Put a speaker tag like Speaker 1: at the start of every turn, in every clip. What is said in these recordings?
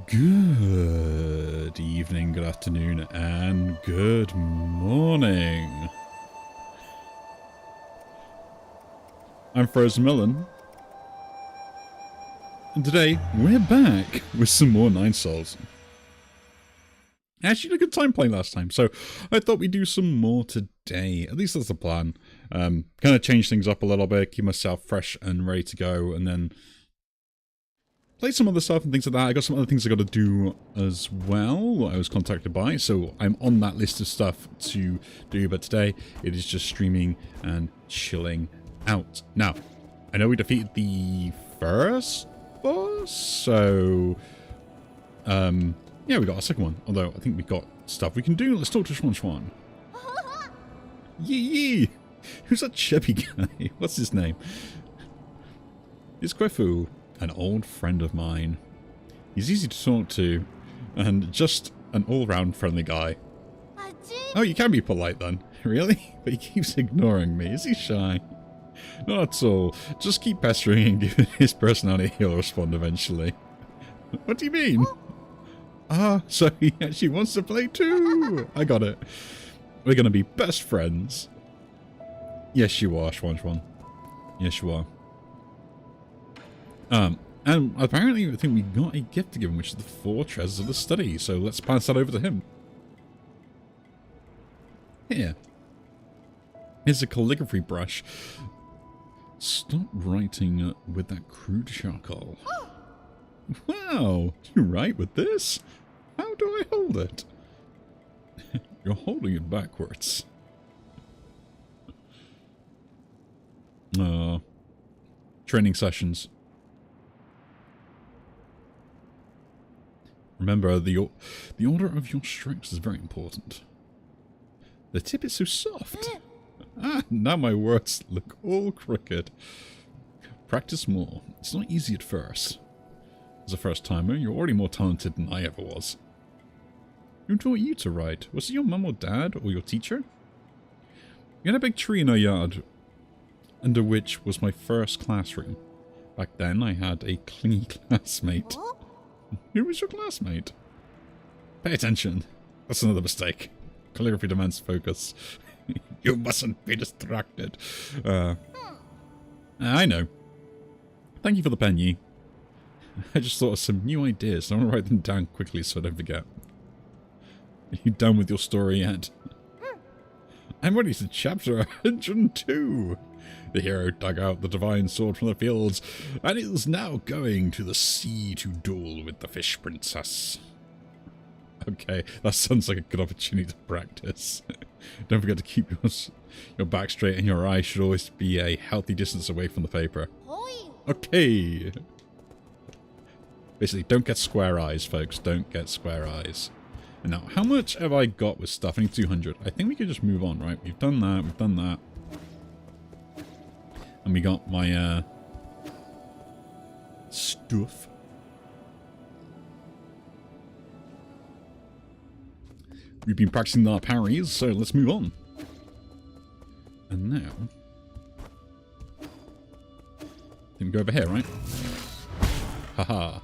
Speaker 1: Good evening, good afternoon, and good morning. I'm Frozen Melon, and today we're back with some more Nine Souls. I actually had a good time playing last time, so I thought we'd do some more today. At least that's the plan. Kind of change things up a little bit, keep myself fresh and ready to go, and then play some other stuff and things like that. I got some other things I got to do as well, I was contacted by, so I'm on that list of stuff to do, but today it is just streaming and chilling out. Now, I know we defeated the first boss, so yeah, we got a second one, although I think we got stuff we can do. Let's talk to Schwan. Yee! Who's that chubby guy? What's his name? It's Kwefu, an old friend of mine. He's easy to talk to, and just an all-round friendly guy. Oh, you can be polite then. Really? But he keeps ignoring me. Is he shy? Not at all. Just keep pestering and given his personality, he'll respond eventually. What do you mean? Ah, so he actually wants to play too! I got it. We're gonna be best friends. Yes, you are, Schwan. Yes, you are. And apparently I think we got a gift to give him, which is the 4 treasures of the study, so let's pass that over to him. Here. Here's a calligraphy brush. Stop writing with that crude charcoal. Wow, you write with this? How do I hold it? You're holding it backwards. Training sessions. Remember, the order of your strokes is very important. The tip is so soft. Ah, now my words look all crooked. Practice more. It's not easy at first. As a first-timer, you're already more talented than I ever was. Who taught you to write? Was it your mum or dad, or your teacher? We had a big tree in our yard, under which was my first classroom. Back then, I had a clingy classmate. Who was your classmate? Pay attention. That's another mistake. Calligraphy demands focus. You mustn't be distracted. I know. Thank you for the pen, Yi. I just thought of some new ideas. I want to write them down quickly so I don't forget. Are you done with your story yet? I'm ready to chapter 102. The hero dug out the divine sword from the fields, and is now going to the sea to duel with the fish princess. Okay, that sounds like a good opportunity to practice. Don't forget to keep your back straight, and your eyes should always be a healthy distance away from the paper. Okay. Basically, don't get square eyes, folks. Don't get square eyes. And now, how much have I got with stuff? I need 200. I think we could just move on, right? We've done that. We've done that. And we got my, stuff. We've been practicing our parries, so let's move on. And now... I think we go over here, right? Haha.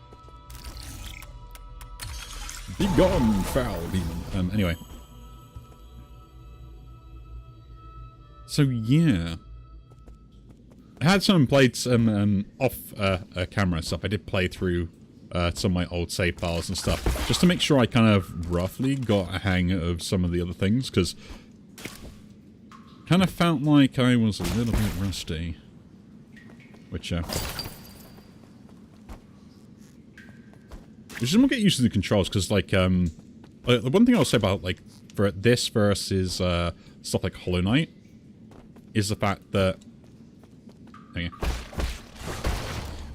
Speaker 1: Be gone, foul demon. Anyway. So, yeah. I had played some off camera stuff. I did play through some of my old save files and stuff, just to make sure I kind of roughly got a hang of some of the other things, because kind of felt like I was a little bit rusty. Which, just want to get used to the controls, because, like, the one thing I'll say about, like, for this versus stuff like Hollow Knight is the fact that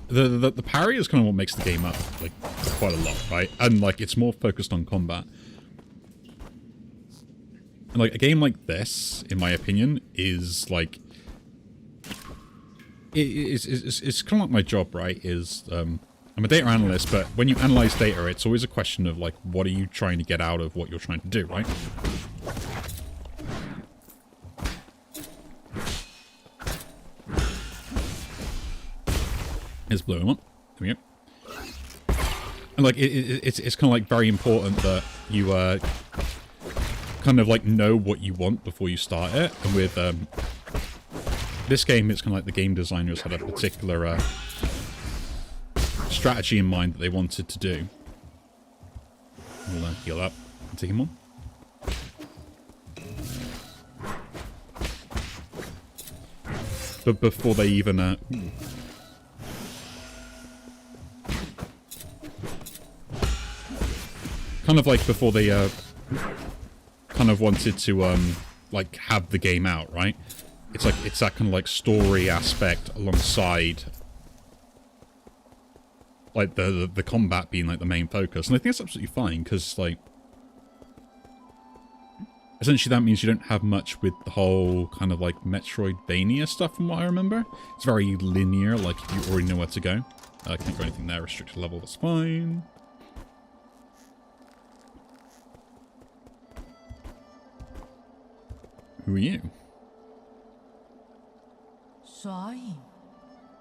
Speaker 1: the parry is kind of what makes the game up, like, quite a lot, right? And, like, it's more focused on combat. And, like, a game like this, in my opinion, is, like... It's kind of like my job, right? I'm a data analyst, but when you analyze data, it's always a question of, like, what are you trying to get out of what you're trying to do, right? Let's blow him up. There we go. And like it's kind of like very important that you kind of like know what you want before you start it. And with this game, it's kind of like the game designers had a particular strategy in mind that they wanted to do. We'll heal up and take him on. But before they even kind of like before they kind of wanted to like have the game out, right? It's like it's that kind of like story aspect alongside like the combat being like the main focus, and I think that's absolutely fine because like essentially that means you don't have much with the whole kind of like Metroidvania stuff from what I remember. It's very linear, like you already know where to go. I can't go anything there, restricted level, that's fine. Who are you?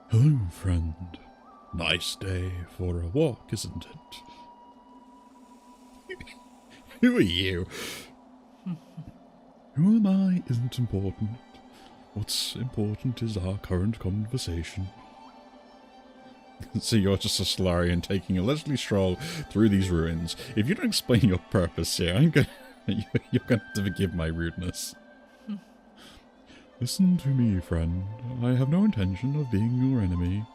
Speaker 1: Hello, friend. Nice day for a walk, isn't it? Who are you? Who am I isn't important. What's important is our current conversation. So you're just a Solarian taking a leisurely stroll through these ruins. If you don't explain your purpose here, you're going to forgive my rudeness. Listen to me, friend. I have no intention of being your enemy.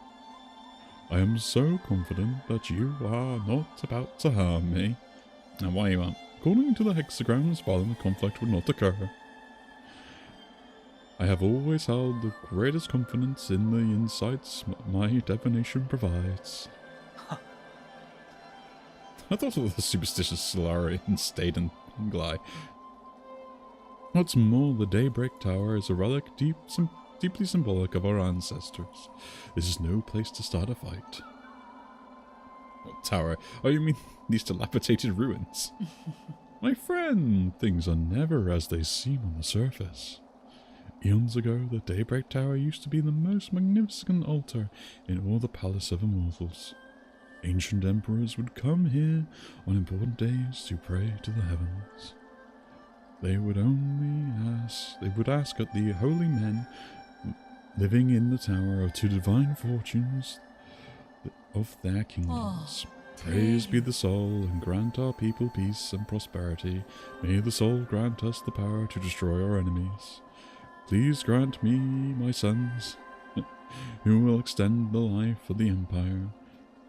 Speaker 1: I am so confident that you are not about to harm me. Now, why are you up? According to the hexagrams, violent conflict would not occur. I have always held the greatest confidence in the insights my divination provides. I thought all the superstitious Solarians stayed in Glai. What's more, the Daybreak Tower is a relic deeply symbolic of our ancestors. This is no place to start a fight. What tower? Oh, you mean these dilapidated ruins? My friend, things are never as they seem on the surface. Eons ago, the Daybreak Tower used to be the most magnificent altar in all the Palace of Immortals. Ancient emperors would come here on important days to pray to the heavens. They would ask at the holy men living in the tower to divine fortunes of their kingdoms. Praise be the soul, and grant our people peace and prosperity. May the soul grant us the power to destroy our enemies. Please grant me, my sons, who will extend the life of the Empire.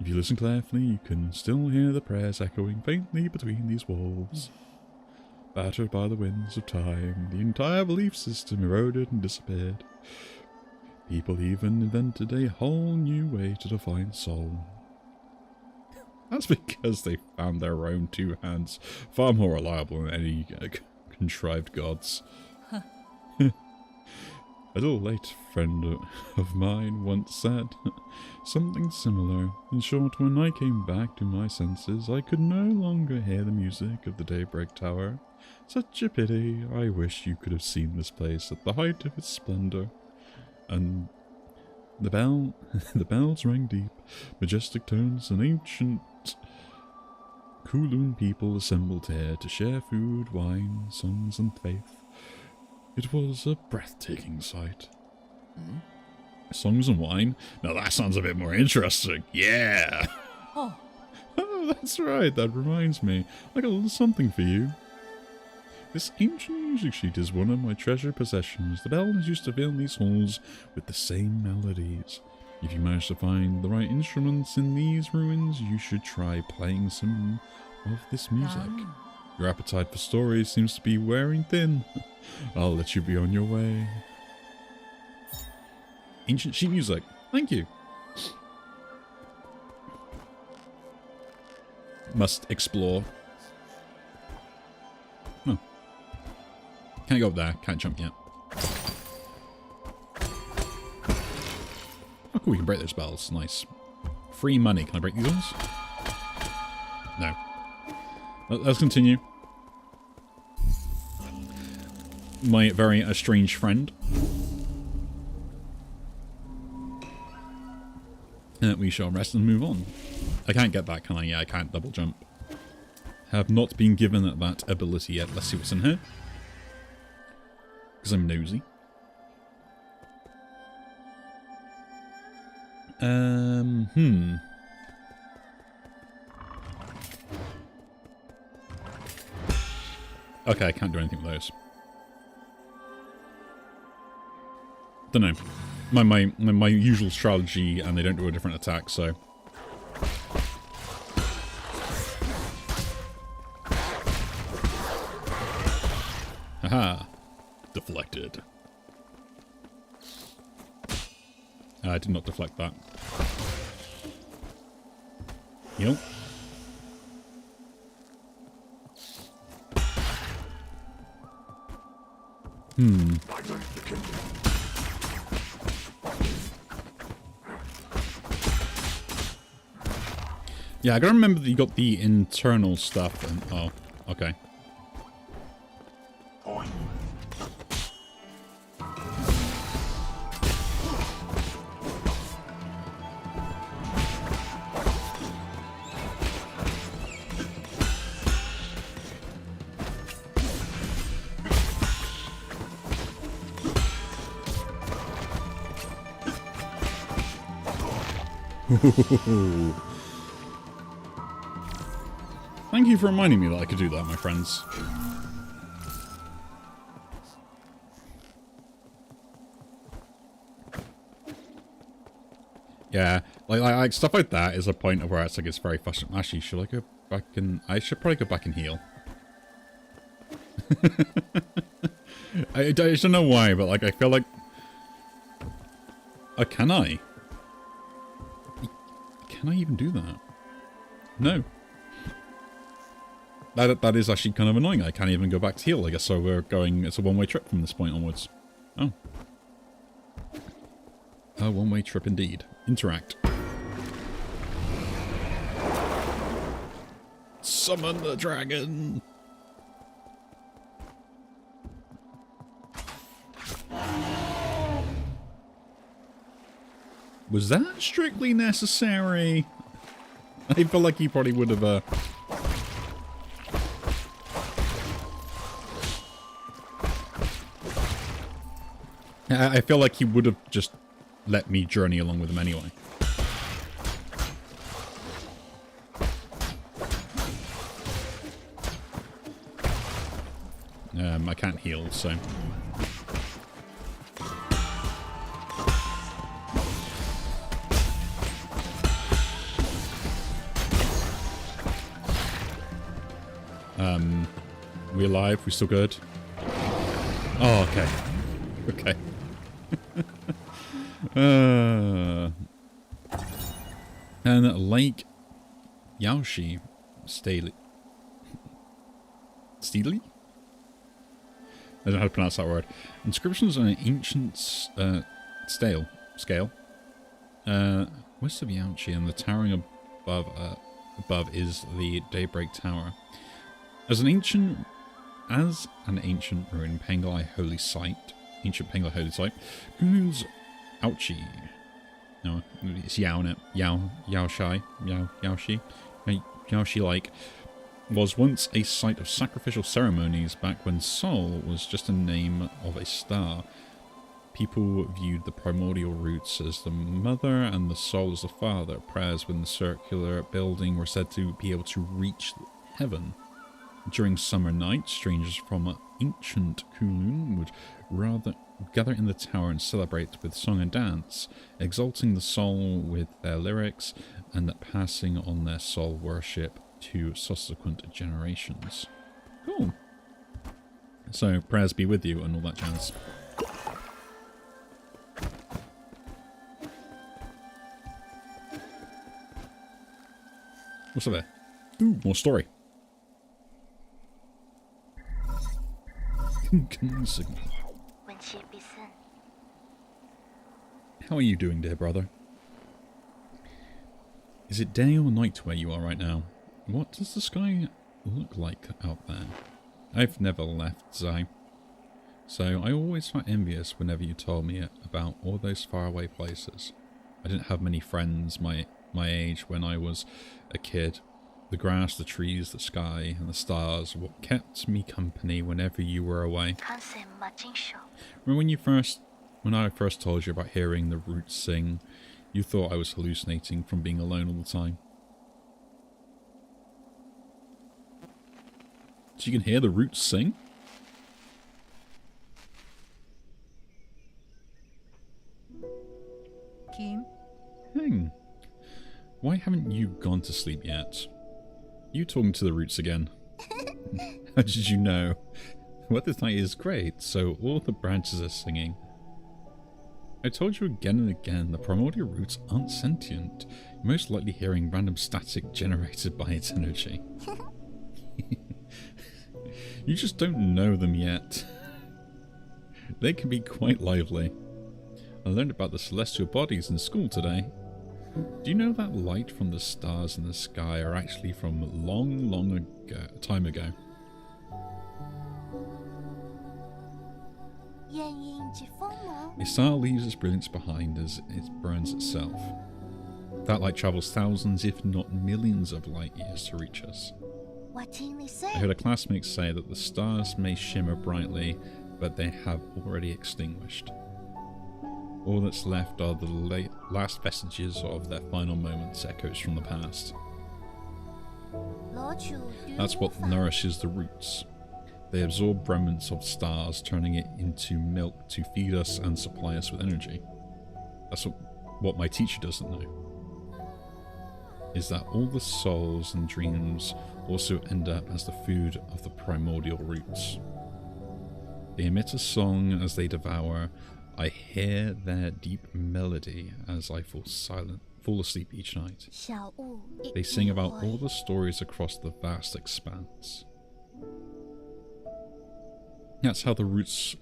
Speaker 1: If you listen carefully, you can still hear the prayers echoing faintly between these walls. Battered by the winds of time, the entire belief system eroded and disappeared. People even invented a whole new way to define soul. That's because they found their own two hands far more reliable than any contrived gods. A little late friend of mine once said something similar. In short, when I came back to my senses, I could no longer hear the music of the Daybreak Tower. Such a pity. I wish you could have seen this place at the height of its splendor. And the bells rang deep, majestic tones, and ancient Kulun people assembled here to share food, wine, songs, and faith. It was a breathtaking sight. Songs and wine? Now that sounds a bit more interesting. Yeah! Oh, that's right. That reminds me. I got a little something for you. This ancient music sheet is one of my treasured possessions. The bells used to fill these halls with the same melodies. If you manage to find the right instruments in these ruins, you should try playing some of this music. Your appetite for stories seems to be wearing thin. I'll let you be on your way. Ancient sheet music. Thank you. Must explore. Oh. Can't go up there. Can't jump yet. Oh cool, we can break those bells. Nice. Free money. Can I break these ones? No. Let's continue. My very estranged friend. We shall rest and move on. I can't get that, can I? Yeah, I can't double jump. Have not been given that ability yet. Let's see what's in here. Because I'm nosy. Okay, I can't do anything with those. Don't know. My usual strategy, and they don't do a different attack, so... Haha. Deflected. I did not deflect that. Yep. Yeah, I gotta remember that you got the internal stuff and... Oh, okay. Thank you for reminding me that I could do that, my friends. Yeah, like stuff like that is a point of where it's like it's very frustrating. Actually, should I go back and... I should probably go back and heal. I just don't know why, but like I feel like... can I? Can I even do that? No. That is actually kind of annoying. I can't even go back to heal. I guess so we're going... It's a one-way trip from this point onwards. Oh. A one-way trip indeed. Interact. Summon the dragon! Was that strictly necessary? I feel like he probably would have, I feel like he would have just let me journey along with him anyway. I can't heal, so... we alive? We still good? Oh, okay. Okay. And Lake Yaoshi Staley. Steely? I don't know how to pronounce that word. Inscriptions on an ancient scale. West of Yaoshi and the towering above is the Daybreak Tower. As an ancient ruin, Pengai Holy Site, Kunlun's Ouchi. No, it's Yao, Yaoshi, Yaoshi Lake, was once a site of sacrificial ceremonies back when Sol was just a name of a star. People viewed the primordial roots as the mother and the Sol as the father. Prayers within the circular building were said to be able to reach heaven. During summer nights, strangers from ancient Kunlun would rather gather in the tower and celebrate with song and dance, exalting the Sol with their lyrics and passing on their Sol worship to subsequent generations. Cool. So, prayers be with you and all that jazz. What's up there? Ooh, more story. Signal. How are you doing, dear brother? Is it day or night where you are right now? What does the sky look like out there? I've never left Zai, so I always felt envious whenever you told me about all those faraway places. I didn't have many friends my my age when I was a kid. The grass, the trees, the sky, and the stars were what kept me company whenever you were away. Remember when I first told you about hearing the roots sing, you thought I was hallucinating from being alone all the time? So you can hear the roots sing?
Speaker 2: Kim?
Speaker 1: Why haven't you gone to sleep yet? You talking to the roots again? How did you know? Weather tonight is great, so all the branches are singing. I told you again and again, the primordial roots aren't sentient. You're most likely hearing random static generated by its energy. You just don't know them yet. They can be quite lively. I learned about the celestial bodies in school today. Do you know that light from the stars in the sky are actually from long time ago? A star leaves its brilliance behind as it burns itself. That light travels thousands, if not millions of light years to reach us. I heard a classmate say that the stars may shimmer brightly, but they have already extinguished. All that's left are the last vestiges of their final moments, echoes from the past. That's what nourishes the roots. They absorb remnants of stars, turning it into milk to feed us and supply us with energy. That's what my teacher doesn't know. Is that all the souls and dreams also end up as the food of the primordial roots. They emit a song as they devour. I hear their deep melody as I fall asleep each night. They sing about all the stories across the vast expanse. That's how the roots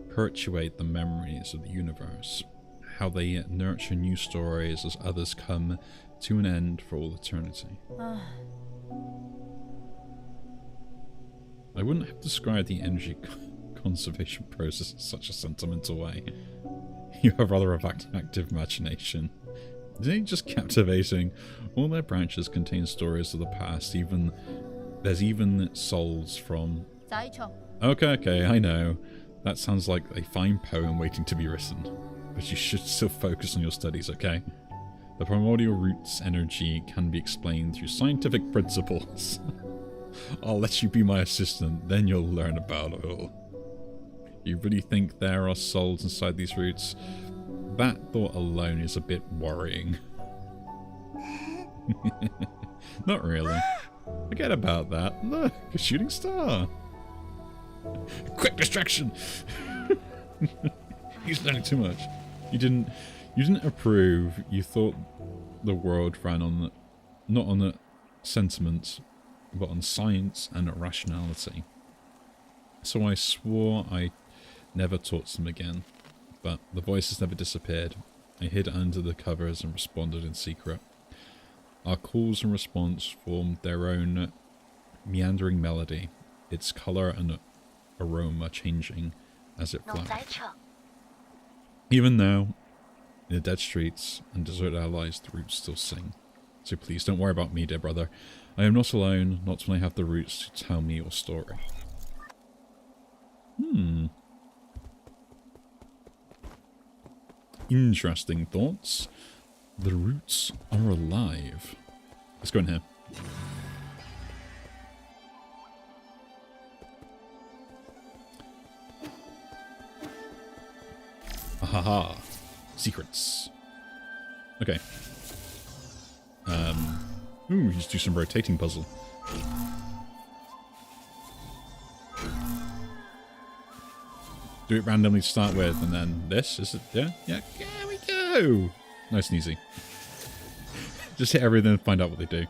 Speaker 1: perpetuate the memories of the universe. How they nurture new stories as others come to an end for all eternity. I wouldn't have described the energy conservation process in such a sentimental way. You have rather an active imagination. Isn't it just captivating? All their branches contain stories of the past. There's even souls from... Okay, I know. That sounds like a fine poem waiting to be written. But you should still focus on your studies, okay? The primordial roots energy can be explained through scientific principles. I'll let you be my assistant, then you'll learn about it all. You really think there are souls inside these roots? That thought alone is a bit worrying. Not really. Forget about that. Look, a shooting star. Quick distraction! He's learning too much. You didn't approve. You thought the world ran on not on the sentiment, but on science and rationality. So I swore I never taught them again. But the voices never disappeared. I hid under the covers and responded in secret. Our calls and response formed their own meandering melody, its colour and aroma changing as it flashed. Even now, in the dead streets and deserted allies, the roots still sing. So please don't worry about me, dear brother. I am not alone, not when I have the roots to tell me your story. Interesting thoughts. The roots are alive. Let's go in here. Ahaha. Secrets. Okay. Ooh, just do some rotating puzzle. Do it randomly to start with, and then this, is it? Yeah? Yeah, there we go! Nice and easy. Just hit everything and find out what they do.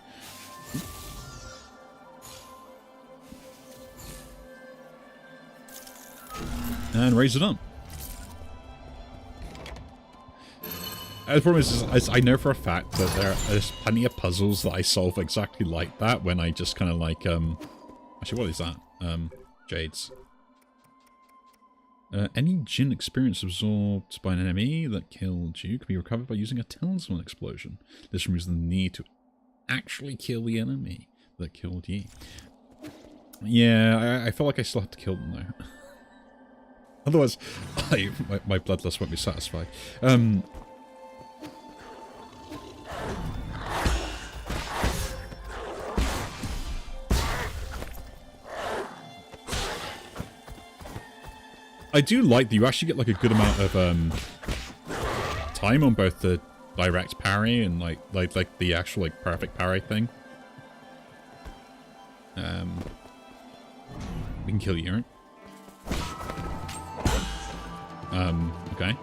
Speaker 1: And raise it up. The problem is I know for a fact that there's plenty of puzzles that I solve exactly like that when I just kind of like, actually, what is that? Jades. Any Jinn experience absorbed by an enemy that killed you can be recovered by using a talisman explosion. This removes the need to actually kill the enemy that killed you. Yeah, I feel like I still have to kill them though. Otherwise, my bloodlust won't be satisfied. I do like that you actually get like a good amount of time on both the direct parry and like the actual like perfect parry thing. We can kill you, right? Okay.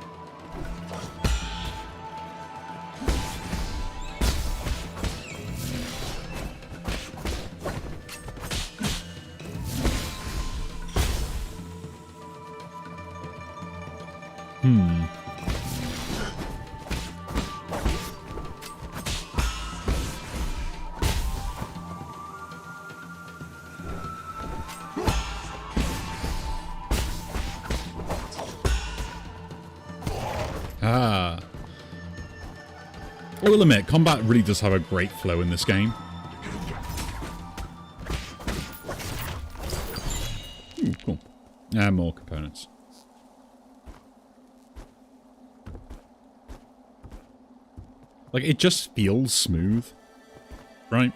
Speaker 1: Ah. I will admit, combat really does have a great flow in this game. Ooh, cool. And more components. Like, it just feels smooth, right?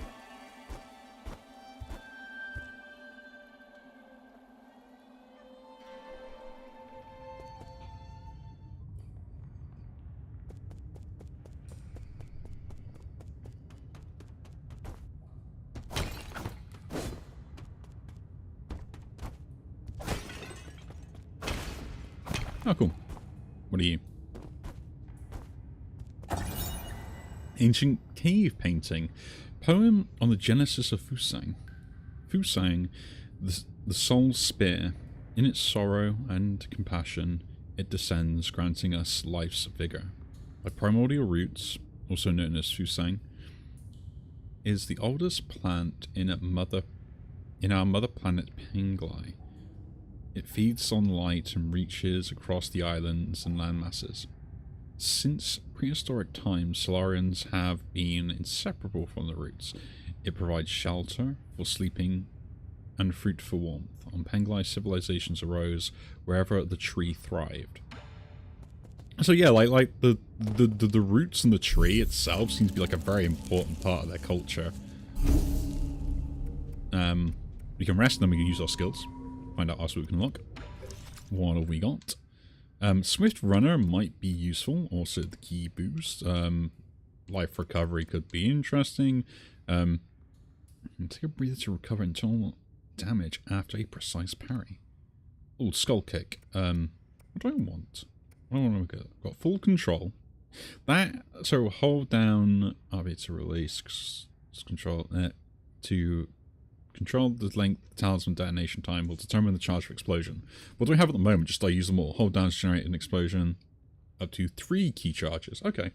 Speaker 1: Oh, cool. What are you? Ancient cave painting. Poem on the genesis of Fusang. Fusang, the soul's spear. In its sorrow and compassion, it descends, granting us life's vigor. By primordial roots, also known as Fusang, is the oldest plant in our mother planet Penglai. It feeds on light and reaches across the islands and landmasses. Since prehistoric times, Solarians have been inseparable from the roots. It provides shelter for sleeping and fruit for warmth. On Penglai, civilizations arose wherever the tree thrived. So yeah, like the roots and the tree itself seems to be like a very important part of their culture. We can rest and then we can use our skills. Find out what we can unlock. What have we got? Swift Runner might be useful. Also the key boost. Life recovery could be interesting. Take a breather to recover internal damage after a precise parry. Oh, Skull Kick. What do I want? What do I want to get? Got full control. So hold down RB to release. Control to control the length the talisman detonation time will determine the charge for explosion. What do we have at the moment? Just I use them all. Hold down to generate an explosion. Up to 3 key charges. Okay.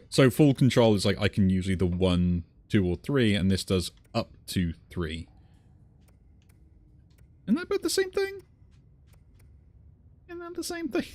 Speaker 1: So full control is like I can use either 1, 2, or 3, and this does up to 3. Isn't that about the same thing? Isn't that the same thing?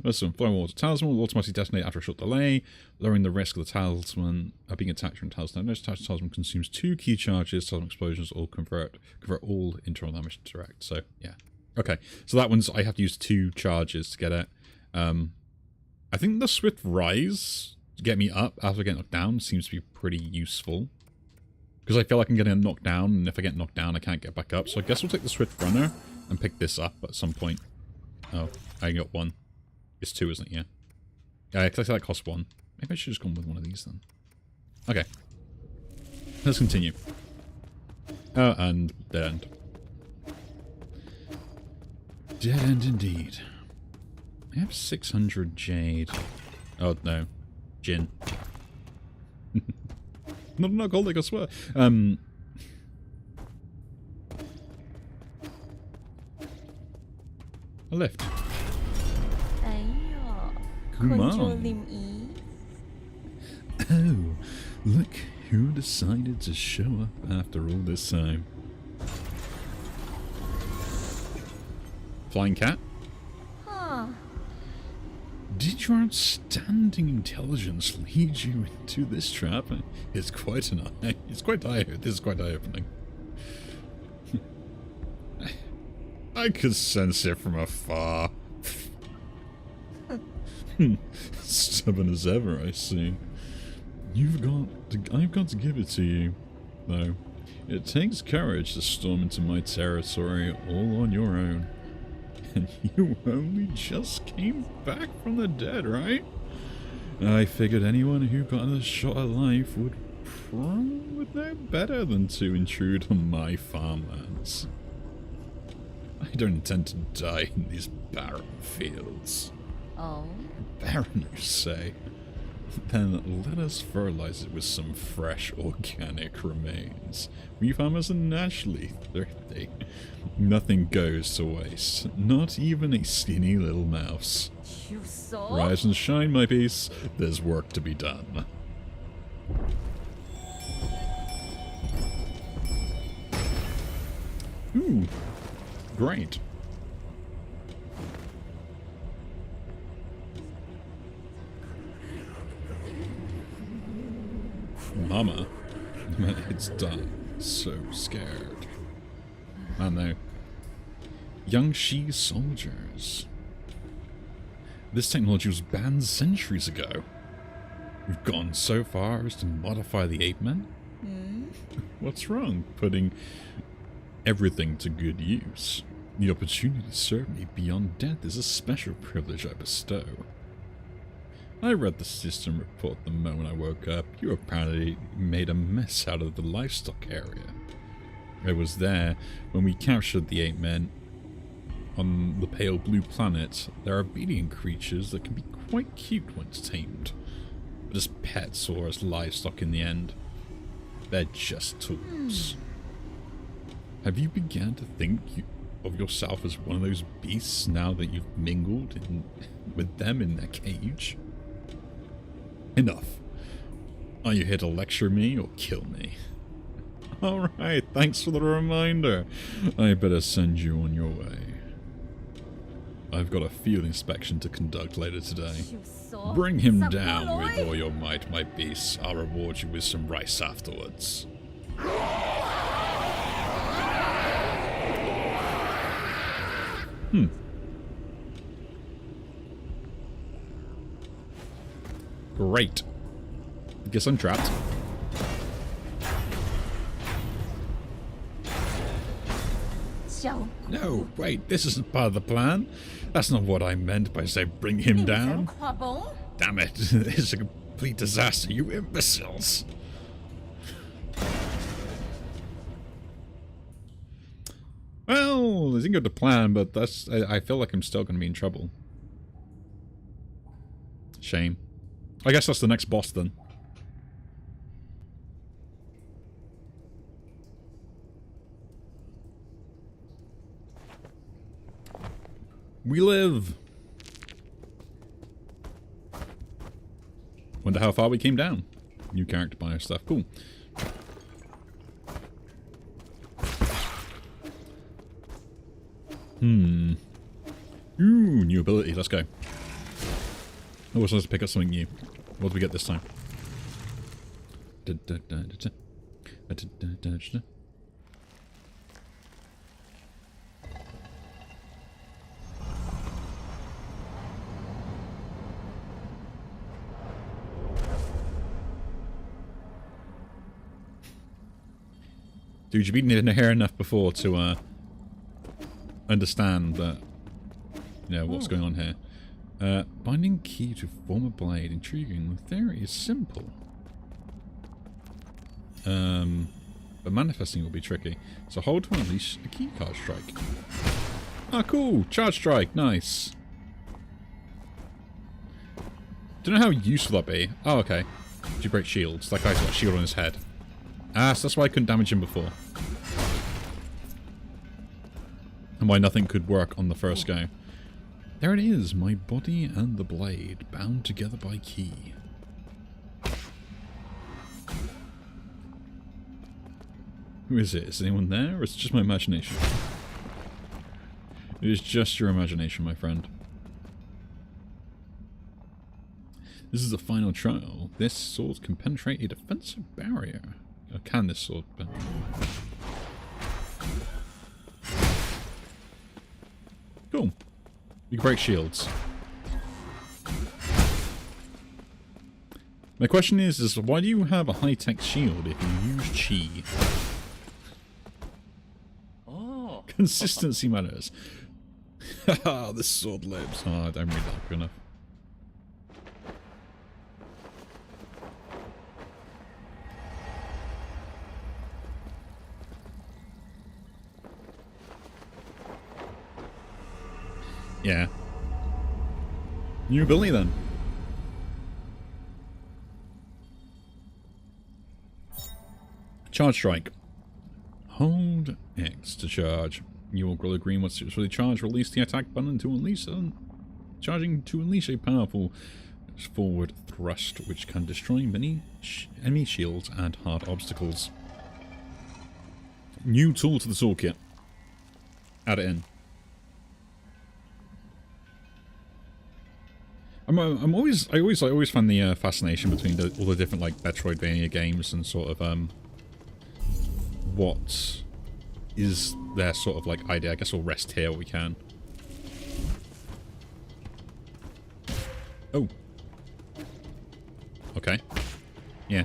Speaker 1: Listen, flowing water talisman will automatically detonate after a short delay, lowering the risk of the talisman being attacked from talisman. No attached talisman consumes 2 key charges. Talisman explosions all convert all internal damage to direct. So yeah, okay. So that one's I have to use 2 charges to get it. I think the Swift Rise to get me up after getting knocked down seems to be pretty useful because I feel like I'm getting knocked down, and if I get knocked down, I can't get back up. So I guess we'll take the Swift Runner and pick this up at some point. Oh, I got 1. It's 2, isn't it? Yeah. Yeah, because that costs 1. Maybe I should have just gone with one of these then. Okay. Let's continue. Oh, and dead end. Dead end indeed. I have 600 jade. Oh, no. Gin. Not gold, I swear. A lift. Come on. Oh, look who decided to show up after all this time. Flying cat?
Speaker 2: Huh.
Speaker 1: Did your outstanding intelligence lead you into this trap? It's quite an eye. It's quite eye. This is quite eye-opening. I could sense it from afar. Stubborn as ever, I see. I've got to give it to you, though. It takes courage to storm into my territory all on your own. And you only just came back from the dead, right? I figured anyone who got a shot at life would know better than to intrude on my farmlands. I don't intend to die in these barren fields.
Speaker 2: Oh?
Speaker 1: Barren, you say? Then let us fertilize it with some fresh organic remains. We farmers are naturally thrifty. Nothing goes to waste, not even a skinny little mouse.
Speaker 2: You saw?
Speaker 1: Rise and shine, my piece. There's work to be done. Ooh, great. Mama, it's done. So scared. I know. Young Shi soldiers. This technology was banned centuries ago. We've gone so far as to modify the ape men? What's wrong? Putting everything to good use. The opportunity to serve me beyond death is a special privilege I bestow. I read the system report the moment I woke up. You apparently made a mess out of the livestock area. I was there when we captured the ape men on the pale blue planet. They're obedient creatures that can be quite cute when tamed, but as pets or as livestock in the end, they're just tools. Have you begun to think of yourself as one of those beasts now that you've mingled with them in their cage? Enough. Are you here to lecture me or kill me? Alright, thanks for the reminder. I better send you on your way. I've got a field inspection to conduct later today. Bring him down with all your might, my beasts. I'll reward you with some rice afterwards. Great. Guess I'm trapped. No, wait, this isn't part of the plan. That's not what I meant by saying bring him down. Damn it, this is a complete disaster, you imbeciles. Well, it didn't go to plan, but that's. I feel like I'm still going to be in trouble. Shame. I guess that's the next boss then. We live! Wonder how far we came down. New character bio stuff. Cool. Ooh, new ability. Let's go. Oh, let's pick up something new. What do we get this time? Dude, you've been here enough before to understand that, you know, what's going on here. Binding key to form a blade. Intriguing. The theory is simple. But manifesting will be tricky. So hold to unleash a key card strike. Ah, cool! Charge strike. Nice. Don't know how useful that be. Oh, okay. Do you break shields? That guy's got a shield on his head. Ah, so that's why I couldn't damage him before. And why nothing could work on the first go. There it is, my body and the blade, bound together by key. Who is it? Is anyone there, or is it just my imagination? It is just your imagination, my friend. This is the final trial. This sword can penetrate a defensive barrier. Or can this sword penetrate? Cool. You can break shields. My question is why do you have a high-tech shield if you use chi?
Speaker 3: Oh.
Speaker 1: Consistency matters. Haha, this sword lives. Oh, I don't read that good enough. Yeah. New ability then. Charge strike. Hold X to charge. You will grow green once it's fully charged. Release the attack button to unleash charging to unleash a powerful forward thrust which can destroy many enemy shields and hard obstacles. New tool to the toolkit. Add it in. I always find the fascination between all the different like Metroidvania games and sort of what is their sort of like idea. I guess we'll rest here what we can. Oh. Okay. Yeah.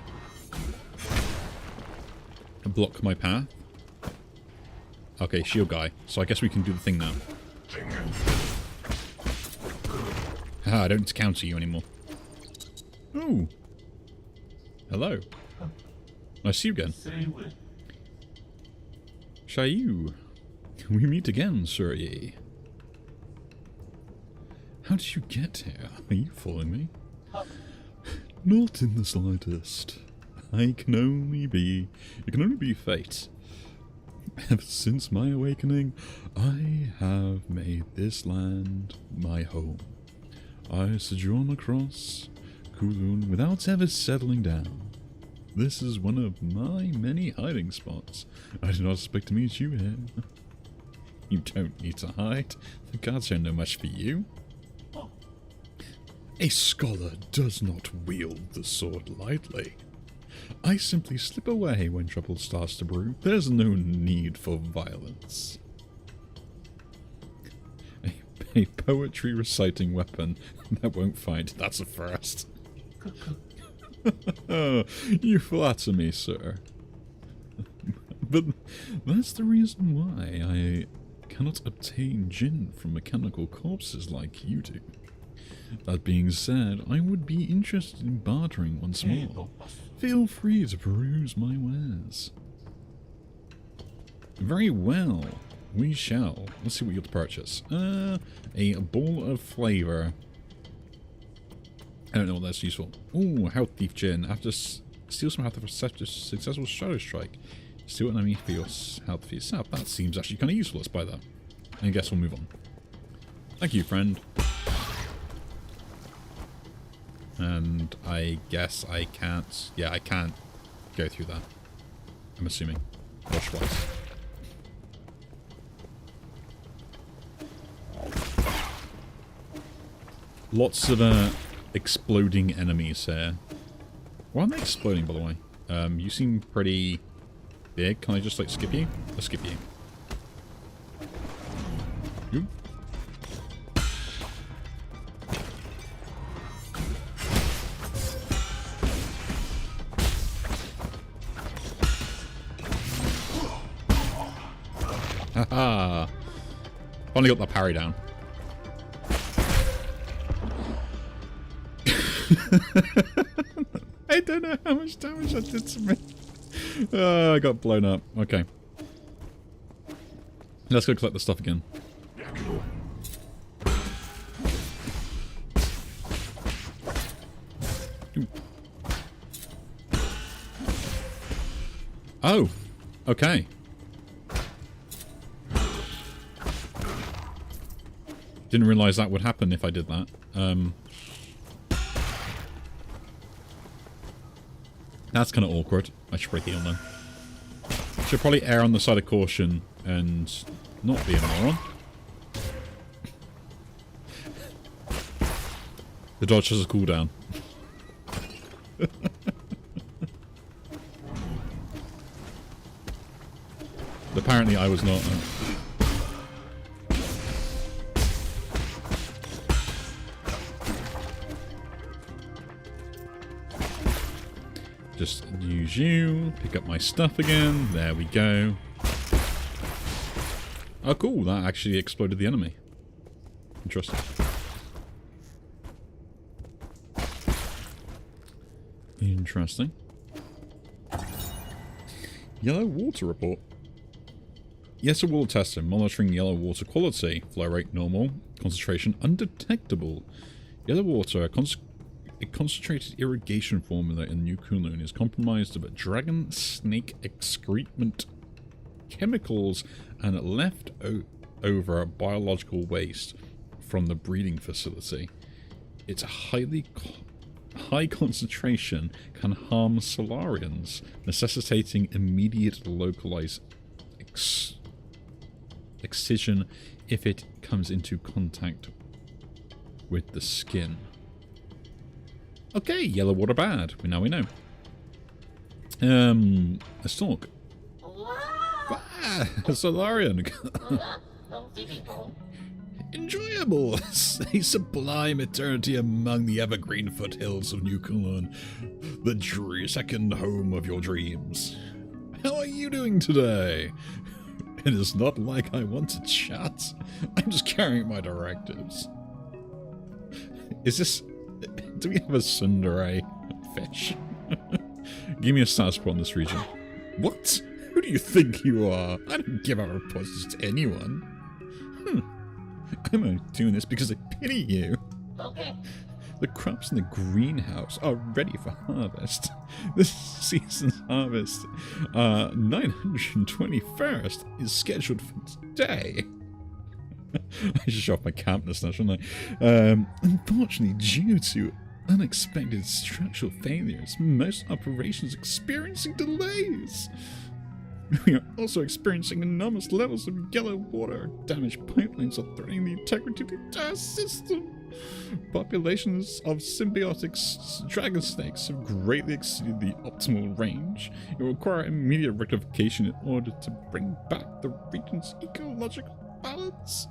Speaker 1: Block my path. Okay, shield guy. So I guess we can do the thing now. Ah, I don't counter you anymore. Oh. Hello. Nice to see you again. Shayu. We meet again, Sir Yi. How did you get here? Are you following me? Not in the slightest. It can only be fate. Ever since my awakening, I have made this land my home. I sojourn across Kulun without ever settling down. This is one of my many hiding spots. I did not expect to meet you here. You don't need to hide. The gods don't know much for you. A scholar does not wield the sword lightly. I simply slip away when trouble starts to brew. There's no need for violence. A poetry reciting weapon that won't fight. That's a first. You flatter me, sir. But that's the reason why I cannot obtain gin from mechanical corpses like you do. That being said, I would be interested in bartering once more. Feel free to peruse my wares. Very well. We shall. Let's see what you'll purchase. A ball of flavor. I don't know what that's useful. Ooh, health thief gin. After steal some health after successful shadow strike. Steal an enemy for your health for yourself. That seems actually kind of useful. Let's buy that. I guess we'll move on. Thank you, friend. And I guess I can't. Yeah, I can't go through that. I'm assuming. Watch twice. Lots of exploding enemies here. Why aren't they exploding, by the way? You seem pretty big. Can I just like skip you? I'll skip you. Ooh. Haha. Finally got that parry down. I don't know how much damage that did to me. I got blown up. Okay. Let's go collect the stuff again. Ooh. Oh. Okay. Didn't realize that would happen if I did that. That's kind of awkward. I should probably heal then. Should probably err on the side of caution and not be a moron. The dodge has a cooldown. Apparently I was not. Just use you, pick up my stuff again. There we go. Oh cool, that actually exploded the enemy. Interesting. Interesting. Yellow water report. Yes, a water tester monitoring yellow water quality. Flow rate normal. Concentration undetectable. Yellow water, a concentrated irrigation formula in New Kunlun is compromised of dragon snake excrement, chemicals, and leftover biological waste from the breeding facility. Its high concentration can harm Solarians, necessitating immediate localized excision if it comes into contact with the skin. Okay, yellow water bad. Now we know. Let's talk. A Solarian. Enjoyable. A sublime eternity among the evergreen foothills of New Kunlun, the second home of your dreams. How are you doing today? It is not like I want to chat. I'm just carrying my directives. Is this... Do we have a tsundere fish? Give me a status report on this region. What? Who do you think you are? I don't give out reports to anyone. I'm only doing this because I pity you. Okay. The crops in the greenhouse are ready for harvest. This season's harvest, 921st, is scheduled for today. I should show off my campness now, shouldn't I? Unfortunately, due to unexpected structural failures, most operations are experiencing delays. We are also experiencing enormous levels of yellow water. Damaged pipelines are threatening the integrity of the entire system. Populations of symbiotic dragon snakes have greatly exceeded the optimal range. It will require immediate rectification in order to bring back the region's ecological balance.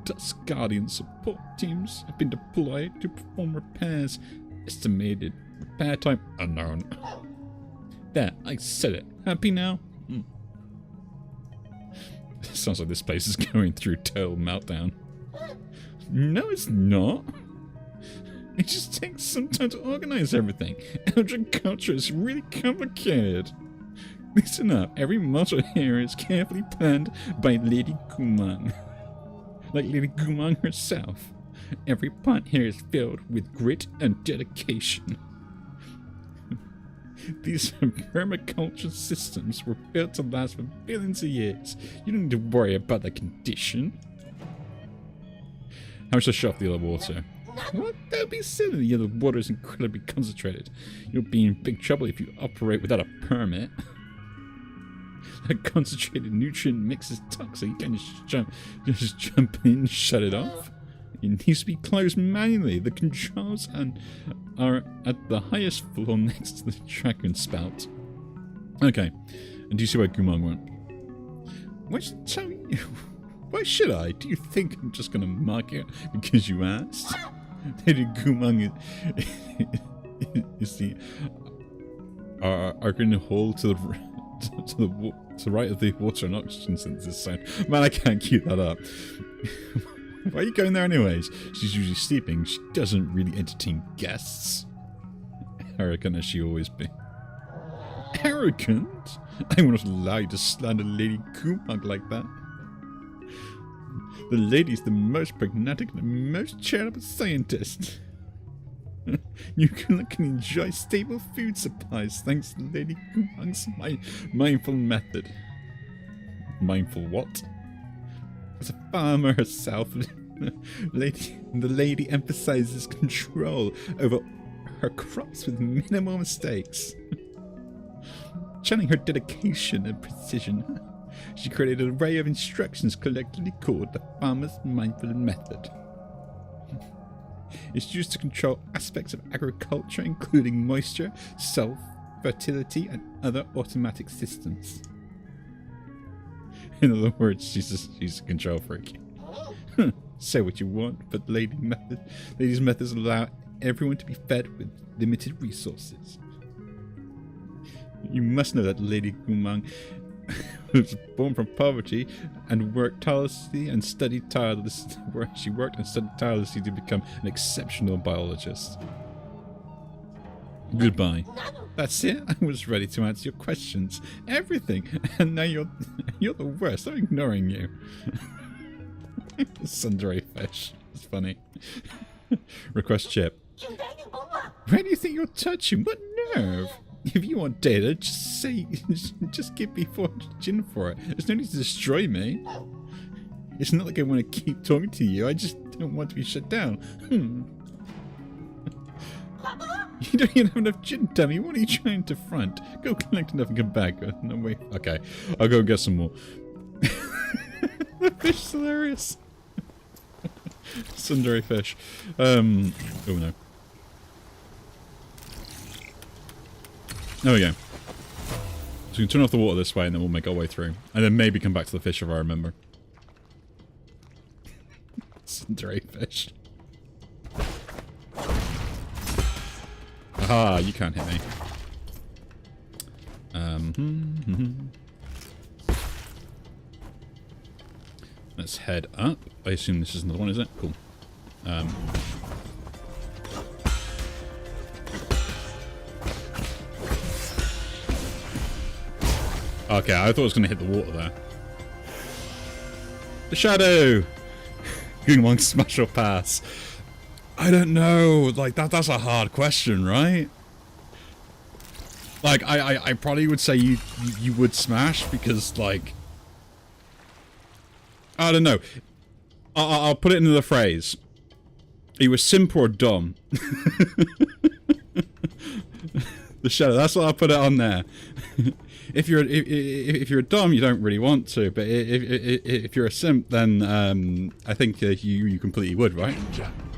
Speaker 1: Dust Guardian support teams have been deployed to perform repairs. Estimated repair time unknown. There, I said it. Happy now? Sounds like this place is going through total meltdown. No, it's not. It just takes some time to organize everything. Eldritch culture is really complicated. Listen up, every module here is carefully planned by Lady Kumang. Like Lady Kumang herself. Every part here is filled with grit and dedication. These permaculture systems were built to last for billions of years. You don't need to worry about the condition. How much to shut off the yellow water? What? Don't be silly. The yellow water is incredibly concentrated. You'll be in big trouble if you operate without a permit. A concentrated nutrient mix is toxic. You can't just jump in and shut it off. It needs to be closed manually. The controls are at the highest floor next to the dragon spout. Okay. And do you see where Gumang went? Why should I tell you? Why should I? Do you think I'm just going to mark it because you asked? Lady Gumang is the Argon hole to the right of the water and oxygen synthesis zone. Man, I can't keep that up. Why are you going there anyways? She's usually sleeping. She doesn't really entertain guests. Arrogant as she always be. Arrogant? I will not allow you to slander Lady Kumag like that. The lady's the most pragmatic and the most charitable scientist. You can enjoy stable food supplies thanks to Lady Kumag's mindful method. Mindful what? As a farmer herself, the lady emphasizes control over her crops with minimal mistakes. Channeling her dedication and precision, she created an array of instructions collectively called the Farmer's Mindful Method. It's used to control aspects of agriculture, including moisture, fertility, and other automatic systems. In other words, she's a control freak. Say what you want, but ladies' methods allow everyone to be fed with limited resources. You must know that Lady Gumang was born from poverty and worked tirelessly and studied tirelessly. She worked and studied tirelessly to become an exceptional biologist. Goodbye. That's it. I was ready to answer your questions, everything, and now you're the worst. I'm ignoring you. Sundari fish. It's funny. Request chip. Where do you think you're touching? What nerve? If you want data, just give me 400 Jin for it. There's no need to destroy me. It's not like I want to keep talking to you. I just don't want to be shut down. You don't even have enough Jin, dummy. What are you trying to front? Go collect enough and come back. No way. Okay, I'll go get some more. The fish is hilarious. Sundari fish. Oh no. There we go. So we can turn off the water this way and then we'll make our way through. And then maybe come back to the fish if I remember. Sundari fish. Aha, you can't hit me. Let's head up. I assume this is another one, is it? Cool. Okay, I thought I was going to hit the water there. The shadow! Gungwang smash or pass? I don't know. Like, that's a hard question, right? Like, I probably would say you would smash because, like... I don't know. I'll put it into the phrase. You were simp or dumb. The shadow, that's what I'll put it on there. If you're a dom, you don't really want to, but if you're a simp, then I think you completely would, right?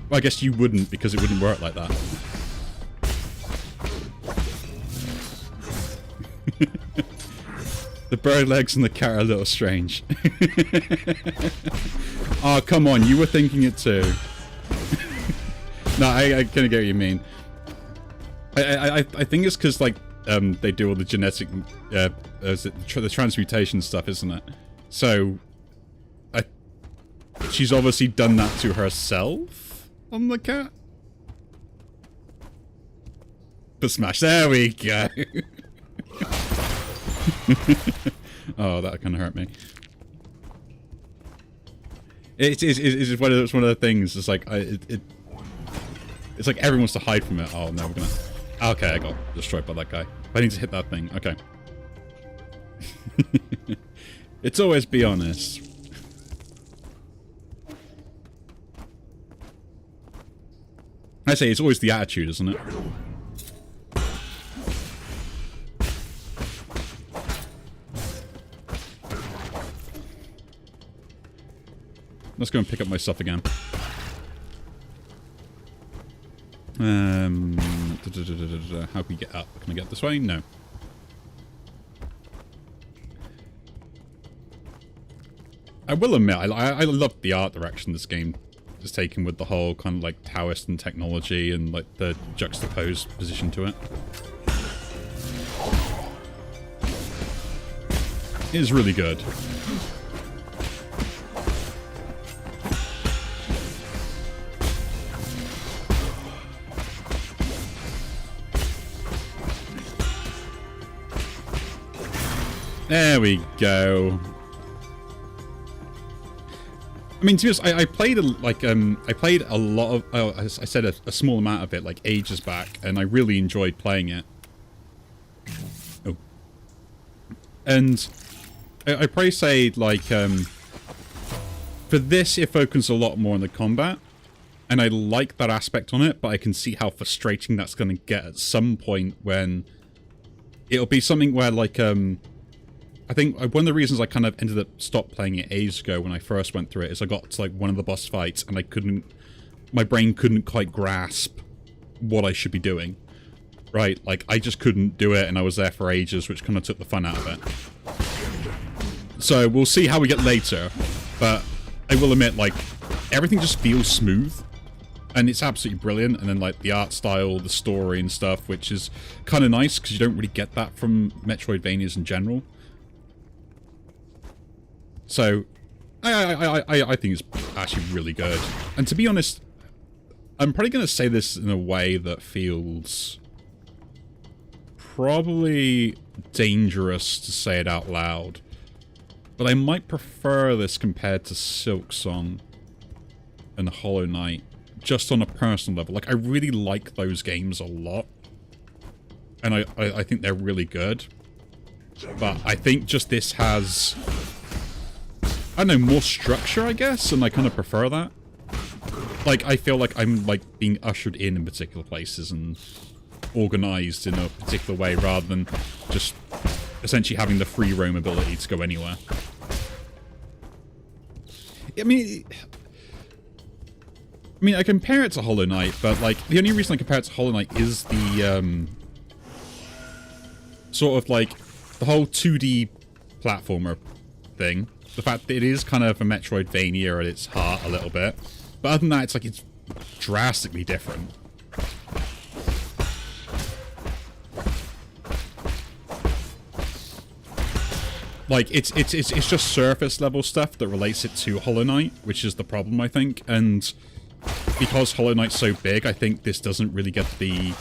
Speaker 1: Well, I guess you wouldn't because it wouldn't work like that. The bird legs and the cat are a little strange. Oh, come on, you were thinking it too. No, I kind of get what you mean. I think it's because, like, they do all the genetic, the transmutation stuff, isn't it? So, she's obviously done that to herself on the cat. But smash, there we go. Oh, that kind of hurt me. It's one of the things. It's like it's like everyone wants to hide from it. Oh no, we're gonna. Okay, I got destroyed by that guy. I need to hit that thing. Okay. It's always be honest. I say it's always the attitude, isn't it? Let's go and pick up my stuff again. How can we get up? Can I get this way? No. I will admit, I love the art direction this game is taken with the whole kind of like Taoist and technology and like the juxtaposed position to it. It is really good. There we go. I mean, to be honest, I played I played a lot of. Oh, I said a small amount of it like ages back, and I really enjoyed playing it. Oh, and I probably say like for this, it focuses a lot more on the combat, and I like that aspect on it. But I can see how frustrating that's going to get at some point when it'll be something where like I think one of the reasons I kind of ended up stopped playing it ages ago when I first went through it is I got to like one of the boss fights and I couldn't my brain couldn't quite grasp what I should be doing. Right? Like, I just couldn't do it, and I was there for ages, which kind of took the fun out of it. So, we'll see how we get later. But I will admit, like, everything just feels smooth. And it's absolutely brilliant. And then, like, the art style, the story and stuff, which is kind of nice, because you don't really get that from Metroidvanias in general. So, I think it's actually really good. And to be honest, I'm probably going to say this in a way that feels probably dangerous to say it out loud. But I might prefer this compared to Silksong and Hollow Knight, just on a personal level. Like, I really like those games a lot. And I think they're really good. But I think just this has, I don't know, more structure, I guess, and I kind of prefer that. Like, I feel like I'm, like, being ushered in particular places and organized in a particular way, rather than just essentially having the free roam ability to go anywhere. I mean, I compare it to Hollow Knight, but, like, the only reason I compare it to Hollow Knight is the, sort of, like, the whole 2D platformer thing. The fact that it is kind of a Metroidvania at its heart a little bit. But other than that, it's like, it's drastically different. Like, it's just surface level stuff that relates it to Hollow Knight, which is the problem, I think. And because Hollow Knight's so big, I think this doesn't really get the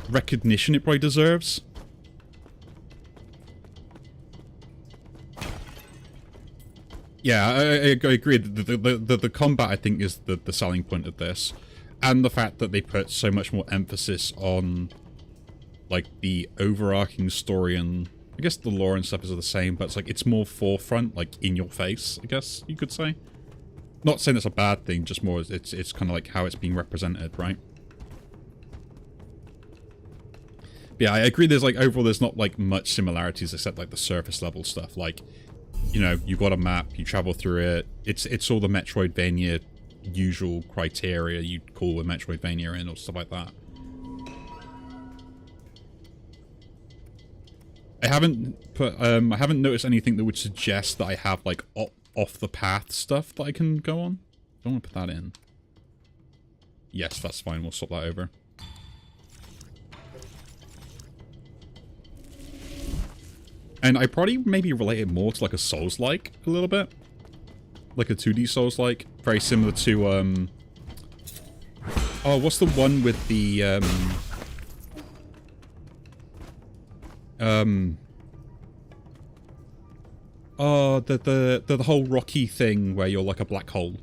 Speaker 1: recognition it probably deserves. Yeah, I agree. The combat, I think, is the selling point of this. And the fact that they put so much more emphasis on, like, the overarching story, and I guess the lore and stuff is the same, but it's like, it's more forefront, like, in your face, I guess you could say. Not saying it's a bad thing, just more it's kind of like how it's being represented, right? But yeah, I agree, there's, like, overall there's not, like, much similarities except, like, the surface level stuff. Like, you know, you've got a map, you travel through it, it's all the Metroidvania usual criteria you'd call a Metroidvania in, or stuff like that. I haven't noticed anything that would suggest that I have, like, off the path stuff that I can go on. Don't want to put that in. Yes, that's fine, we'll swap that over. And I probably maybe relate it more to, like, a Souls-like a little bit. Like a 2D Souls-like. Very similar to, oh, what's the one with the, oh, the whole Rocky thing where you're like a black hole.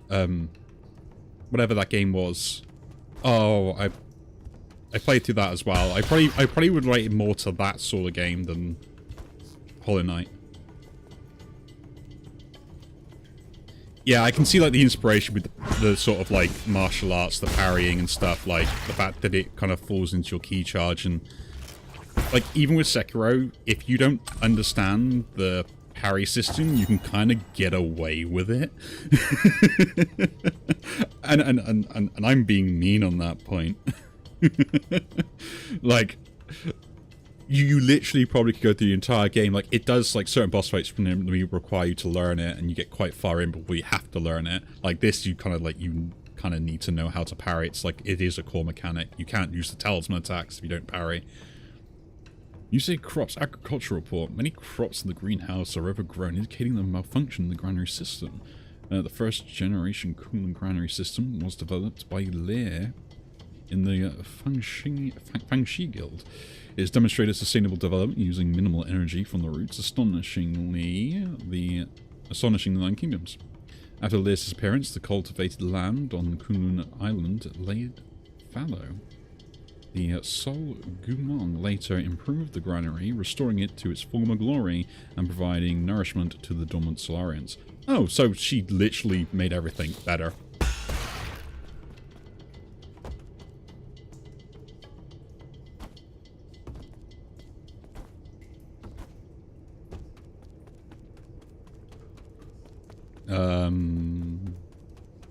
Speaker 1: Whatever that game was. Oh, I played through that as well. I probably would relate it more to that sort of game than Hollow Knight. Yeah, I can see, like, the inspiration with the sort of, like, martial arts, the parrying and stuff, like, the fact that it kind of falls into your key charge, and, like, even with Sekiro, if you don't understand the parry system, you can kind of get away with it. and I'm being mean on that point. Like, you literally probably could go through the entire game. Like, it does, like, certain boss fights require you to learn it, and you get quite far in before you have to learn it. Like this, you kind of need to know how to parry. It's like, it is a core mechanic. You can't use the talisman attacks if you don't parry. You say crops, agriculture report. Many crops in the greenhouse are overgrown, indicating the malfunction in the granary system. The first generation cooling granary system was developed by Lear in the Fangxi Guild. It has demonstrated sustainable development using minimal energy from the roots, astonishing the Nine Kingdoms. After Lear's disappearance, the cultivated land on Kunlun Island laid fallow. The Sol Gumong later improved the granary, restoring it to its former glory and providing nourishment to the dormant Solarians. Oh, so she literally made everything better.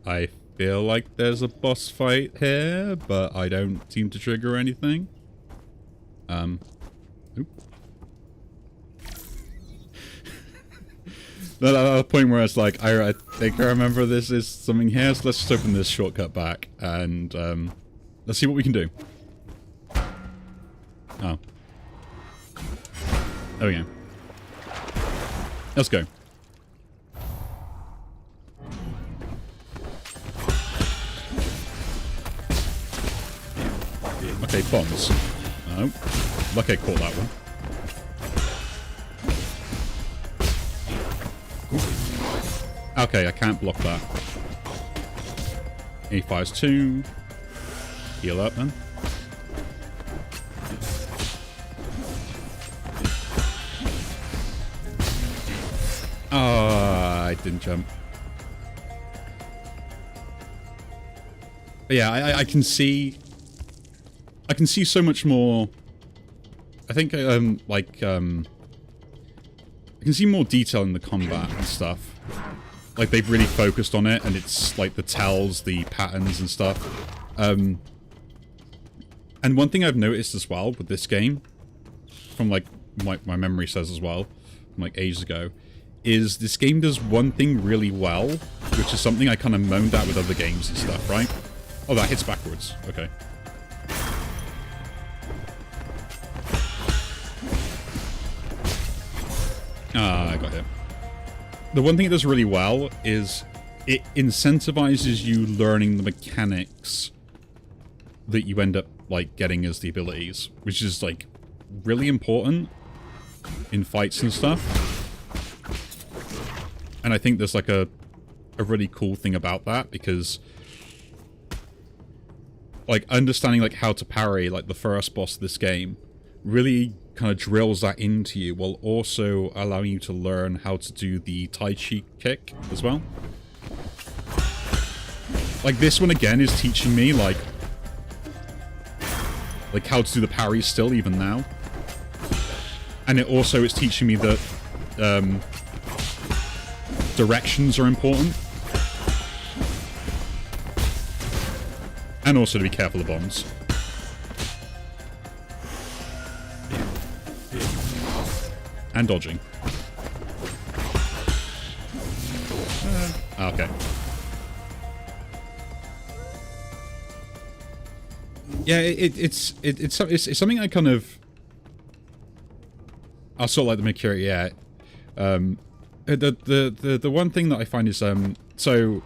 Speaker 1: I feel like there's a boss fight here, but I don't seem to trigger anything. Oop. The point where it's like, I think I remember this is something here, so let's just open this shortcut back, and let's see what we can do. Oh. There we go. Let's go. Okay, bombs. Oh, lucky I caught that one. Okay, I can't block that. He fires 2. Heal up then. I didn't jump. But yeah, I can see so much more. I think I can see more detail in the combat and stuff. Like they've really focused on it, and it's like the tells, the patterns and stuff. And one thing I've noticed as well with this game, from like my memory says as well, from like ages ago, is this game does one thing really well, which is something I kind of moaned at with other games and stuff, right? Oh, that hits backwards. Okay. Ah, I got hit. The one thing it does really well is it incentivizes you learning the mechanics that you end up, like, getting as the abilities, which is, like, really important in fights and stuff. And I think there's, like, a really cool thing about that, because, like, understanding, like, how to parry, like, the first boss of this game really kind of drills that into you, while also allowing you to learn how to do the Tai Chi kick as well. Like, this one, again, is teaching me, like how to do the parry still, even now. And it also is teaching me that directions are important. And also to be careful of bombs. And dodging. Okay. Yeah, it's something I kind of... I sort of like the Mercury, yeah. The one thing that I find is, so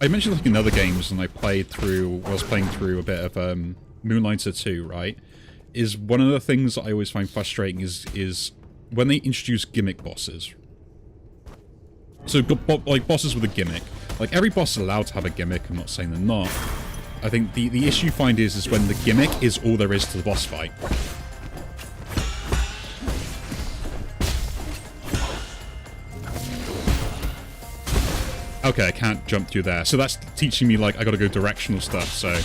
Speaker 1: I mentioned like in other games, and I was playing through a bit of Moonlighter 2, right? Is one of the things that I always find frustrating is when they introduce gimmick bosses. So, like, bosses with a gimmick. Like, every boss is allowed to have a gimmick, I'm not saying they're not. I think the issue you find is when the gimmick is all there is to the boss fight. Okay, I can't jump through there. So that's teaching me, like, I gotta go directional stuff, so...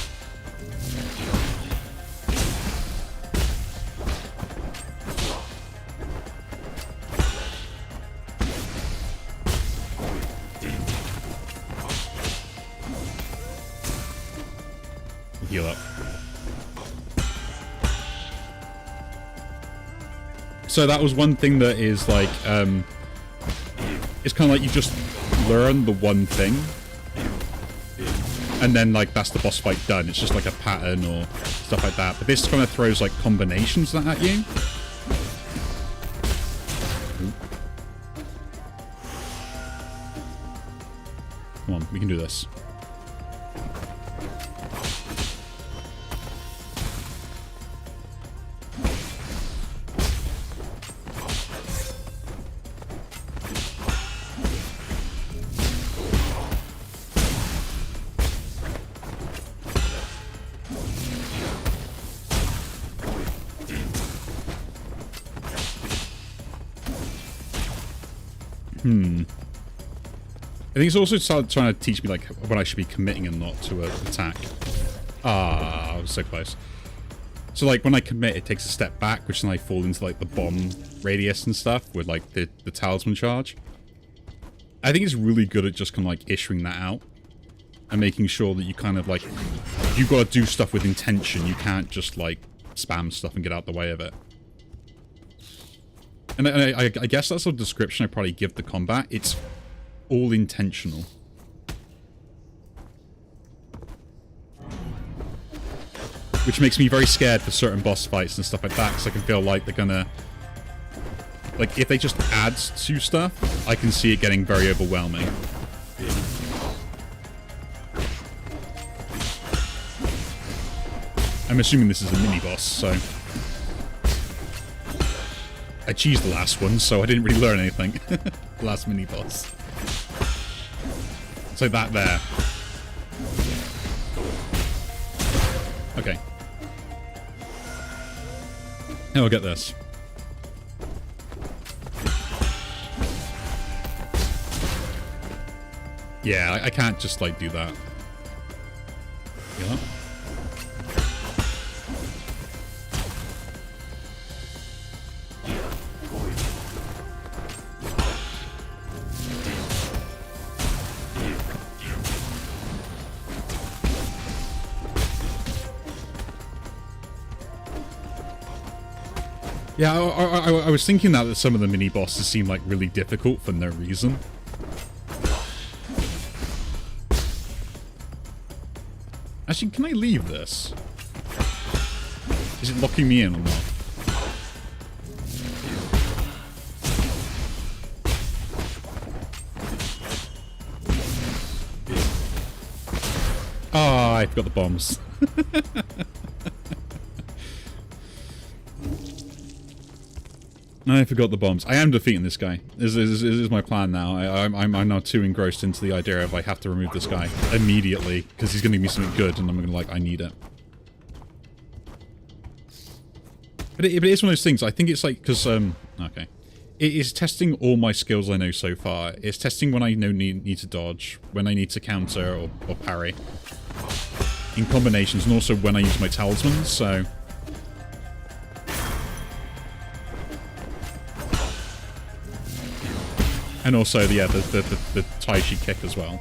Speaker 1: Heal up. So that was one thing that is like, it's kind of like you just learn the one thing, and then like that's the boss fight done. It's just like a pattern or stuff like that. But this kind of throws like combinations at you. Come on, we can do this. I think it's also trying to teach me, like, when I should be committing and not to an attack. Ah, I was so close. So, like, when I commit, it takes a step back, which then I fall into, like, the bomb radius and stuff with, like, the talisman charge. I think it's really good at just kind of, like, issuing that out. and making sure that you kind of like, you've got to do stuff with intention. You can't just like spam stuff and get out the way of it. And I guess that's the description I probably give the combat. It's all intentional. Which makes me very scared for certain boss fights and stuff like that, because I can feel like they're gonna... Like, if they just add to stuff, I can see it getting very overwhelming. I'm assuming this is a mini-boss, so... I cheesed the last one, so I didn't really learn anything. The last mini-boss. So that there. Okay. Now I'll get this. Yeah, I can't just, like, do that. You know? Yeah, I was thinking that some of the mini-bosses seem like really difficult for no reason. Actually, can I leave this? Is it locking me in or not? Oh, I forgot the bombs. I forgot the bombs. I am defeating this guy. This is my plan now. I'm now too engrossed into the idea of I have to remove this guy immediately because he's going to give me something good and I'm going to like, I need it. But it is one of those things. I think it's like, because, okay. It is testing all my skills I know so far. It's testing when I know need to dodge, when I need to counter or parry. In combinations, and also when I use my talismans, so... And also, yeah, the Tai Chi kick as well.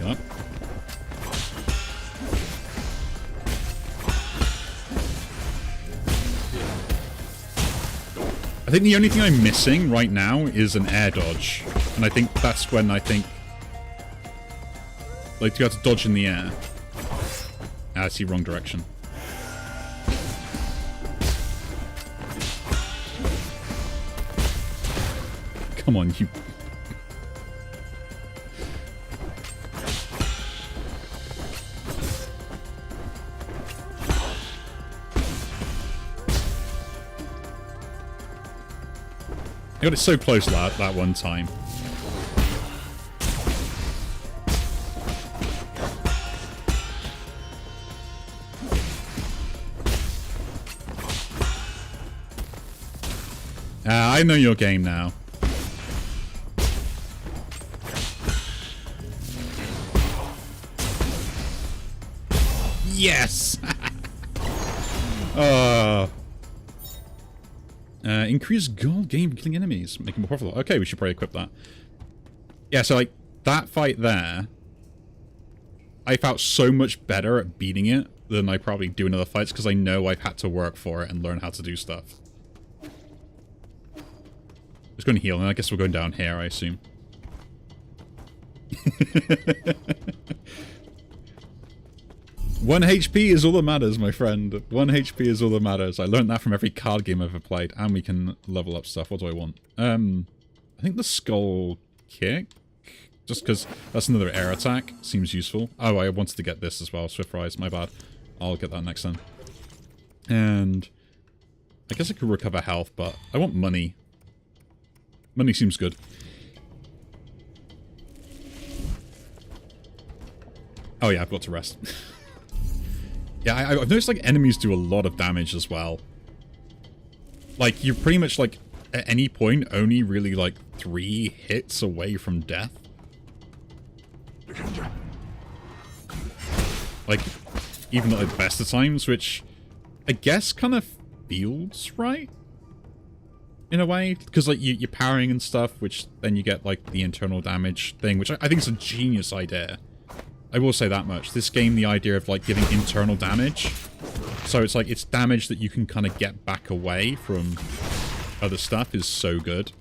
Speaker 1: Okay. I think the only thing I'm missing right now is an air dodge. And I think that's when I think... Like, to be able to dodge in the air. Ah, I see, wrong direction. Come on, you... I got it so close that one time. I know your game now. Yes! Increase gold gain from killing enemies. Make them more profitable. Okay, we should probably equip that. Yeah, so like, that fight there, I felt so much better at beating it than I probably do in other fights, because I know I've had to work for it and learn how to do stuff. Just going to heal, and I guess we're going down here, I assume. 1 HP is all that matters, my friend. 1 HP is all that matters. I learned that from every card game I've ever played, and we can level up stuff. What do I want? I think the skull kick, just because that's another air attack, seems useful. Oh, I wanted to get this as well. Swift Rise, my bad. I'll get that next time. And I guess I could recover health, but I want money. Money seems good. Oh yeah, I've got to rest. Yeah, I've noticed like enemies do a lot of damage as well. Like, you're pretty much like, at any point, only really like 3 hits away from death. Like, even at the best of times, which I guess kind of feels right. in a way, because like you're parrying and stuff, which then you get like the internal damage thing, which I think is a genius idea. I will say that much. This game, the idea of like giving internal damage, so it's like it's damage that you can kind of get back away from other stuff, is so good.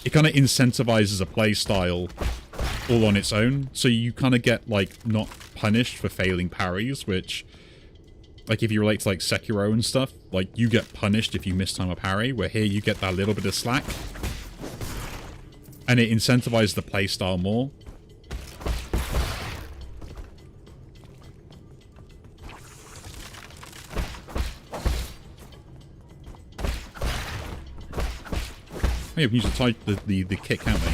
Speaker 1: It kind of incentivizes a play style all on its own, so you kind of get like not punished for failing parries, which, like, if you relate to like Sekiro and stuff, like you get punished if you miss time a parry, where here you get that little bit of slack, and it incentivizes the play style more. Oh, yeah, we can use the kick, can't we?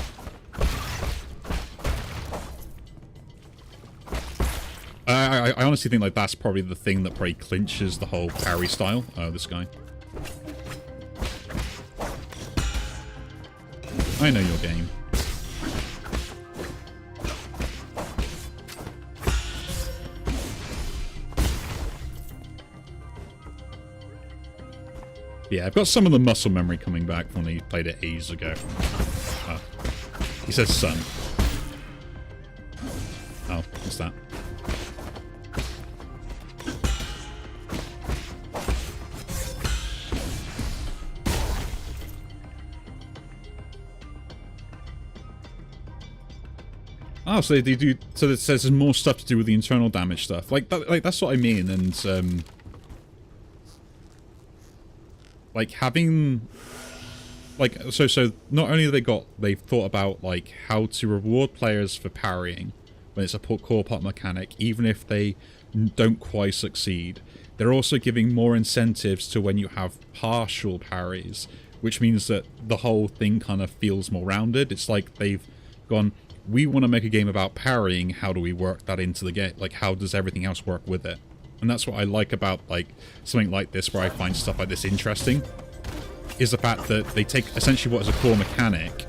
Speaker 1: I honestly think like that's probably the thing that probably clinches the whole parry style. Oh, this guy. I know your game. Yeah, I've got some of the muscle memory coming back from when he played it ages ago. Oh. He says son. Oh, what's that? Oh, so they do. So it says there's more stuff to do with the internal damage stuff. Like that's what I mean. And like having, like, so not only have they've thought about like how to reward players for parrying when it's a core part mechanic, even if they don't quite succeed. They're also giving more incentives to when you have partial parries, which means that the whole thing kind of feels more rounded. It's like they've gone, we want to make a game about parrying, how do we work that into the game? Like, how does everything else work with it? And that's what I like about, like, something like this, where I find stuff like this interesting, is the fact that they take essentially what is a core mechanic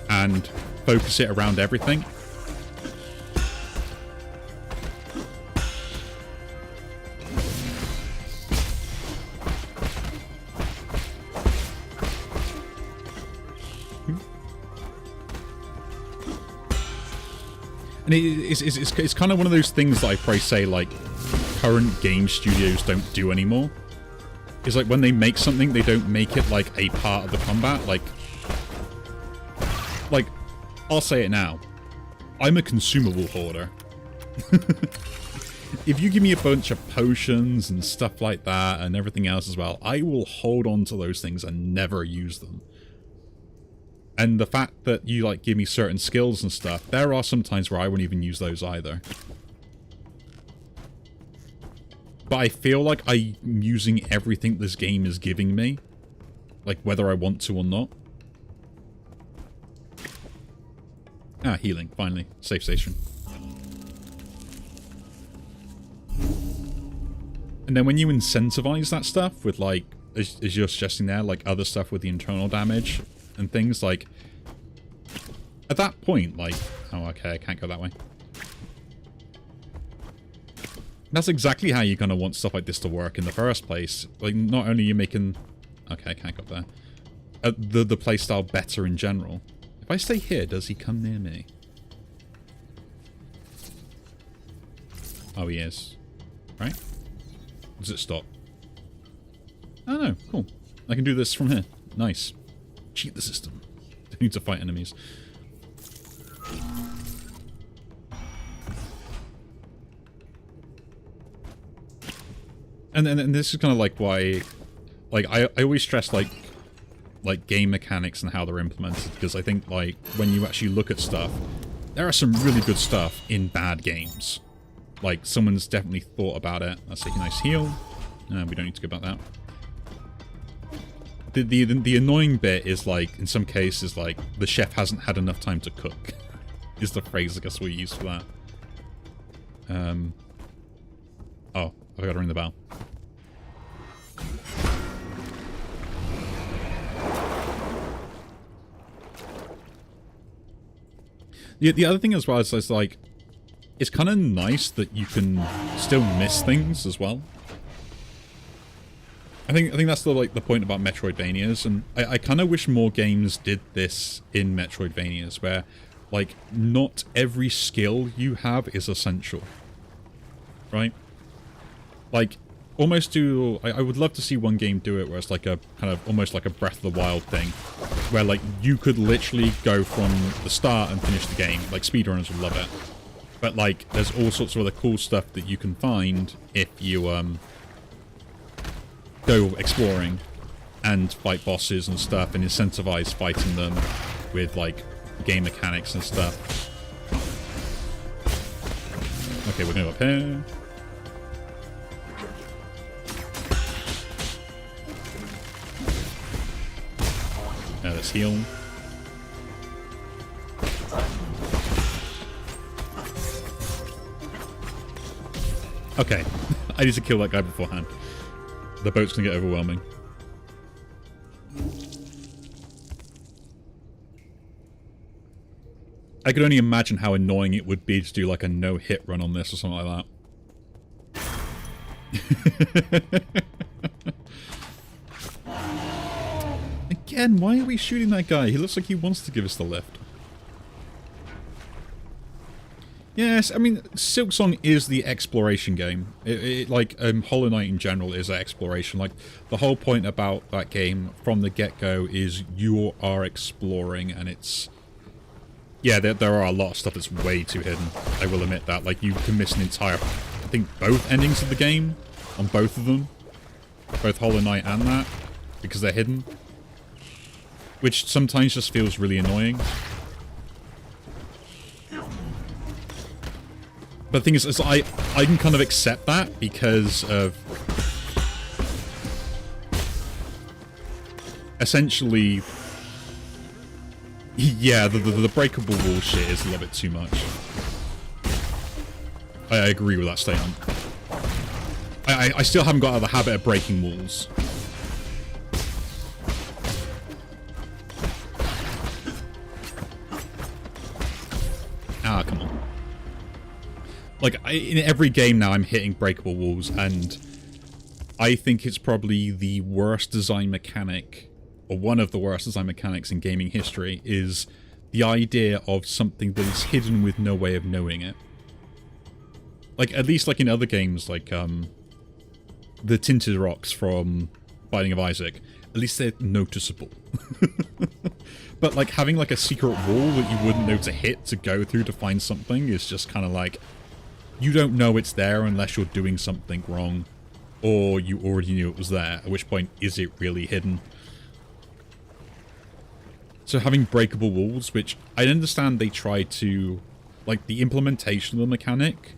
Speaker 1: and focus it around everything. And it's kind of one of those things that I probably say, like, current game studios don't do anymore. It's like when they make something, they don't make it like a part of the combat. Like, I'll say it now. I'm a consumable hoarder. If you give me a bunch of potions and stuff like that and everything else as well, I will hold on to those things and never use them. And the fact that you, like, give me certain skills and stuff, there are some times where I won't even use those either. But I feel like I'm using everything this game is giving me, like, whether I want to or not. Ah, healing, finally. Safe station. And then when you incentivize that stuff with, like, as you're suggesting there, like, other stuff with the internal damage and things, like, at that point, like, oh, okay, I can't go that way. That's exactly how you kind of want stuff like this to work in the first place. Like, not only are you making, okay, I can't go up there, the playstyle better in general. If I stay here, does he come near me? Oh, he is. Right? Does it stop? Oh, no. Cool. I can do this from here. Nice. Cheat the system. Don't need to fight enemies. And this is kind of like why, like, I always stress like game mechanics and how they're implemented, because I think, like, when you actually look at stuff, there are some really good stuff in bad games. Like, someone's definitely thought about it. That's a nice heal. No, we don't need to go about that. The annoying bit is, like, in some cases, like, the chef hasn't had enough time to cook, is the phrase I guess we use for that. Oh, I've got to ring the bell. The other thing as well is like, it's kind of nice that you can still miss things as well. I think that's the point about Metroidvanias, and I kind of wish more games did this in Metroidvanias, where like not every skill you have is essential, right? Like almost do I would love to see one game do it where it's like a kind of almost like a Breath of the Wild thing, where like you could literally go from the start and finish the game. Like speedrunners would love it, but like there's all sorts of other cool stuff that you can find if you go exploring and fight bosses and stuff and incentivize fighting them with like game mechanics and stuff. Okay, we're gonna go up here. Now let's heal. Okay, I need to kill that guy beforehand. The boat's gonna get overwhelming. I could only imagine how annoying it would be to do like a no-hit run on this or something like that. Again, why are we shooting that guy? He looks like he wants to give us the lift. Yes, I mean, Silksong is the exploration game. Like, Hollow Knight in general is exploration. Like, the whole point about that game from the get-go is you are exploring, and it's... Yeah, there are a lot of stuff that's way too hidden. I will admit that. Like, you can miss an entire... I think both endings of the game, on both of them. Both Hollow Knight and that, because they're hidden. Which sometimes just feels really annoying. But the thing is I can kind of accept that because of... Essentially... Yeah, the breakable wall shit is a little bit too much. I agree with that statement. I still haven't got out of the habit of breaking walls. Ah, come on. Like, in every game now I'm hitting breakable walls, and I think it's probably the worst design mechanic, or one of the worst design mechanics in gaming history, is the idea of something that is hidden with no way of knowing it. Like, at least like in other games, like the tinted rocks from Binding of Isaac, at least they're noticeable. But like having like a secret wall that you wouldn't know to hit to go through to find something is just kind of like, you don't know it's there unless you're doing something wrong, or you already knew it was there, at which point is it really hidden? So having breakable walls, which I understand they tried to, like the implementation of the mechanic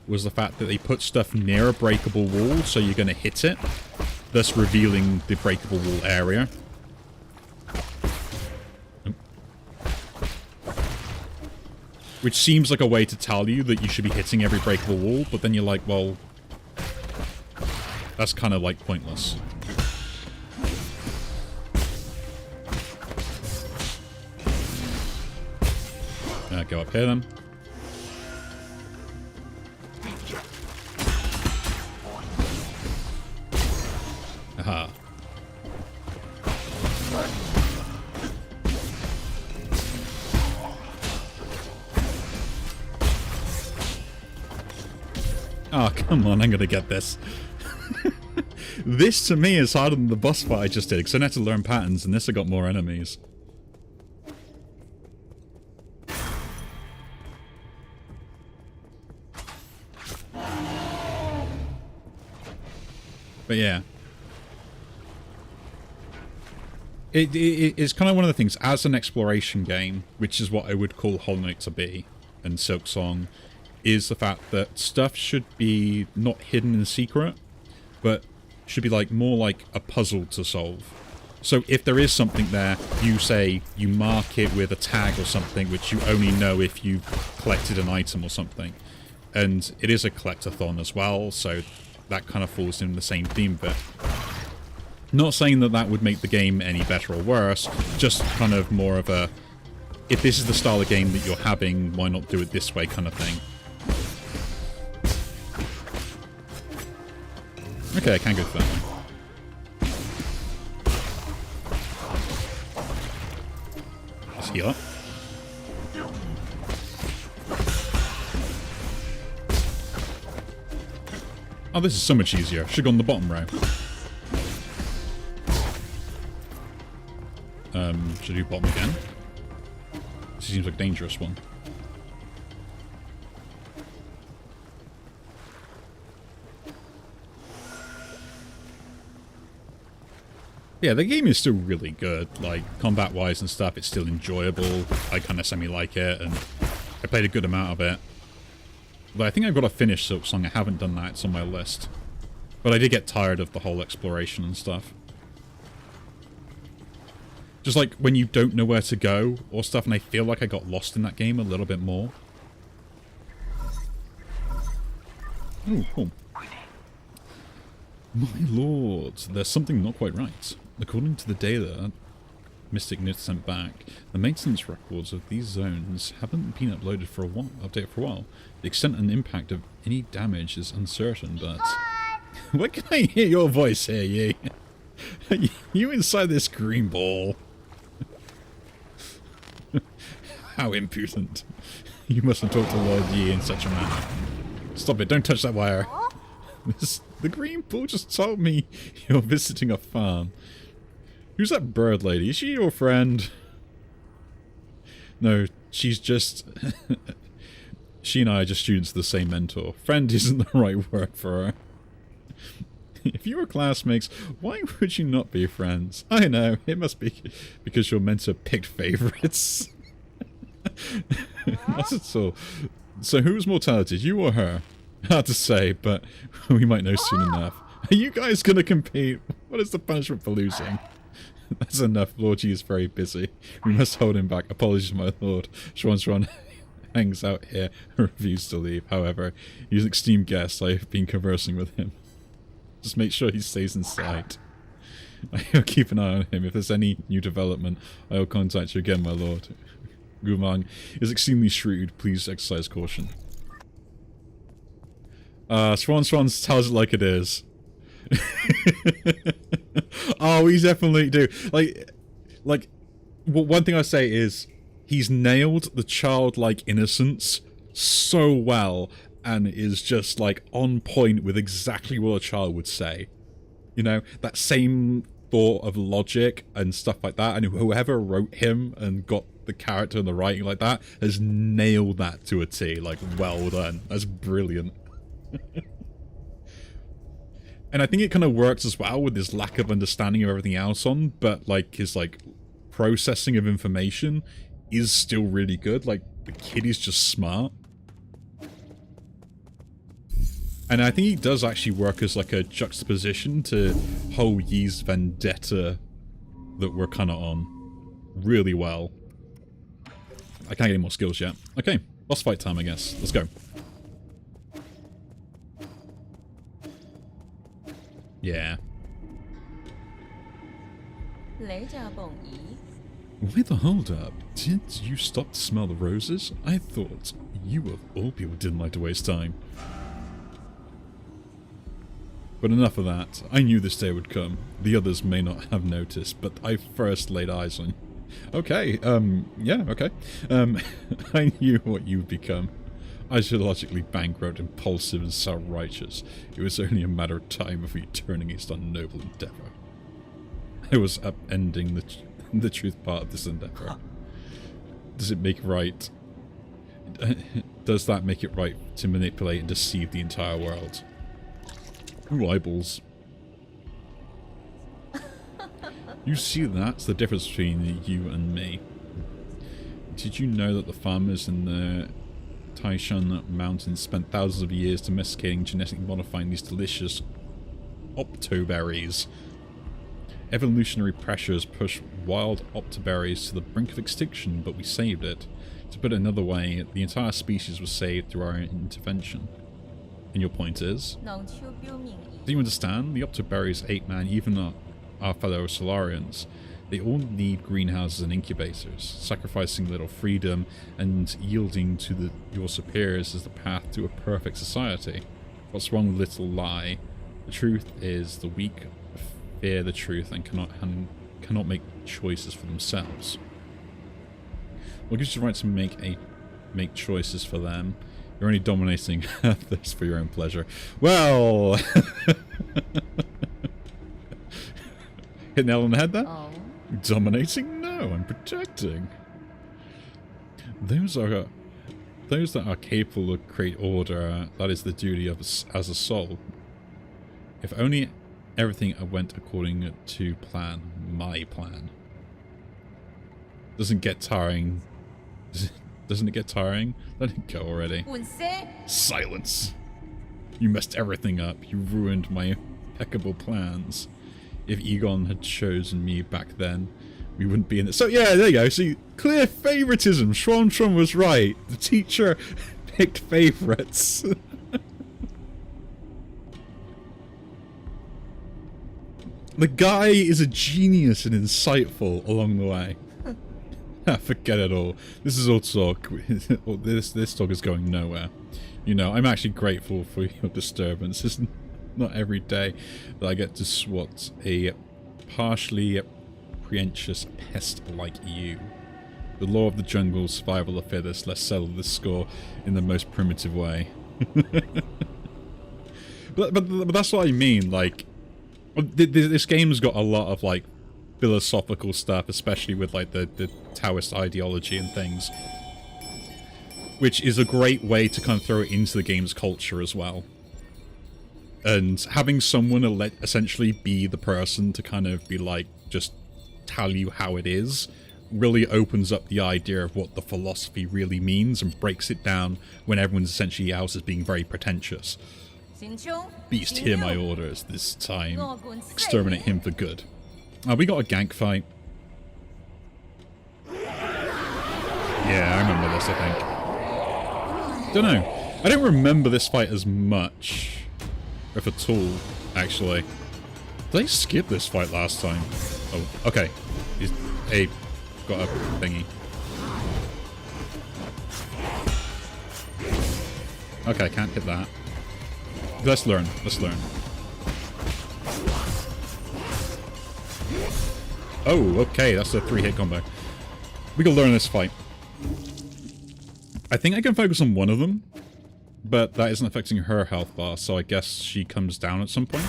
Speaker 1: was the fact that they put stuff near a breakable wall so you're going to hit it, thus revealing the breakable wall area. Which seems like a way to tell you that you should be hitting every breakable wall, but then you're like, well, that's kind of like pointless. Go up here then. Aha. Oh, come on, I'm gonna get this. This, to me, is harder than the boss fight I just did, because I had to learn patterns, and this I got more enemies. But yeah. It's kind of one of the things, as an exploration game, which is what I would call Hollow Knight to be, and Silksong, is the fact that stuff should be not hidden in secret, but should be like more like a puzzle to solve. So if there is something there, you mark it with a tag or something, which you only know if you've collected an item or something. And it is a collectathon as well, so that kind of falls in the same theme bit. Not saying that that would make the game any better or worse, just kind of more of a, if this is the style of game that you're having, why not do it this way kind of thing. Okay, I can go for that one. Let's heal up. Oh, this is so much easier. Should go on the bottom row. Should I do bottom again? This seems like a dangerous one. Yeah, the game is still really good. Like, combat-wise and stuff, it's still enjoyable. I kind of semi-like it, and I played a good amount of it. But I think I've got to finish Silk Song. I haven't done that. It's on my list. But I did get tired of the whole exploration and stuff. Just like when you don't know where to go or stuff, and I feel like I got lost in that game a little bit more. Oh, cool. My lord, there's something not quite right. According to the data Mystic Note sent back, the maintenance records of these zones haven't been updated for a while. The extent and impact of any damage is uncertain, but... Where can I hear your voice here, Yi? You inside this green ball. How impudent. You mustn't talk to Lord Yi in such a manner. Stop it, don't touch that wire. The green ball just told me you're visiting a farm. Who's that bird lady? Is she your friend? No, she's just... She and I are just students of the same mentor. Friend isn't the right word for her. If you were classmates, why would you not be friends? I know, it must be because your mentor picked favourites. Not at all. So who's more talented, you or her? Hard to say, but we might know soon enough. Are you guys going to compete? What is the punishment for losing? That's enough. Lord G is very busy. We must hold him back. Apologies, my lord. Schwanstron hangs out here and refuses to leave. However, he's an esteemed guest. I have been conversing with him. Just make sure he stays in sight. I'll keep an eye on him. If there's any new development, I'll contact you again, my lord. Gumang is extremely shrewd. Please exercise caution. Swan tells it like it is. Oh, we definitely do. Like, one thing I say is he's nailed the childlike innocence so well, and is just like on point with exactly what a child would say. You know, that same thought of logic and stuff like that, and whoever wrote him and got the character and the writing like that has nailed that to a T. Like, well done. That's brilliant. And I think it kind of works as well with his lack of understanding of everything else on, but like his like processing of information is still really good. Like, the kid is just smart. And I think he does actually work as like a juxtaposition to whole Yi's vendetta that we're kind of on really well. I can't get any more skills yet. Okay, boss fight time, I guess. Let's go. Yeah. Why the hold up? Didn't you stop to smell the roses? I thought you of all people didn't like to waste time. But enough of that. I knew this day would come. The others may not have noticed, but I first laid eyes on you. Okay, yeah, okay. I knew what you would become. Ideologically bankrupt, impulsive, and self-righteous. It was only a matter of time before you turned against our noble endeavour. I was upending the truth part of this endeavour. Does it make right? Does that make it right to manipulate and deceive the entire world? Ooh, eyeballs. You see, that's the difference between you and me. Did you know that the farmers in the Taishan Mountains spent thousands of years domesticating, genetically modifying these delicious optoberries? Evolutionary pressures pushed wild optoberries to the brink of extinction, but we saved it. To put it another way, the entire species was saved through our intervention. And your point is? Do you understand? The optoberries ate man, even our fellow Solarians. They all need greenhouses and incubators. Sacrificing little freedom and yielding to your superiors is the path to a perfect society. What's wrong with little lie? The truth is the weak fear the truth and cannot make choices for themselves. What gives you the right to make choices for them? You're only dominating others for your own pleasure. Well, hit nail on the head there.
Speaker 2: Oh.
Speaker 1: Dominating? No, I'm protecting. Those that are capable of create order. That is the duty of as a soul. If only everything went according to plan, my plan. Doesn't get tiring. Doesn't it get tiring? Let it go already. Silence! You messed everything up. You ruined my impeccable plans. If Egon had chosen me back then, we wouldn't be in this. So yeah, there you go. See, clear favoritism. Schwan was right. The teacher picked favorites. The guy is a genius and insightful along the way. Forget it all. This is all talk. This talk is going nowhere. You know, I'm actually grateful for your disturbance. It's not every day that I get to swat a partially pretentious pest like you. The law of the jungle, survival of the fittest. Let's settle this score in the most primitive way. but that's what I mean. Like, this game's got a lot of like philosophical stuff, especially with like the Taoist ideology and things, which is a great way to kind of throw it into the game's culture as well. And having someone essentially be the person to kind of be like, just tell you how it is, really opens up the idea of what the philosophy really means and breaks it down when everyone's essentially else is being very pretentious. Beast, hear my orders this time. Exterminate him for good. We got a gank fight. Yeah, I remember this, I think. Don't know. I don't remember this fight as much, if at all, actually. Did I skip this fight last time? Oh, okay. He's got a thingy. Okay, can't hit that. Let's learn. Let's learn. Oh, okay. That's a 3-hit combo. We can learn this fight. I think I can focus on one of them, but that isn't affecting her health bar, so I guess she comes down at some point.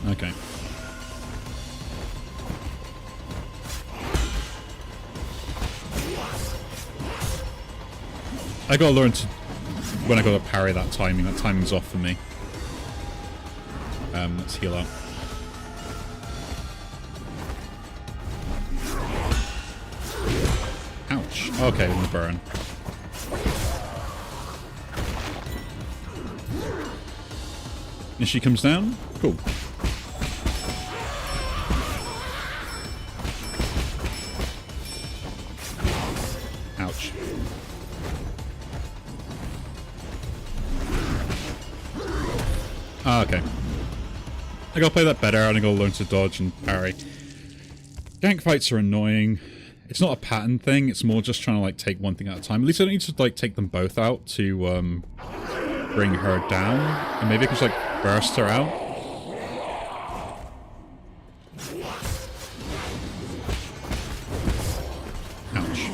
Speaker 1: Okay. I gotta learn to, when I gotta parry that timing's off for me. Let's heal up. Ouch. Okay, in the burn. And she comes down? Cool. Ouch. Ah, okay. I gotta play that better, and I gotta learn to dodge and parry. Gank fights are annoying. It's not a pattern thing, it's more just trying to like take one thing at a time. At least I don't need to like take them both out to bring her down. And maybe I can just like burst her out. Ouch.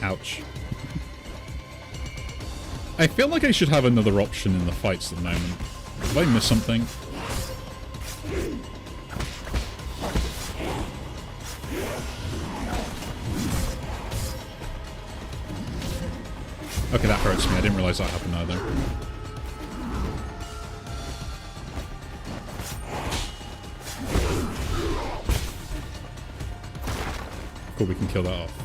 Speaker 1: Ouch. I feel like I should have another option in the fights at the moment. Did I miss something? Okay, that hurts me. I didn't realize that happened either. Cool, we can kill that off.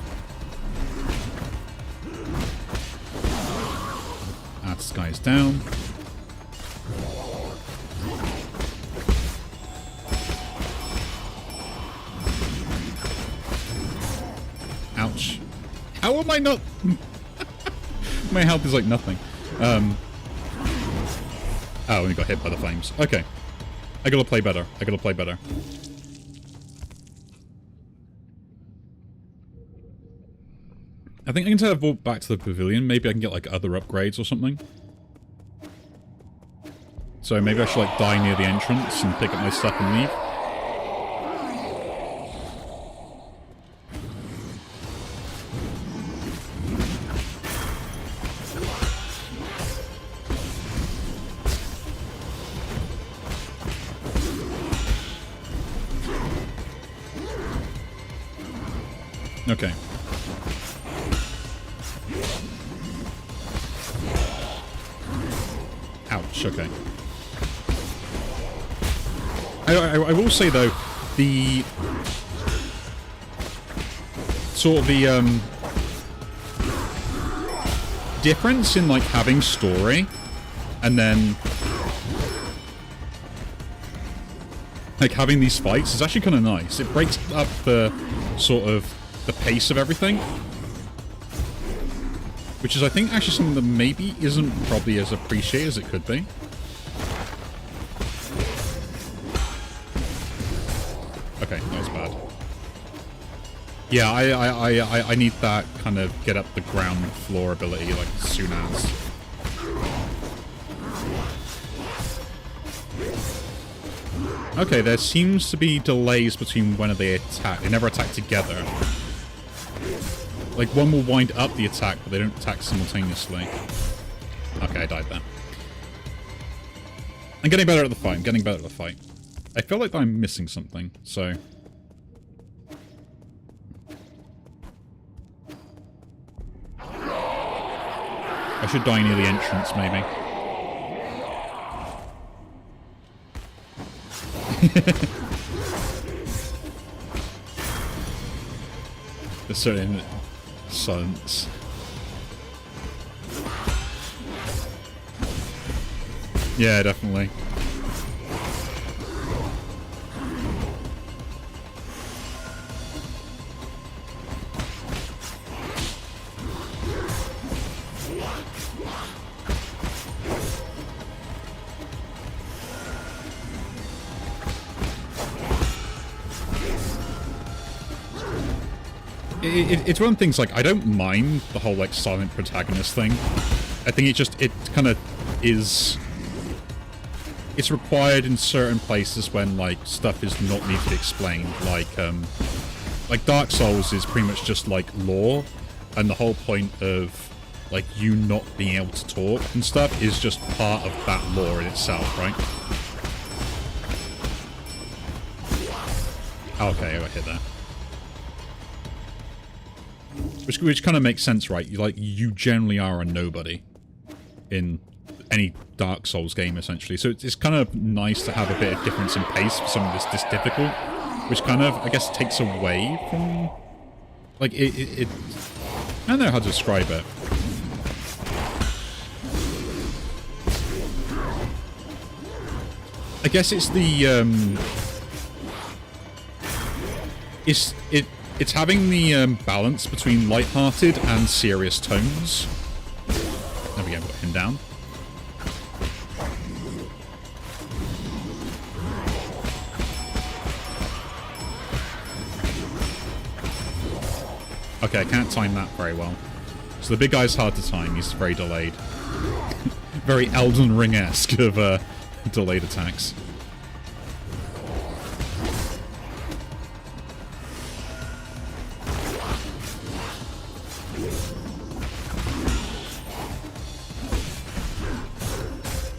Speaker 1: This guy's down. How am I not... My health is like nothing. Oh, I only got hit by the flames. Okay. I gotta play better. I gotta play better. I think I can teleport back to the pavilion. Maybe I can get like other upgrades or something. So maybe I should like die near the entrance and pick up my stuff and leave. Okay. Ouch, okay. I will say though, the sort of the difference in like having story and then like having these fights is actually kind of nice. It breaks up the sort of the pace of everything, which is I think actually something that maybe isn't probably as appreciated as it could be. Okay, that was bad. Yeah, I need that kind of get up the ground floor ability like as soon as. Okay, there seems to be delays between when they attack. They never attack together. Like, one will wind up the attack, but they don't attack simultaneously. Okay, I died there. I'm getting better at the fight. I'm getting better at the fight. I feel like I'm missing something, so... I should die near the entrance, maybe. There's certain silence. Yeah, definitely. It's one of the things, like, I don't mind the whole, like, silent protagonist thing. I think it kind of is... It's required in certain places when, like, stuff is not needed explained. Like Dark Souls is pretty much just, like, lore, and the whole point of, like, you not being able to talk and stuff is just part of that lore in itself, right? Okay, I got hit there. Which kind of makes sense, right? You generally are a nobody in any Dark Souls game, essentially. So it's kind of nice to have a bit of difference in pace for something that's this difficult, which kind of, I guess, takes away from... Like, I don't know how to describe it. I guess it's the, It's having the balance between light-hearted and serious tones. There we go, got him down. Okay, I can't time that very well. So the big guy's hard to time, he's very delayed. Very Elden Ring-esque of delayed attacks.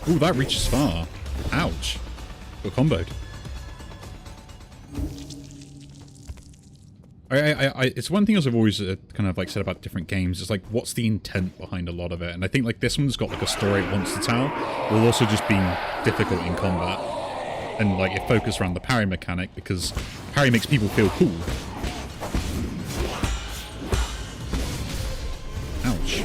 Speaker 1: Ooh, that reaches far. Ouch. Got comboed. It's one thing as I've always kind of like said about different games. It's like, what's the intent behind a lot of it? And I think like this one's got like a story it wants to tell, while also just being difficult in combat. And like it focused around the parry mechanic because parry makes people feel cool. Ouch.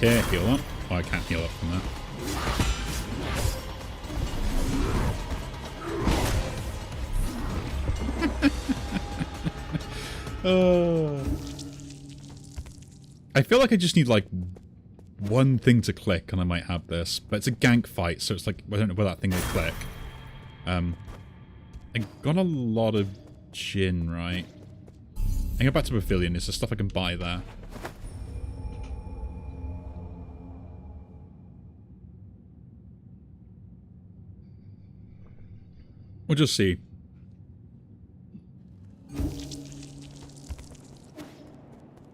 Speaker 1: here, heal up. Oh, I can't heal up from there. I feel like I just need like one thing to click and I might have this, but it's a gank fight, so it's like I don't know where that thing will click. I got a lot of gin, right? I go back to Pavilion. Is there stuff I can buy there? We'll just see.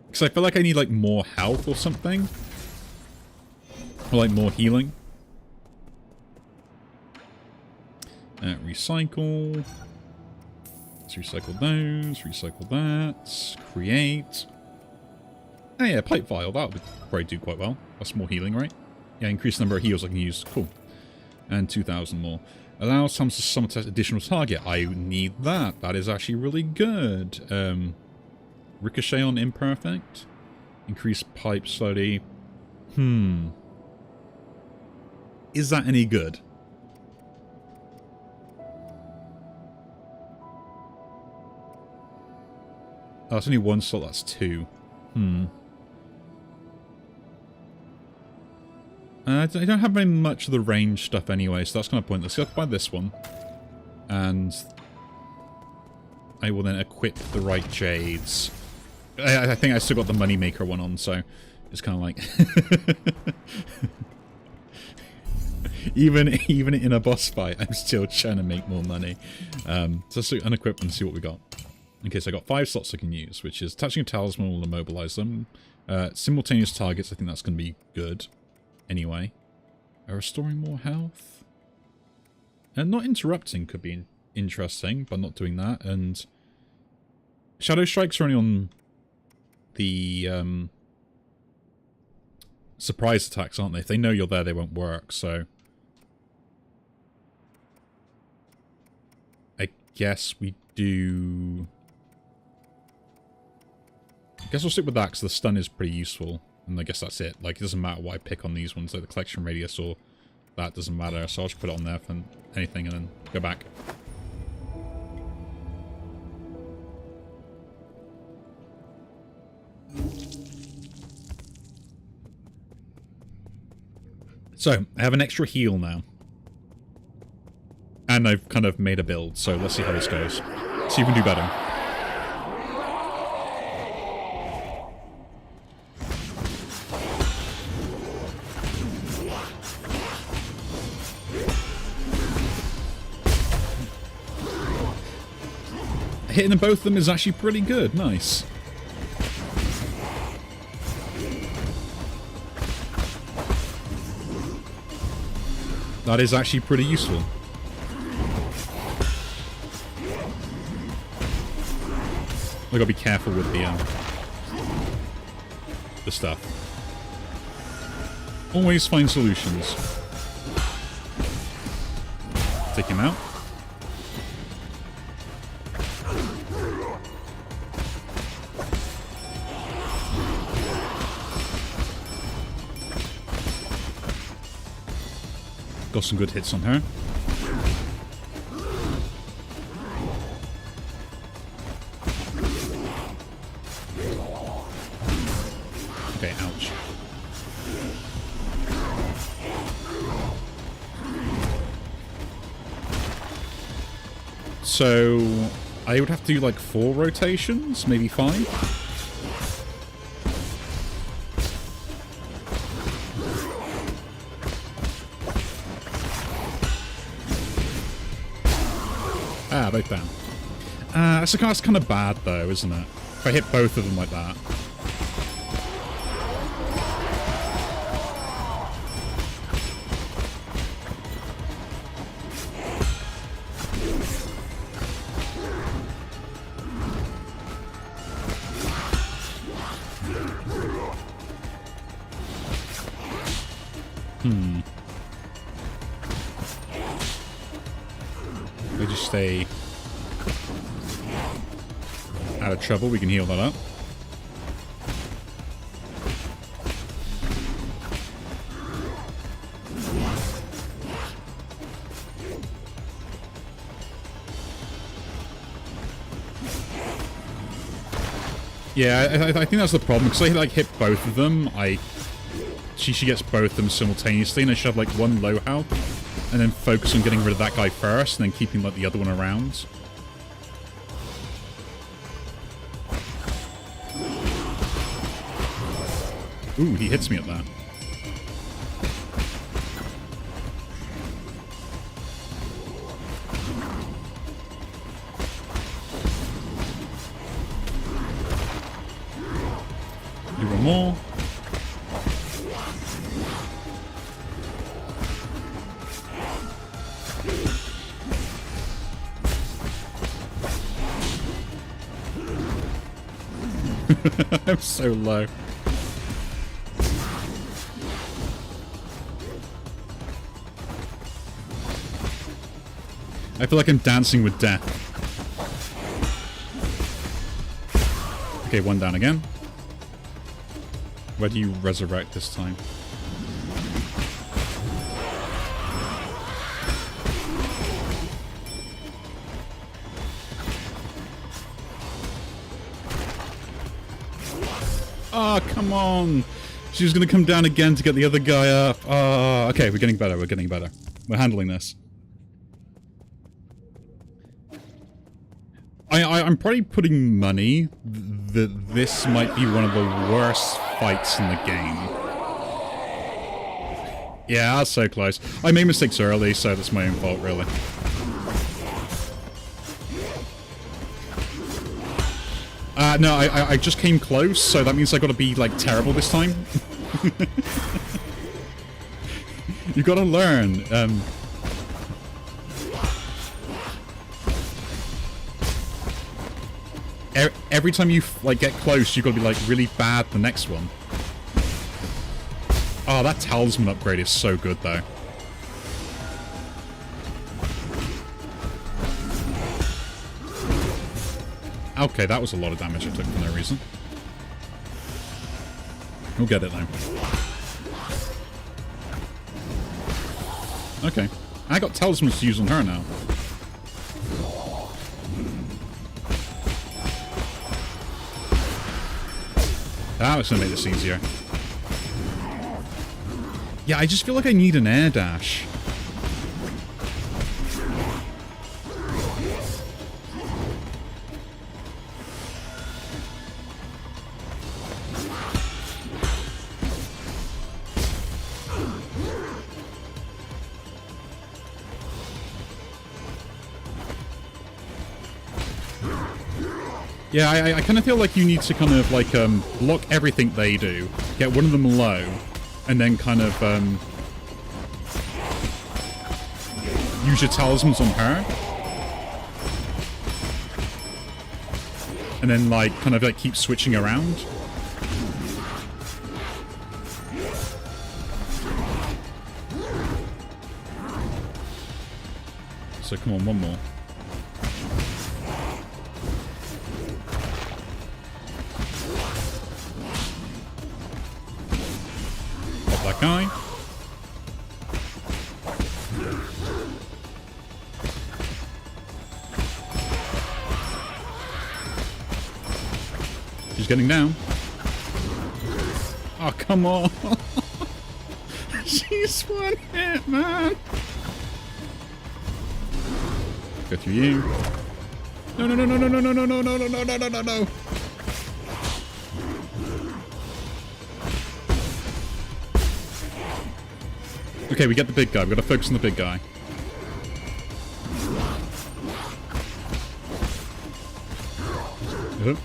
Speaker 1: Because I feel like I need like more health or something. Or like more healing. Recycle. Let's recycle those. Recycle that. Create. Oh yeah, pipe vial. That would probably do quite well. That's more healing, right? Yeah, increase the number of heals I can use. Cool. And 2,000 more. Allow some to summon additional target. I need that. That is actually really good. Ricochet on imperfect. Increase pipe slowly. Is that any good? Oh, that's only one slot. That's two. I don't have very much of the range stuff anyway, so that's kind of pointless. So I'll buy this one. And I will then equip the right jades. I think I still got the Moneymaker one on, so it's kind of like... even in a boss fight, I'm still trying to make more money. So let's unequip and see what we got. Okay, so I got 5 slots I can use, which is touching a talisman will immobilize them. Simultaneous targets, I think that's going to be good. Anyway. Restoring more health. And not interrupting could be interesting, but not doing that. And Shadow Strikes are only on the surprise attacks, aren't they? If they know you're there, they won't work, so... I guess we do... I guess we'll stick with that, because the stun is pretty useful. And I guess that's it. Like, it doesn't matter what I pick on these ones, like the collection radius or that doesn't matter. So I'll just put it on there for anything and then go back. So, I have an extra heal now. And I've kind of made a build, so let's see how this goes. See if we can do better. Hitting both of them is actually pretty good. Nice. That is actually pretty useful. I gotta be careful with the stuff. Always find solutions. Take him out. Got some good hits on her. Okay, ouch. So, I would have to do like 4 rotations, maybe 5. Ah, both down. That's kind of bad though, isn't it? If I hit both of them like that. We just stay out of trouble. We can heal that up. Yeah, I think that's the problem, because I like hit both of them, she gets both of them simultaneously, and I should have like one low health, and then focus on getting rid of that guy first, and then keeping like the other one around. Ooh, he hits me at that. Do one more. I'm so low. I feel like I'm dancing with death. Okay, one down again. Where do you resurrect this time? Oh, come on! She was gonna come down again to get the other guy up. Oh, okay, we're getting better, we're getting better. We're handling this. I'm probably putting money that this might be one of the worst fights in the game. Yeah, that's so close. I made mistakes early, so that's my own fault, really. No, I just came close, so that means I gotta be, like, terrible this time. You gotta learn. Every time you, like, get close, you gotta be, like, really bad the next one. Oh, that talisman upgrade is so good, though. Okay, that was a lot of damage I took for no reason. We'll get it, though. Okay. I got talismans to use on her now. That was gonna make this easier. Yeah, I just feel like I need an air dash. Yeah, I kind of feel like you need to kind of, like, block everything they do, get one of them low, and then kind of, use your talismans on her. And then, like, kind of, like, keep switching around. So, come on, one more. That guy. She's getting down. Oh, come on. She's one hit, man. Go through you. No, no, no, no, no, no, no, no, no, no, no, no, no, no, no. Okay, we get the big guy. We've got to focus on the big guy. Yep.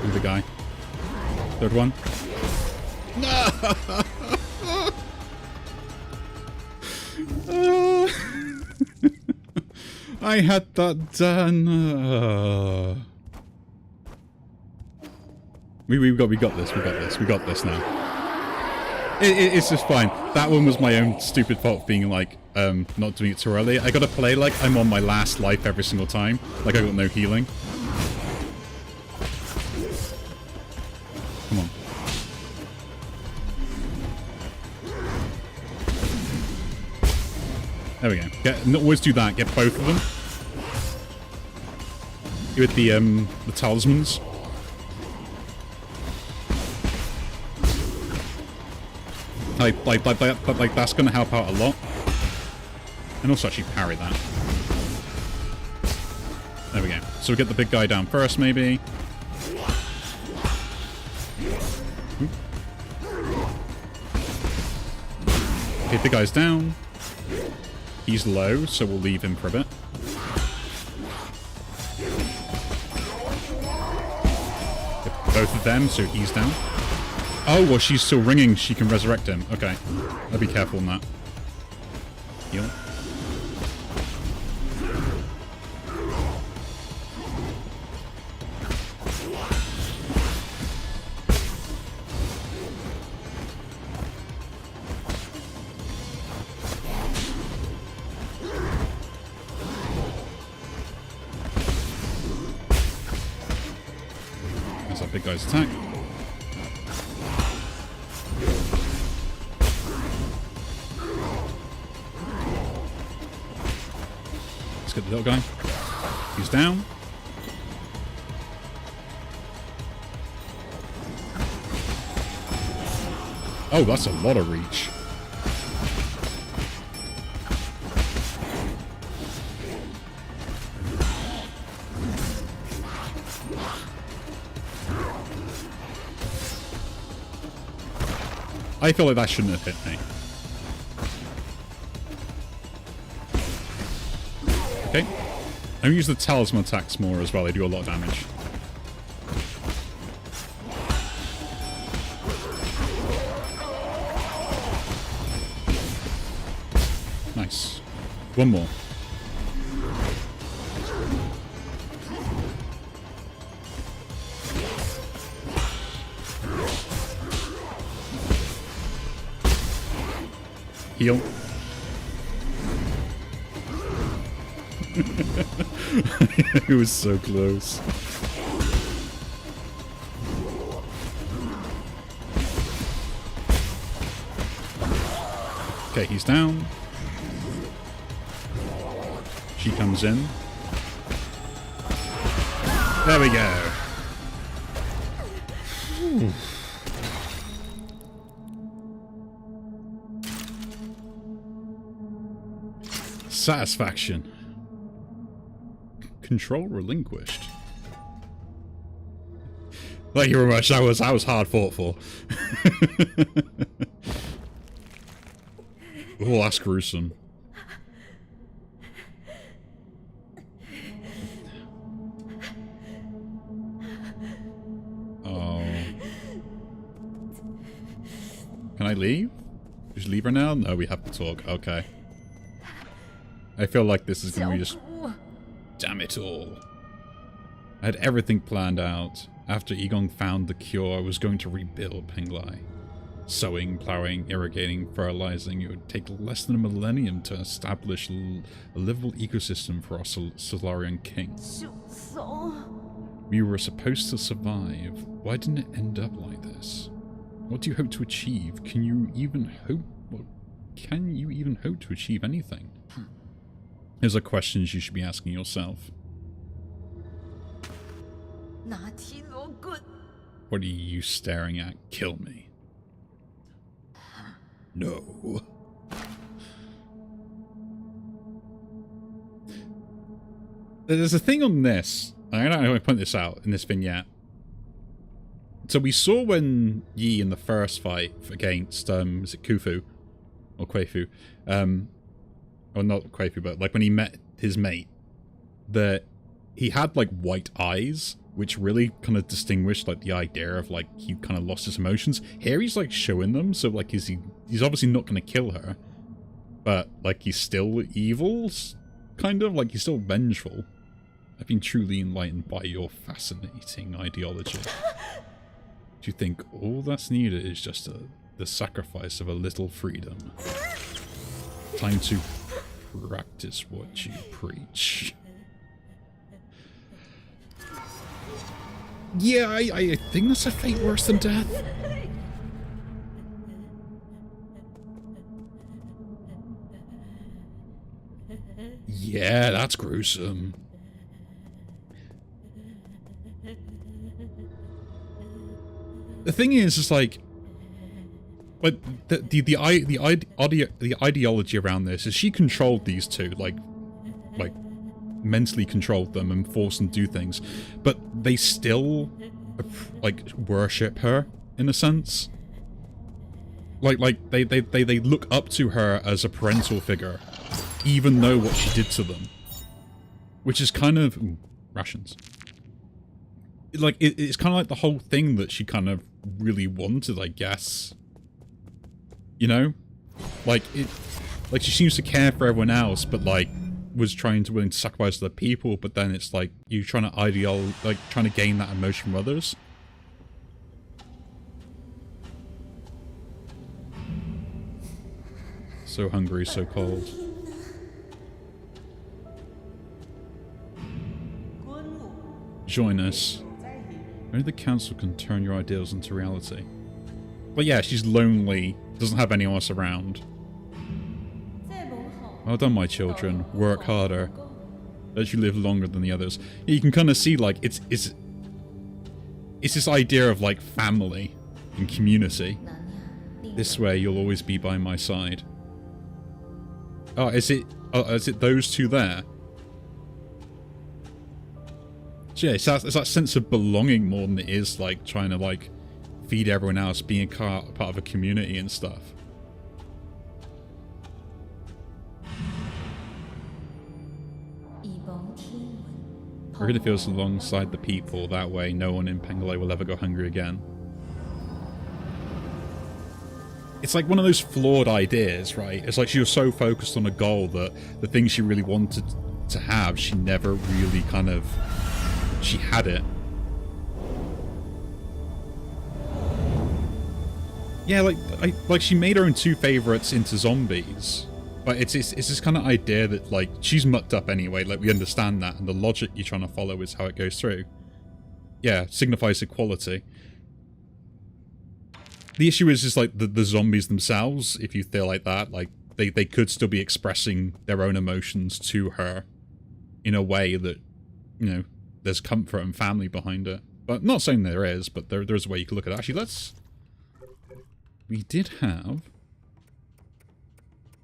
Speaker 1: And the guy. Third one. No! I had that done. We got this now. It's just fine. That one was my own stupid fault for being like, not doing it too early. I gotta play like I'm on my last life every single time. Like I got no healing. Come on. There we go. Always do that. Get both of them. with the talismans. Like that's gonna help out a lot. And also actually parry that. There we go. So we get the big guy down first, maybe. Okay, big guy's down. He's low, so we'll leave him for a bit. Get both of them, so he's down. Oh, well, she's still ringing. She can resurrect him. Okay. I'll be careful on that. Heal. That's that big guy's attack. Let's get the little guy. He's down. Oh, that's a lot of reach. I feel like that shouldn't have hit me. Okay. I'm use the talisman attacks more as well. They do a lot of damage. Nice. One more. Heal. It was so close. Okay, he's down. She comes in. There we go. Ooh. Satisfaction. Control relinquished. Thank you very much. That was hard fought for. Oh, that's gruesome. Oh. Can I leave? Just leave her now? No, we have to talk. Okay. I feel like this is gonna be just... Damn it all. I had everything planned out. After Egon found the cure, I was going to rebuild Penglai. Sowing, plowing, irrigating, fertilizing. It would take less than a millennium to establish a livable ecosystem for our Solarian king. We were supposed to survive. Why didn't it end up like this? What do you hope to achieve? Can you even hope to achieve anything? Those are questions you should be asking yourself. What are you staring at? Kill me. No. There's a thing on this. I don't know how I point this out in this vignette. So we saw when Yi in the first fight against, is it Khufu? Or Khufu? Or not Khufu, but like when he met his mate, that he had like white eyes, which really kind of distinguished like the idea of like he kind of lost his emotions. Here he's like showing them, so like he's obviously not going to kill her, but like he's still evil, kind of like he's still vengeful. I've been truly enlightened by your fascinating ideology. Do you think all that's needed is just the sacrifice of a little freedom? Time to practice what you preach. Yeah, I think that's a fate worse than death. Yeah, that's gruesome. the thing is like the ideology around this is she controlled these two, like mentally controlled them and forced them to do things, but they still like worship her in a sense. Like they look up to her as a parental figure, even though what she did to them, which is kind of rations. Like it's kind of like the whole thing that she kind of really wanted, I guess. You know, like she seems to care for everyone else, but like was willing to sacrifice other people. But then it's like you trying to gain that emotion from others. So hungry, so cold. Join us. Only the council can turn your ideals into reality. But yeah, she's lonely, doesn't have anyone else around. Well done, my children. Work harder. Let you live longer than the others. You can kind of see, like, it's this idea of, like, family and community. This way, you'll always be by my side. Oh, is it those two there? So yeah, it's that sense of belonging more than it is, like, trying to, like, feed everyone else, being a part of a community and stuff. I really feels alongside the people. That way, no one in Pengalore will ever go hungry again. It's like one of those flawed ideas, right? It's like she was so focused on a goal that the thing she really wanted to have, she never really kind of... She had it. Yeah, like she made her own two favorites into zombies. But it's this kind of idea that, like, she's mucked up anyway, like, we understand that, and the logic you're trying to follow is how it goes through. Yeah, signifies equality. The issue is like, the zombies themselves, if you feel like that, like, they could still be expressing their own emotions to her in a way that, you know, there's comfort and family behind it. But not saying there is, but there's a way you can look at it. Actually, let's... We did have...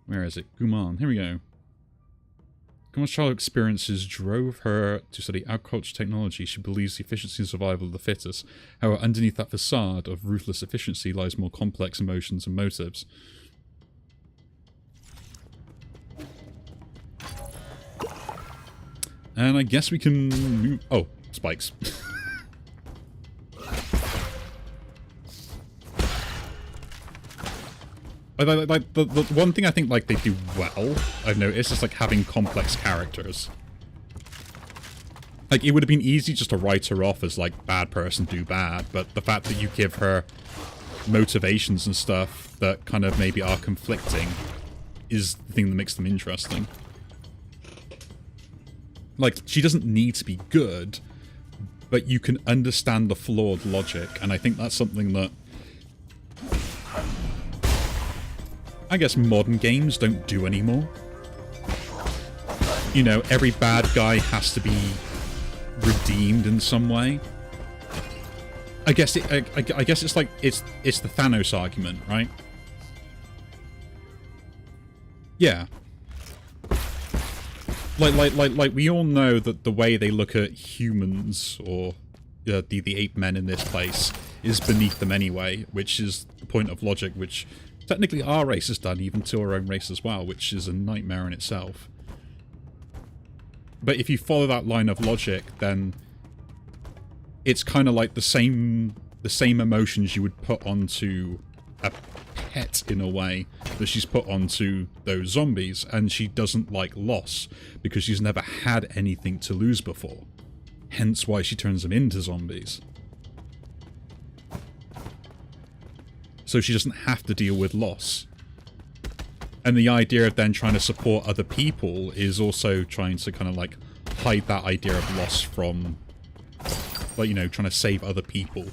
Speaker 1: Where is it? Guman. Here we go. Guman's childhood experiences drove her to study agriculture technology. She believes the efficiency and survival of the fittest. However, underneath that facade of ruthless efficiency lies more complex emotions and motives. And I guess we can move... Oh, spikes. Like the one thing I think, like, they do well, I've noticed, is like having complex characters. Like, it would have been easy just to write her off as, like, bad person, do bad, but the fact that you give her motivations and stuff that kind of maybe are conflicting is the thing that makes them interesting. Like, she doesn't need to be good, but you can understand the flawed logic, and I think that's something that I guess modern games don't do anymore. You know, every bad guy has to be redeemed in some way. I guess I guess it's like it's the Thanos argument, right? Yeah. Like we all know that the way they look at humans, or the ape men in this place, is beneath them anyway, which is the point of logic, which technically our race has done, even to our own race as well, which is a nightmare in itself. But if you follow that line of logic, then it's kind of like the same emotions you would put onto a pet, in a way, that she's put onto those zombies, and she doesn't like loss, because she's never had anything to lose before. Hence why she turns them into zombies. So she doesn't have to deal with loss. And the idea of then trying to support other people is also trying to kind of like hide that idea of loss from, like, you know, trying to save other people.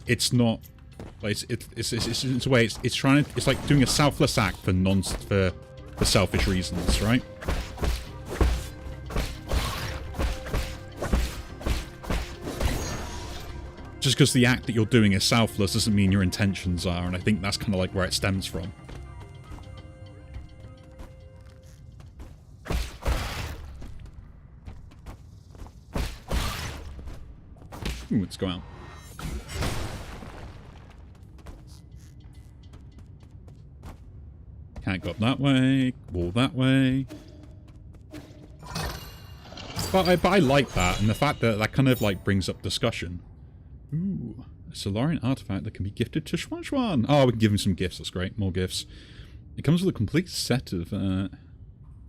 Speaker 1: It's not, like, it's a way, it's trying to, it's like doing a selfless act for selfish reasons, right? Just because the act that you're doing is selfless doesn't mean your intentions are, and I think that's kind of like where it stems from. Ooh, let's go out. Can't go up that way. Wall that way. But I like that, and the fact that that kind of like brings up discussion. Ooh, a Solarian artifact that can be gifted to Schwan Schwan. Oh, we can give him some gifts. That's great. More gifts. It comes with a complete set of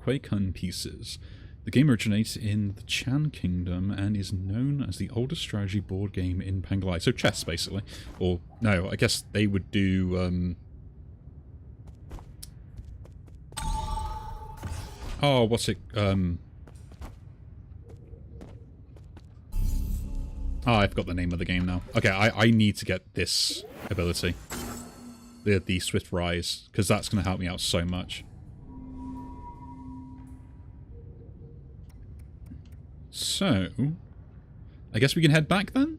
Speaker 1: Quakun pieces. The game originates in the Chan Kingdom and is known as the oldest strategy board game in Pangalai. So chess, basically. Or, no, I guess they would do... Oh, what's it? Oh, I forgot the name of the game now. Okay, I need to get this ability. The Swift Rise, because that's going to help me out so much. So, I guess we can head back then?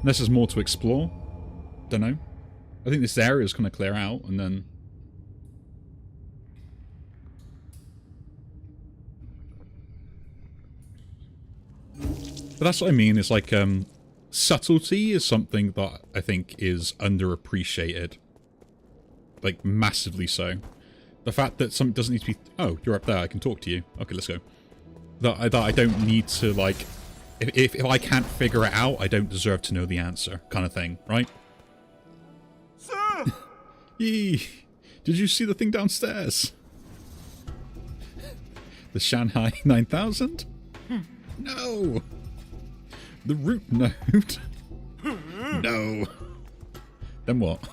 Speaker 1: Unless there's more to explore. Don't know. I think this area is going to clear out, and then... But that's what I mean, it's like, subtlety is something that I think is underappreciated. Like, massively so. The fact that something doesn't need to be... Oh, you're up there, I can talk to you. Okay, let's go. That I don't need to, like... If I can't figure it out, I don't deserve to know the answer, kind of thing, right? Sir! Yee! Did you see the thing downstairs? The Shanghai 9000? No! The root node? No. Then what?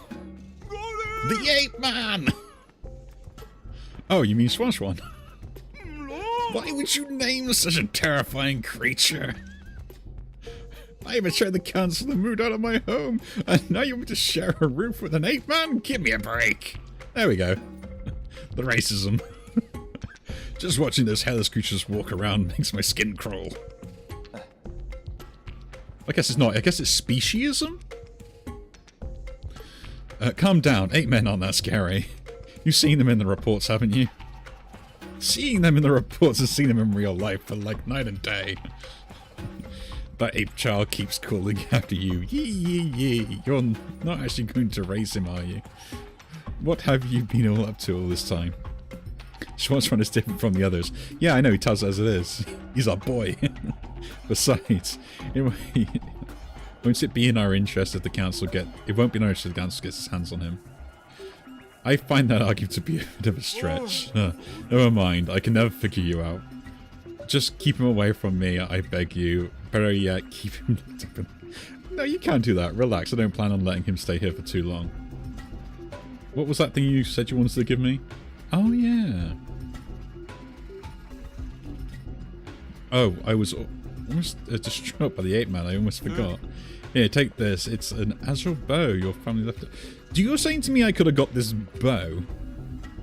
Speaker 1: The Ape Man! Oh, you mean Swan Swan? Why would you name such a terrifying creature? I even tried to cancel the mood out of my home, and now you want me to share a roof with an ape man? Give me a break! There we go. The racism. Just watching those hairless creatures walk around makes my skin crawl. I guess it's not. I guess it's speciesism? Calm down. Ape men aren't that scary. You've seen them in the reports, haven't you? Seeing them in the reports and seeing them in real life are like night and day. That ape child keeps calling after you. Yee yee yee. You're not actually going to raise him, are you? What have you been all up to all this time? Schwarzman is different from the others. Yeah, I know, he tells us as it is. He's our boy. Besides, won't it be in our interest if the council it won't be in our interest if the council gets its hands on him. I find that argument to be a bit of a stretch. Never mind, I can never figure you out. Just keep him away from me, I beg you. Better yet, keep him... No, you can't do that. Relax, I don't plan on letting him stay here for too long. What was that thing you said you wanted to give me? Oh, yeah. Oh, I was almost distraught by the ape man. I almost forgot. Here, take this. It's an azure bow your family left it. Do you saying to me I could have got this bow?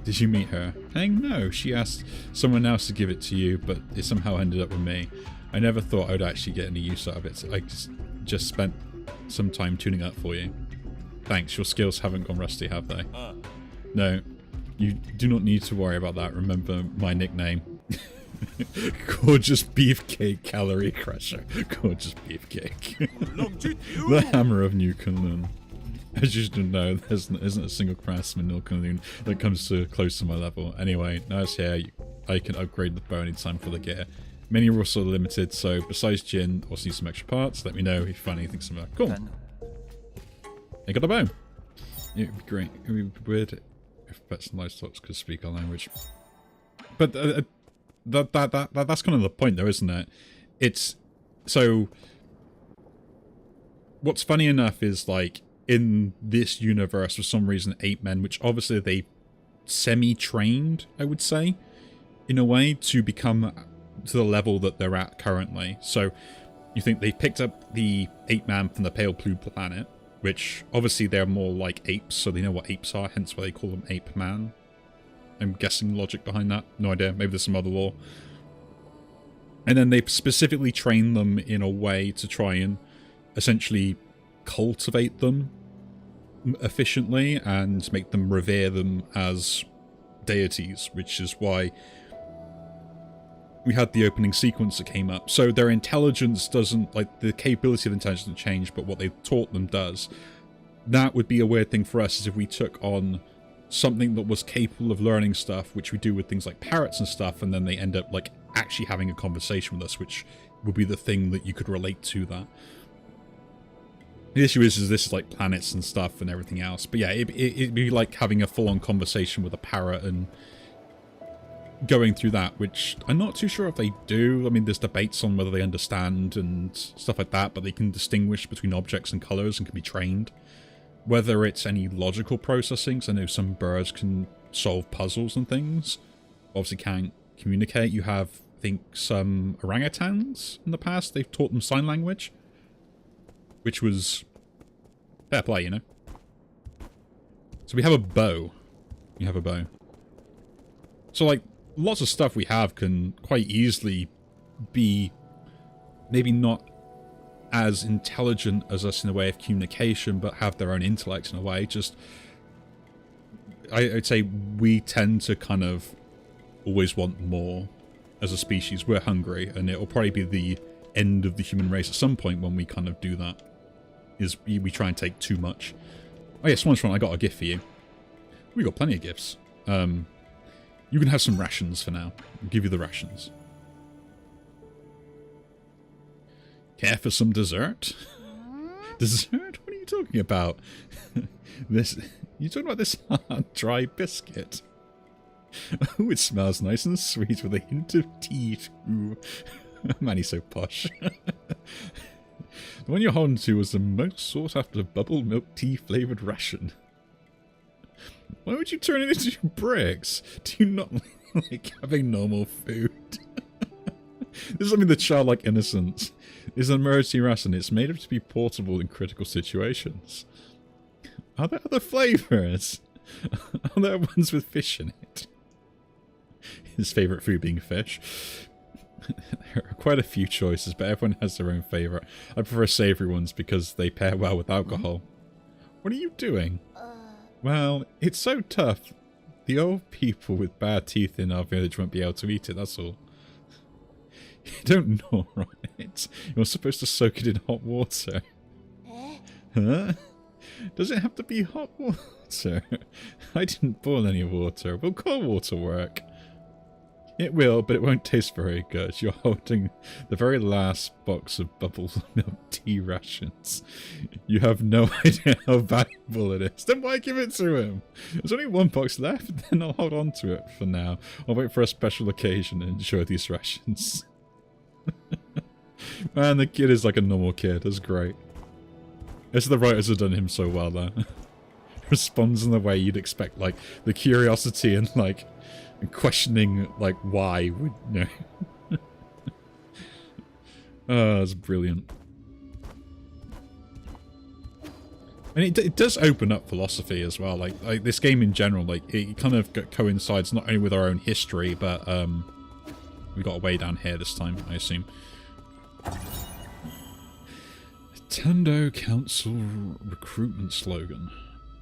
Speaker 1: Did you meet her? Hang no. She asked someone else to give it to you, but it somehow ended up with me. I never thought I would actually get any use out of it. So I just spent some time tuning up for you. Thanks. Your skills haven't gone rusty, have they? No. You do not need to worry about that. Remember my nickname. Gorgeous Beefcake Calorie Crusher. Gorgeous Beefcake. The Hammer of New Kunlun. As you should know, there isn't a single craftsman in New Kunlun that comes close to my level. Anyway, now it's here, I can upgrade the bow anytime for the gear. Many are also limited, so besides Jin, also need some extra parts. Let me know if you find anything similar. Cool. I got a bow. It would be great. It would be weird if pets and livestock could speak our language. But that's kind of the point, though, isn't it? It's so. What's funny enough is like in this universe, for some reason, ape men, which obviously they semi-trained, I would say, in a way, to become to the level that they're at currently. So you think they picked up the ape man from the Pale Blue planet, which obviously they're more like apes, so they know what apes are, hence why they call them ape man. I'm guessing logic behind that. No idea. Maybe there's some other law. And then they specifically train them in a way to try and essentially cultivate them efficiently and make them revere them as deities, which is why we had the opening sequence that came up. So their intelligence doesn't, like, the capability of intelligence doesn't change, but what they've taught them does. That would be a weird thing for us, is if we took on something that was capable of learning stuff, which we do with things like parrots and stuff, and then they end up, like, actually having a conversation with us, which would be the thing that you could relate to that. The issue is this is like planets and stuff and everything else. But yeah, it'd be like having a full-on conversation with a parrot and going through that, which I'm not too sure if they do. I mean, there's debates on whether they understand and stuff like that, but they can distinguish between objects and colors and can be trained. Whether it's any logical processing, so I know some birds can solve puzzles and things, obviously can't communicate. You have, I think, some orangutans in the past. They've taught them sign language, which was fair play, you know. So we have a bow. We have a bow. So, like, lots of stuff we have can quite easily be maybe not as intelligent as us in a way of communication, but have their own intellect in a way. Just, I'd say we tend to kind of always want more as a species. We're hungry, and it'll probably be the end of the human race at some point when we kind of do that. Is we try and take too much. Oh yeah, Swan's Front, I got a gift for you. We got plenty of gifts. You can have some rations for now. I'll give you the rations. Care for some dessert? Dessert? What are you talking about? You talking about this hard, dry biscuit? Oh, it smells nice and sweet with a hint of tea too. Man, he's so posh. The one you're holding to was the most sought after bubble milk tea flavoured ration. Why would you turn it into bricks? Do you not like having normal food? This is something the childlike innocence is an emergency ration. It's made up to be portable in critical situations. Are there other flavours? Are there ones with fish in it? His favourite food being fish. There are quite a few choices, but everyone has their own favourite. I prefer savoury ones because they pair well with alcohol. What are you doing? Well, it's so tough. The old people with bad teeth in our village won't be able to eat it, that's all. You don't gnaw on it. You're supposed to soak it in hot water. Huh? Does it have to be hot water? I didn't boil any water. Will cold water work? It will, but it won't taste very good. You're holding the very last box of bubble milk tea rations. You have no idea how valuable it is. Then why give it to him? There's only one box left, then I'll hold on to it for now. I'll wait for a special occasion and enjoy these rations. Man, the kid is like a normal kid. That's great. It's the writers have done him so well there. Responds in the way you'd expect, like, the curiosity and, like, questioning, like, why would, you know. Oh, that's brilliant. And it does open up philosophy as well. Like this game in general, like, it kind of coincides not only with our own history, but we got a way down here this time, I assume. Tando Council recruitment slogan.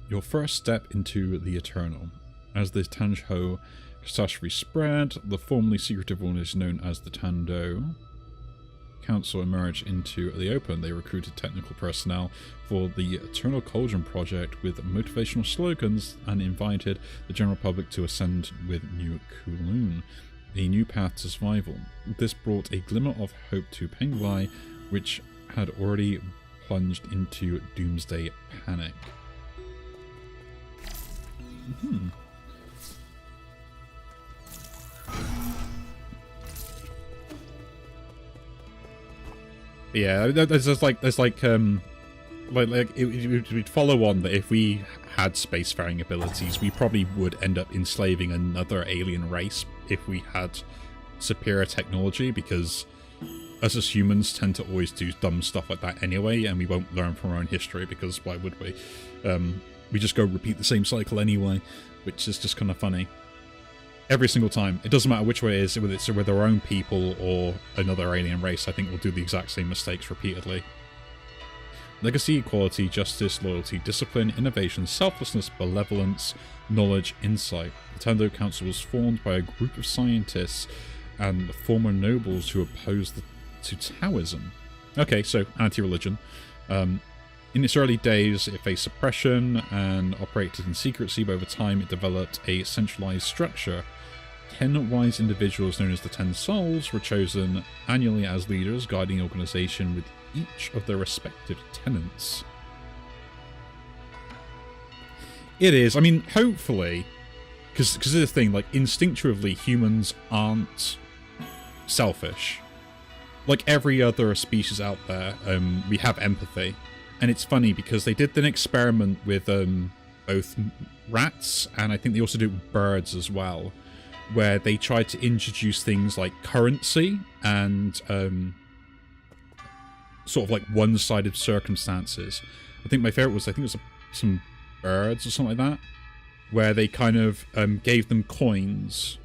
Speaker 1: Your first step into the Eternal. As the Tanjho catastrophe spread, the formerly secretive organization known as the Tando Council emerged into the open. They recruited technical personnel for the Eternal Cauldron project with motivational slogans and invited the general public to ascend with New Kowloon, a new path to survival. This brought a glimmer of hope to Penglai, which had already plunged into doomsday panic. Yeah, there's like it would follow on that if we had spacefaring abilities, we probably would end up enslaving another alien race if we had superior technology, because us as humans tend to always do dumb stuff like that anyway, and we won't learn from our own history, because why would we? We just go repeat the same cycle anyway, which is just kind of funny. Every single time. It doesn't matter which way it is, whether it's with our own people or another alien race, I think we'll do the exact same mistakes repeatedly. Legacy, equality, justice, loyalty, discipline, innovation, selflessness, benevolence, knowledge, insight. The Tendo Council was formed by a group of scientists and former nobles who opposed to Taoism. Okay, so anti-religion. In its early days, it faced suppression and operated in secrecy, but over time it developed a centralized structure. 10 wise individuals known as the 10 Souls were chosen annually as leaders, guiding the organization with each of their respective tenets. It is. I mean, hopefully, because of the thing, like, instinctively, humans aren't selfish. Like every other species out there, we have empathy. And it's funny because they did an experiment with both rats, and I think they also do it with birds as well, where they tried to introduce things like currency and sort of like one-sided circumstances. I think my favorite was, some birds or something like that, where they kind of gave them coins,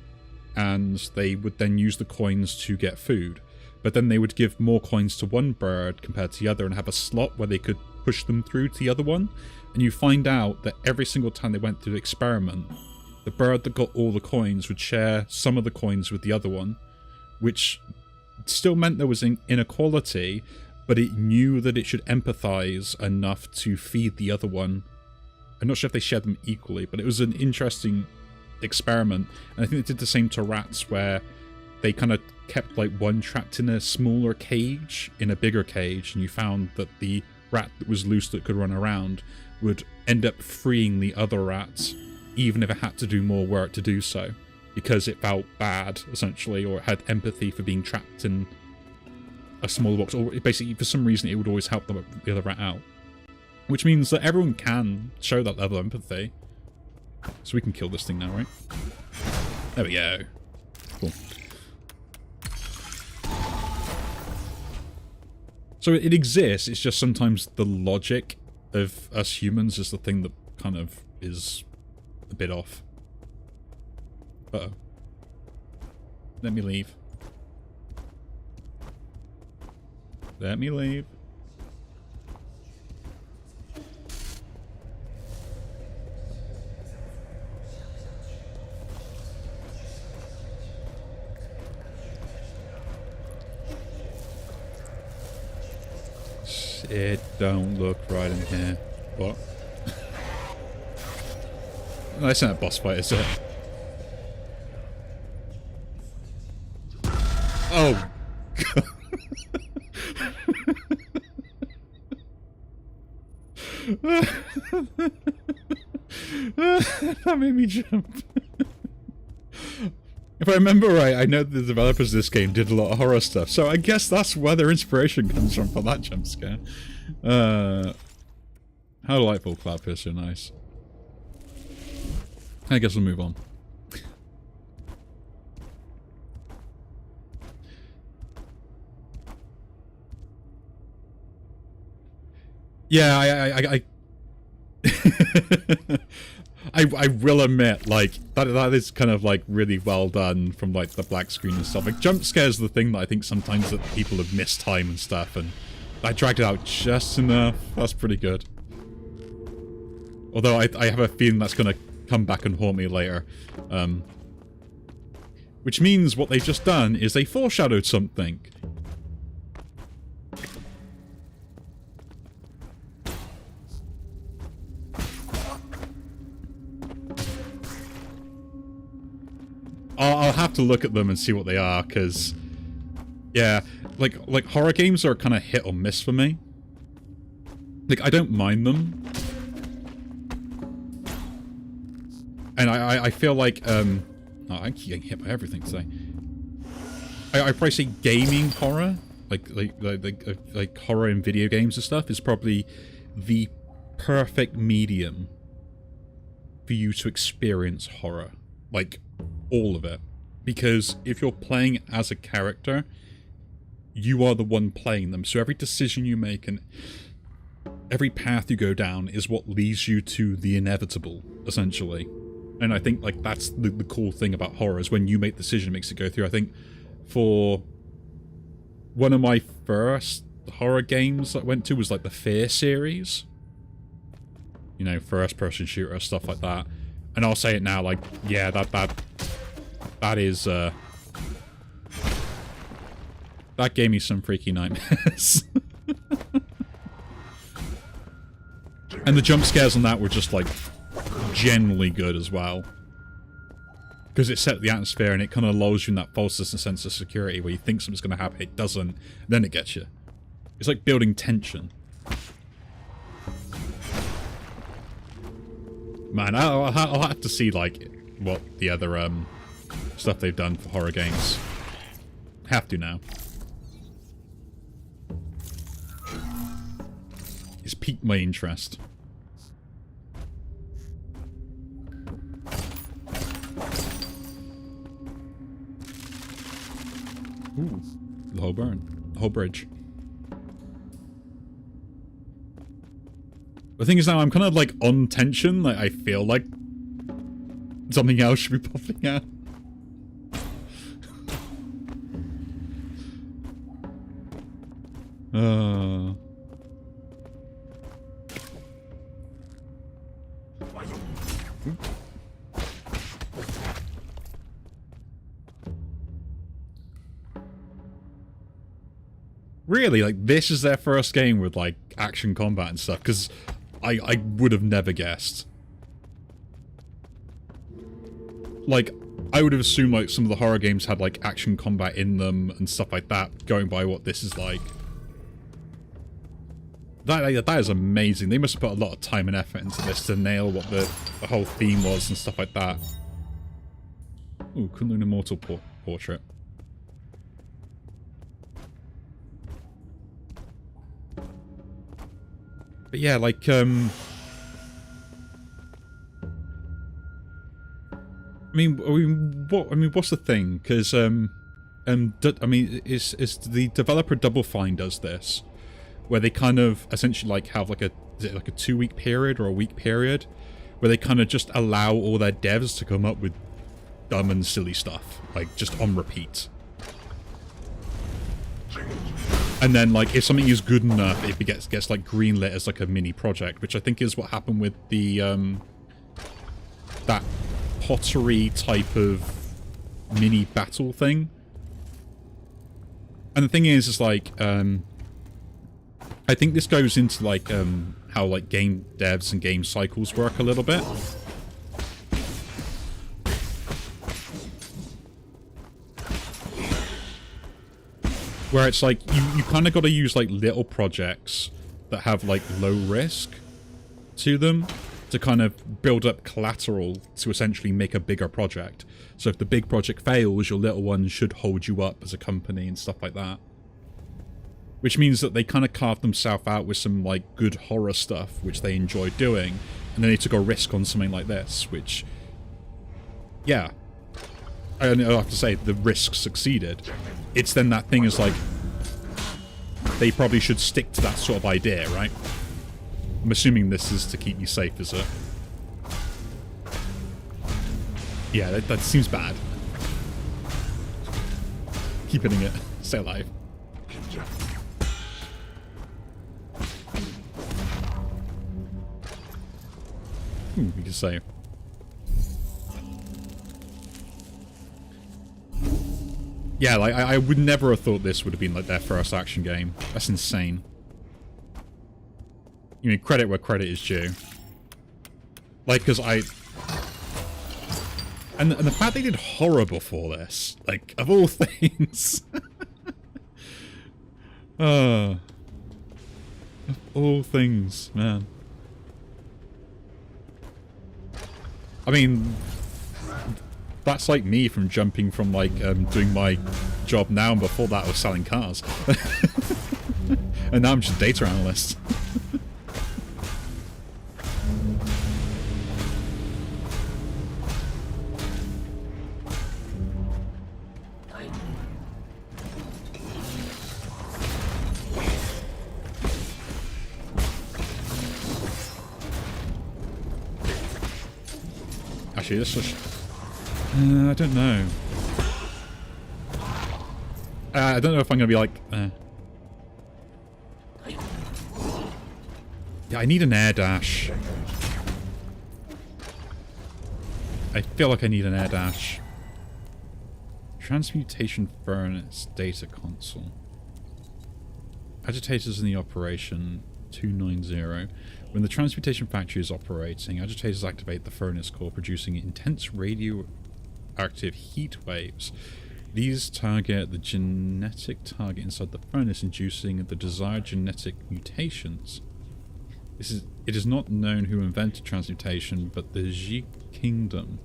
Speaker 1: and they would then use the coins to get food. But then they would give more coins to one bird compared to the other and have a slot where they could push them through to the other one. And you find out that every single time they went through the experiment, the bird that got all the coins would share some of the coins with the other one, which still meant there was inequality, but it knew that it should empathize enough to feed the other one. I'm not sure if they shared them equally, but it was an interesting experiment. And I think they did the same to rats, where they kind of kept like one trapped in a smaller cage in a bigger cage, and you found that the rat that was loose that could run around would end up freeing the other rats, even if it had to do more work to do so, because it felt bad, essentially, or it had empathy for being trapped in a smaller box, or basically for some reason it would always help the other rat out. Which means that everyone can show that level of empathy. So we can kill this thing now, right? There we go. Cool. So it exists, it's just sometimes the logic of us humans is the thing that kind of is a bit off. Uh-oh. Let me leave. Let me leave. It don't look right in here. What? No, it's not a boss fight, is it? Oh! That made me jump. If I remember right, I know the developers of this game did a lot of horror stuff, so I guess that's where their inspiration comes from for that jump scare. How delightful, Cloudfish, so nice. I guess we'll move on. Yeah, I will admit, like, that is kind of, like, really well done from, like, the black screen and stuff. Like, jump scares are the thing that I think sometimes that people have missed time and stuff, and I dragged it out just enough. That's pretty good. Although I have a feeling that's going to come back and haunt me later. Which means what they've just done is they foreshadowed something. I'll have to look at them and see what they are, because, yeah, like horror games are kind of hit or miss for me. Like, I don't mind them. And I feel like, oh, I keep getting hit by everything today. I probably say gaming horror, like horror in video games and stuff, is probably the perfect medium for you to experience horror. Like, all of it. Because if you're playing as a character, you are the one playing them. So every decision you make and every path you go down is what leads you to the inevitable, essentially. And I think, like, that's the cool thing about horror, is when you make the decision, it makes it go through. I think for one of my first horror games that I went to was like the Fear series. You know, first-person shooter, stuff like that. And I'll say it now, like, yeah, that is, that gave me some freaky nightmares. And the jump scares on that were just, like, generally good as well. Because it set the atmosphere and it kind of lulls you in that false sense of security where you think something's going to happen, it doesn't, then it gets you. It's like building tension. Man, I'll have to see, like, what the other stuff they've done for horror games. Have to now. It's piqued my interest. Ooh, the whole burn. The whole bridge. The thing is now I'm kind of like on tension, like I feel like something else should be popping out. Really, like this is their first game with like action combat and stuff, because I would have never guessed. Like, I would have assumed like some of the horror games had like action combat in them and stuff like that, going by what this is like. That is amazing. They must have put a lot of time and effort into this to nail what the whole theme was and stuff like that. Ooh, Kunlun Immortal portrait. But yeah, like, I mean, what's the thing? Because, I mean, is the developer Double Fine does this, where they kind of essentially like have like is it like a 2-week period or a week period, where they kind of just allow all their devs to come up with dumb and silly stuff, like just on repeat. And then, like, if something is good enough, it gets like greenlit as like a mini project, which I think is what happened with the that pottery type of mini battle thing. And the thing is like, I think this goes into like how like game devs and game cycles work a little bit. Where it's like, you kind of got to use like little projects that have like low risk to them to kind of build up collateral to essentially make a bigger project. So if the big project fails, your little one should hold you up as a company and stuff like that. Which means that they kind of carved themselves out with some like good horror stuff, which they enjoy doing. And then they took a risk on something like this, which, yeah, I have to say, the risk succeeded. It's then that thing is like, they probably should stick to that sort of idea, right? I'm assuming this is to keep you safe, is it? Yeah, that seems bad. Keep hitting it. Stay alive. We can save. Yeah, like, I would never have thought this would have been, like, their first action game. That's insane. You mean, credit where credit is due. Like, because And the fact they did horror before this, like, of all things. Of all things, man. I mean, that's like me from jumping from like doing my job now, and before that I was selling cars. And now I'm just a data analyst. Actually, this was... I don't know. I don't know if I'm going to be like... Yeah, I need an air dash. I feel like I need an air dash. Transmutation furnace data console. Agitators in the operation 290. When the transmutation factory is operating, agitators activate the furnace core, producing intense radioactive heat waves. These target the genetic target inside the furnace, inducing the desired genetic mutations. It is not known who invented transmutation, but the Ji Kingdom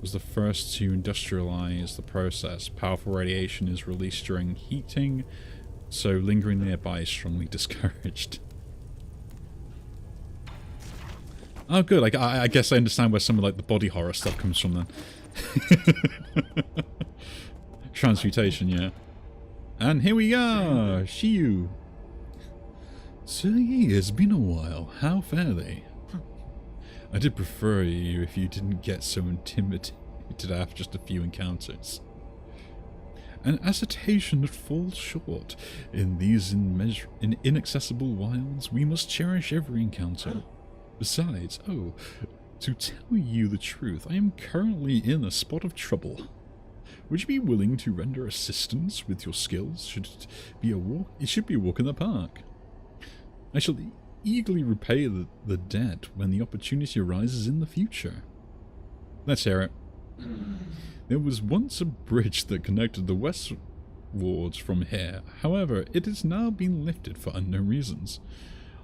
Speaker 1: was the first to industrialize the process. Powerful radiation is released during heating, so lingering nearby is strongly discouraged. Oh, good. Like, I guess I understand where some of like the body horror stuff comes from then. Transmutation, yeah. And here we are, Shiyu. So it's been a while. How fare they? I did prefer you if you didn't get so intimidated after just a few encounters. An agitation that falls short in these inaccessible wilds. We must cherish every encounter. Besides, to tell you the truth, I am currently in a spot of trouble. Would you be willing to render assistance with your skills? It should be a walk in the park. I shall eagerly repay the debt when the opportunity arises in the future. Let's hear it. There was once a bridge that connected the west wards from here. However, it has now been lifted for unknown reasons.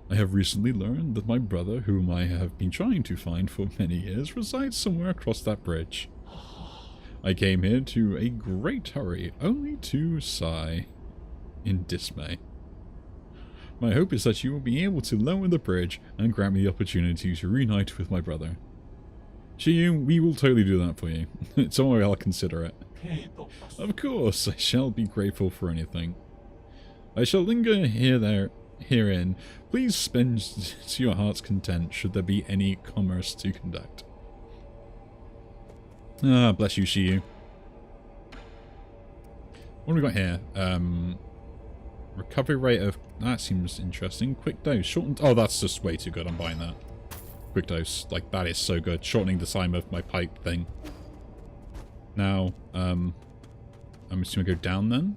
Speaker 1: I have recently learned that my brother, whom I have been trying to find for many years, resides somewhere across that bridge. I came here to a great hurry, only to sigh in dismay. My hope is that you will be able to lower the bridge and grant me the opportunity to reunite with my brother. Shiyu, we will totally do that for you. Don't worry, I'll consider it. Of course, I shall be grateful for anything. I shall linger herein. Please spend to your heart's content should there be any commerce to conduct. Ah, bless you, Shiyu. What have we got here? Recovery rate of... That seems interesting. Quick dose. Shortened... Oh, that's just way too good. I'm buying that. Quick dose. Like, that is so good. Shortening the time of my pipe thing. Now, I'm assuming I go down then?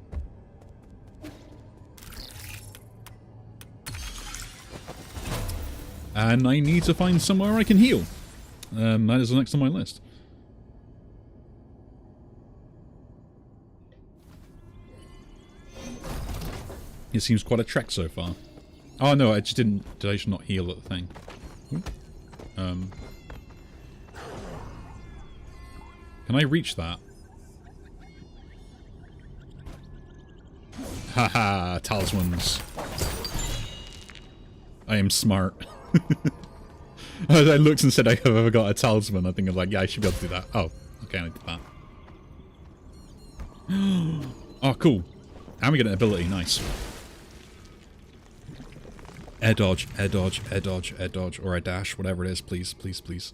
Speaker 1: And I need to find somewhere I can heal. That is the next on my list. It seems quite a trek so far. Oh no, I just didn't... Did I just not heal at the thing? Can I reach that? Haha, talismans. I am smart. I looked and said I have ever got a talisman. I think I'm like, yeah, I should be able to do that. Oh, okay, I did that. Oh, cool. And we get an ability, nice. Air dodge, air dodge, air dodge, air dodge, or a dash, whatever it is, please, please, please.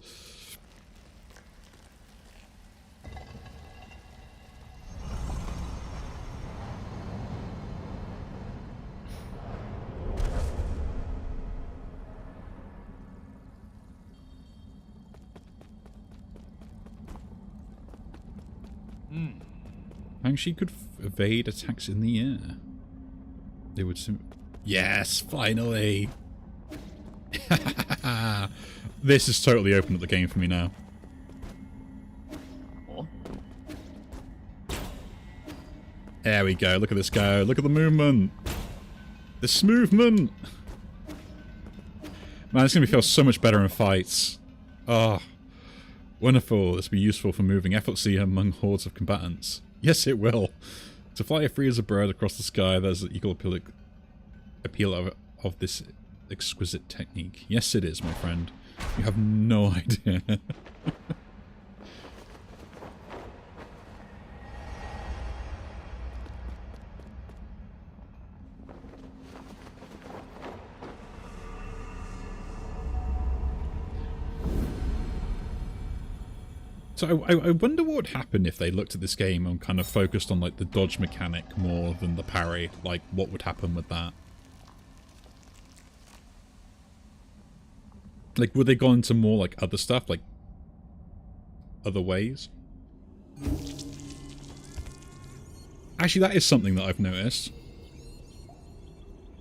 Speaker 1: She could evade attacks in the air. They would yes, finally! This is totally opened up the game for me now. There we go, look at this go, look at the movement! The smoothment! Man, it's going to feel so much better in fights. Oh, wonderful, this will be useful for moving effortlessly among hordes of combatants. Yes, it will. To fly free as a bird across the sky, there's the equal appeal of this exquisite technique. Yes, it is, my friend. You have no idea. So I wonder what would happen if they looked at this game and kind of focused on like the dodge mechanic more than the parry. Like, what would happen with that? Like, would they go into more, like, other stuff? Like, other ways? Actually, that is something that I've noticed.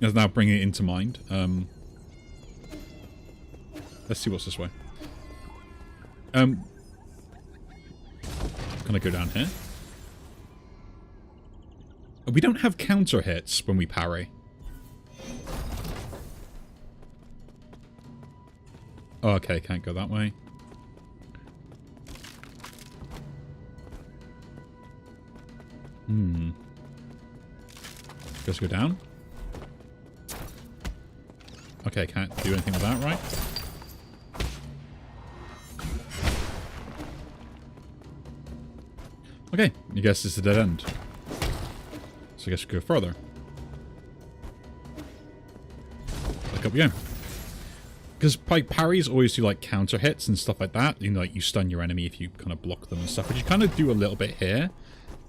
Speaker 1: Now bringing it into mind. Let's see what's this way. Can I go down here? We don't have counter hits when we parry. Oh, okay, can't go that way. Let's go down. Okay, can't do anything with that, right? Okay, I guess it's a dead end. So I guess we go further. Back up we go. Because parries always do like counter hits and stuff like that. You know, like you stun your enemy if you kind of block them and stuff, which you kind of do a little bit here,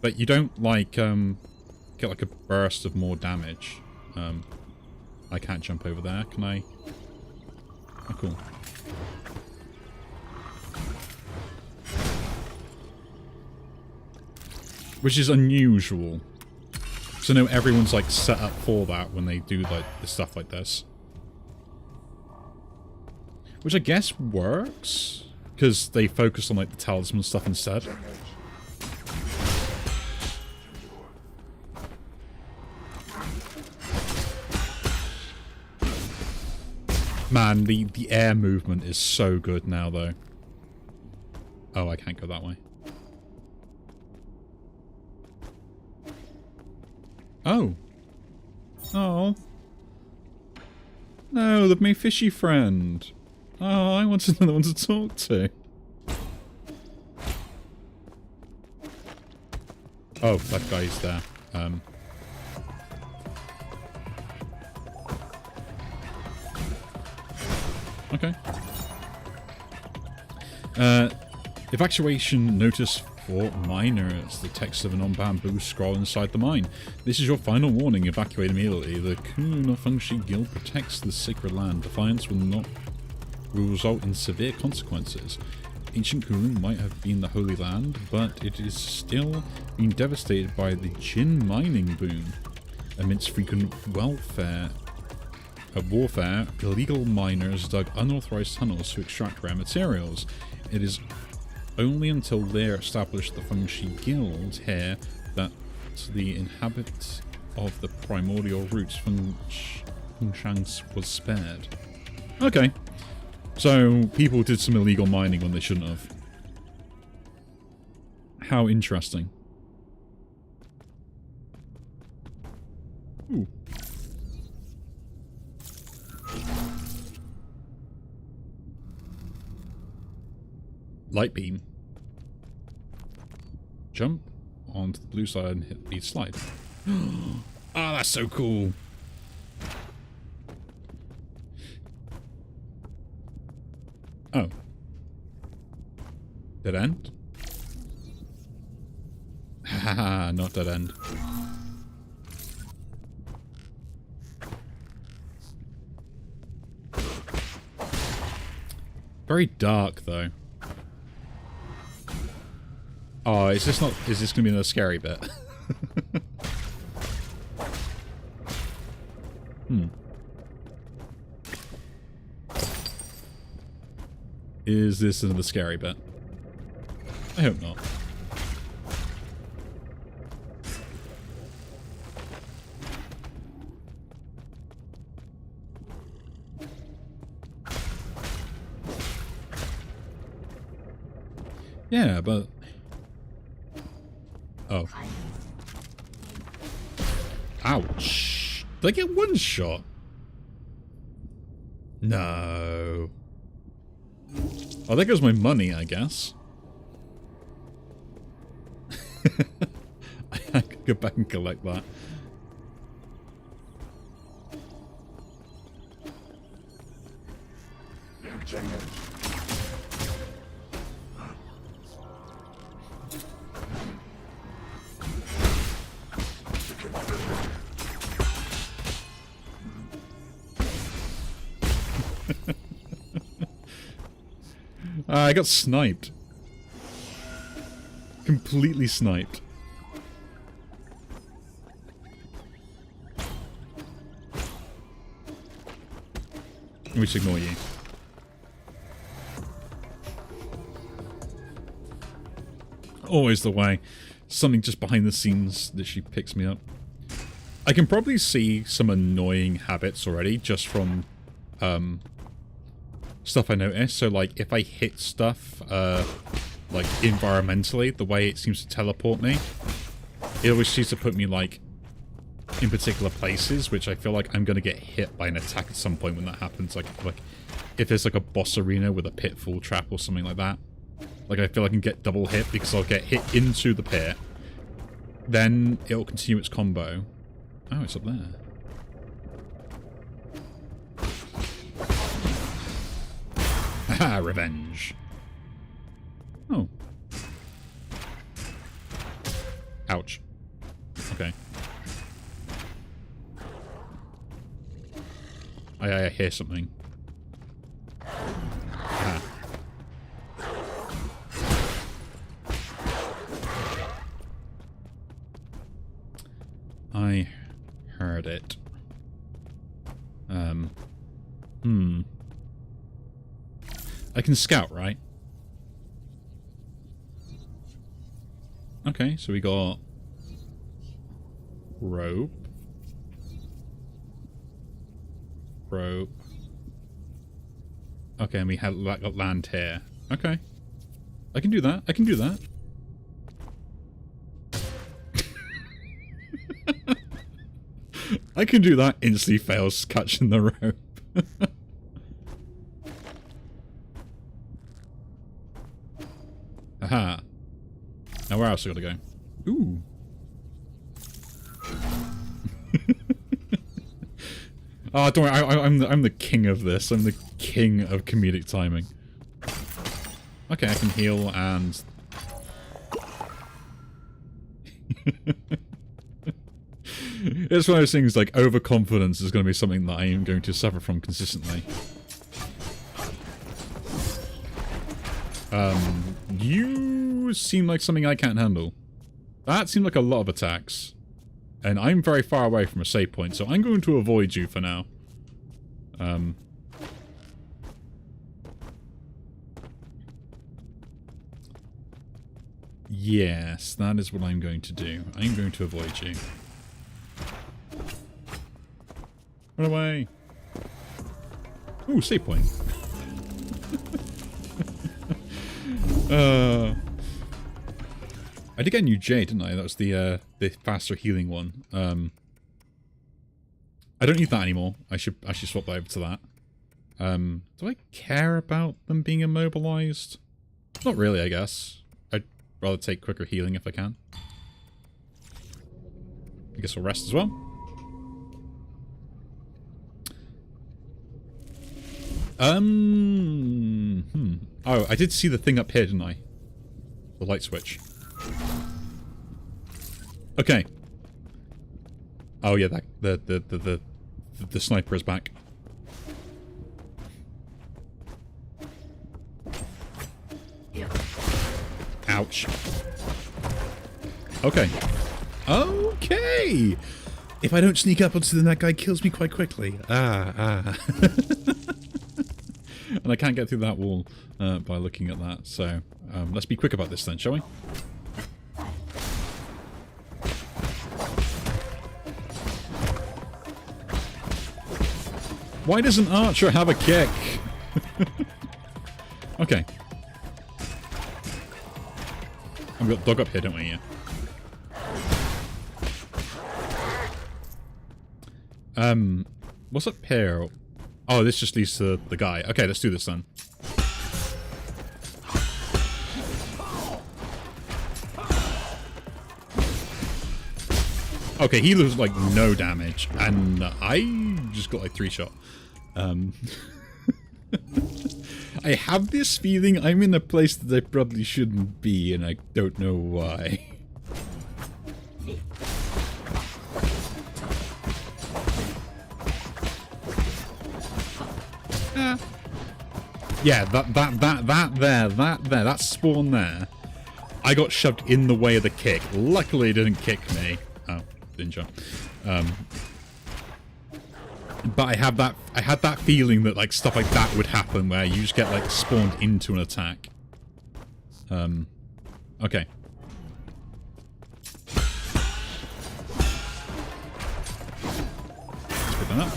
Speaker 1: but you don't like get like a burst of more damage. I can't jump over there, can I? Oh, cool. Which is unusual. So no, everyone's like set up for that when they do like the stuff like this. Which I guess works, because they focus on like the talisman stuff instead. Man, the air movement is so good now though. Oh, I can't go that way. Oh. Oh. No, they've made fishy friend. Oh, I want another one to talk to. Oh, that guy's there. Okay. Evacuation notice for miners. The text of an on-bamboo scroll inside the mine. This is your final warning. Evacuate immediately. The Kunlun no Fengshi Guild protects the sacred land. Defiance will result in severe consequences. Ancient Kunlun might have been the Holy Land, but it is still being devastated by the Jin mining boom. Amidst frequent warfare, illegal miners dug unauthorized tunnels to extract rare materials. It is only until Lear established the Fengshi Guild here that the inhabitants of the primordial roots Fengshan was spared. Okay. So, people did some illegal mining when they shouldn't have. How interesting. Ooh. Light beam. Jump onto the blue side and hit the slide. Oh, that's so cool. Oh. Dead end? Haha, not dead end. Very dark though. Oh, is this gonna be another scary bit? Is this another scary bit? I hope not. Yeah, but... Oh. Ouch. Did I get one shot? No. Oh, there goes my money, I guess. I could go back and collect that. I got sniped. Completely sniped. Let me just ignore you. Always the way. Something just behind the scenes that she picks me up. I can probably see some annoying habits already just from stuff I noticed. So like if I hit stuff like environmentally, the way it seems to teleport me, it always seems to put me like in particular places, which I feel like I'm gonna get hit by an attack at some point when that happens. Like if there's like a boss arena with a pitfall trap or something like that. Like I feel I can get double hit because I'll get hit into the pit. Then it'll continue its combo. Oh, it's up there. Haha, revenge. Oh. Ouch. Okay. I hear something. Ah. I heard it. I can scout, right? Okay, so we got rope. Rope. Okay, and we had got land here. Okay. I can do that. I can do that. I can do that. Instantly fails catching the rope. Aha. Now where else I gotta go? Ooh. Oh, don't worry. I'm the king of this. I'm the king of comedic timing. Okay, I can heal and... It's one of those things like overconfidence is going to be something that I am going to suffer from consistently. You seem like something I can't handle. That seemed like a lot of attacks. And I'm very far away from a save point, so I'm going to avoid you for now. Yes, that is what I'm going to do. I'm going to avoid you. Run away! Ooh, save point. I did get a new Jade, didn't I? That was the faster healing one. I don't need that anymore. I should swap that over to that. Do I care about them being immobilized? Not really, I guess. I'd rather take quicker healing if I can. I guess we'll rest as well. Oh, I did see the thing up here, didn't I? The light switch. Okay. Oh yeah, that the sniper is back. Ouch. Okay. Okay. If I don't sneak up onto them, that guy kills me quite quickly. And I can't get through that wall by looking at that. So let's be quick about this then, shall we? Why doesn't Archer have a kick? Okay. We've got dog up here, don't we? Yeah. What's up here? Oh, this just leads to the guy. Okay, let's do this then. Okay, he loses like no damage, and I just got like 3-shot. I have this feeling I'm in a place that I probably shouldn't be, and I don't know why. Yeah, that spawn there. I got shoved in the way of the kick. Luckily, it didn't kick me. Oh, didn't jump. But I had that feeling that like stuff like that would happen, where you just get like spawned into an attack. Okay. Let's pick that up.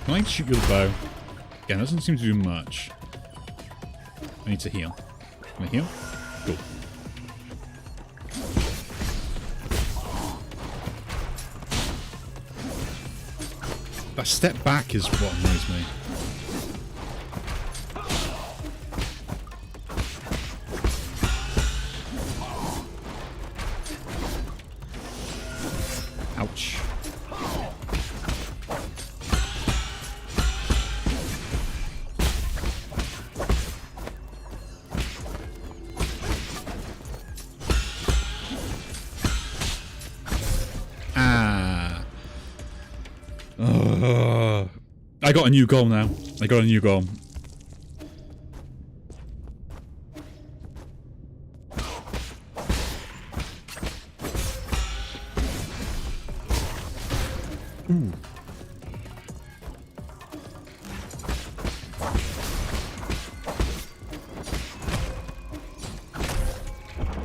Speaker 1: Can I shoot you with a bow? Again, that doesn't seem to do much. I need to heal. Can I heal? Cool. That step back is what annoys me. Ouch. I got a new goal now. I got a new goal. Ooh.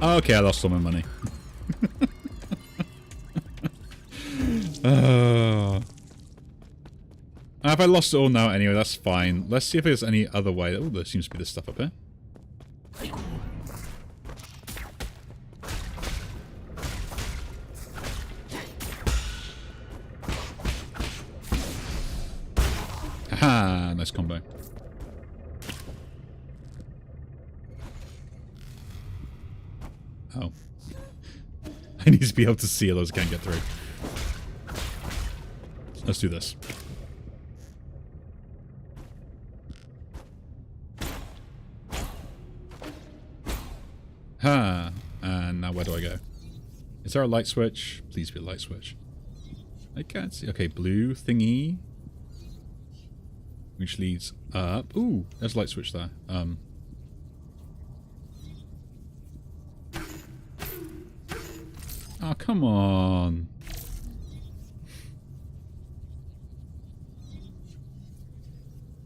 Speaker 1: Okay, I lost all my money. If I lost it all now anyway, that's fine. Let's see if there's any other way. Oh, there seems to be this stuff up here. Haha, nice combo. Oh. I need to be able to see those can't get through. Let's do this. Ha! And now where do I go? Is there a light switch? Please be a light switch. I can't see. Okay, blue thingy. Which leads up. Ooh, there's a light switch there. Oh, come on.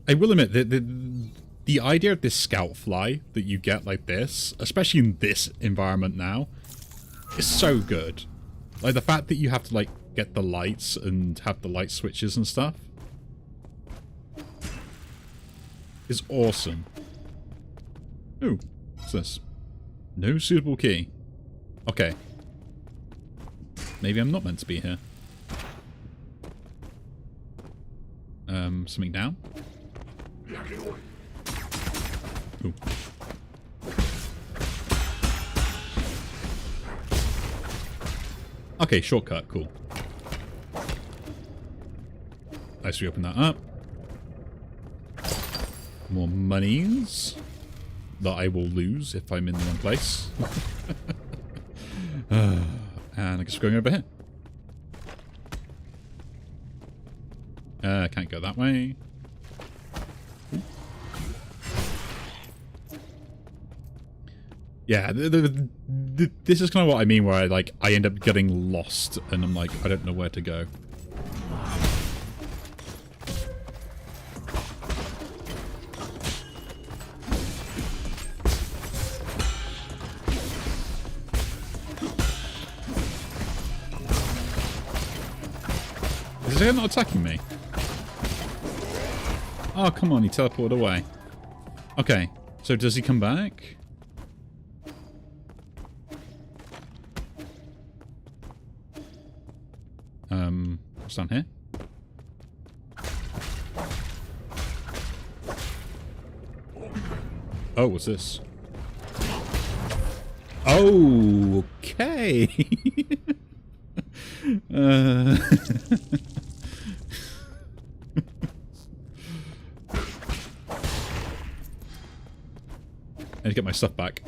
Speaker 1: I will admit that the idea of this scout fly that you get like this, especially in this environment now, is so good. Like the fact that you have to like get the lights and have the light switches and stuff is awesome. Ooh, what's this? No suitable key. Okay. Maybe I'm not meant to be here. Something down? Ooh. Okay, shortcut, cool. Nice, we open that up. More monies that I will lose if I'm in the wrong place. And I guess we're going over here. I can't go that way. Yeah, this is kind of what I mean, where I end up getting lost, and I'm like, I don't know where to go. Is he not attacking me? Oh, come on, he teleported away. Okay, so does he come back? What's down here? Oh, what's this? Oh, okay. I need to get my stuff back.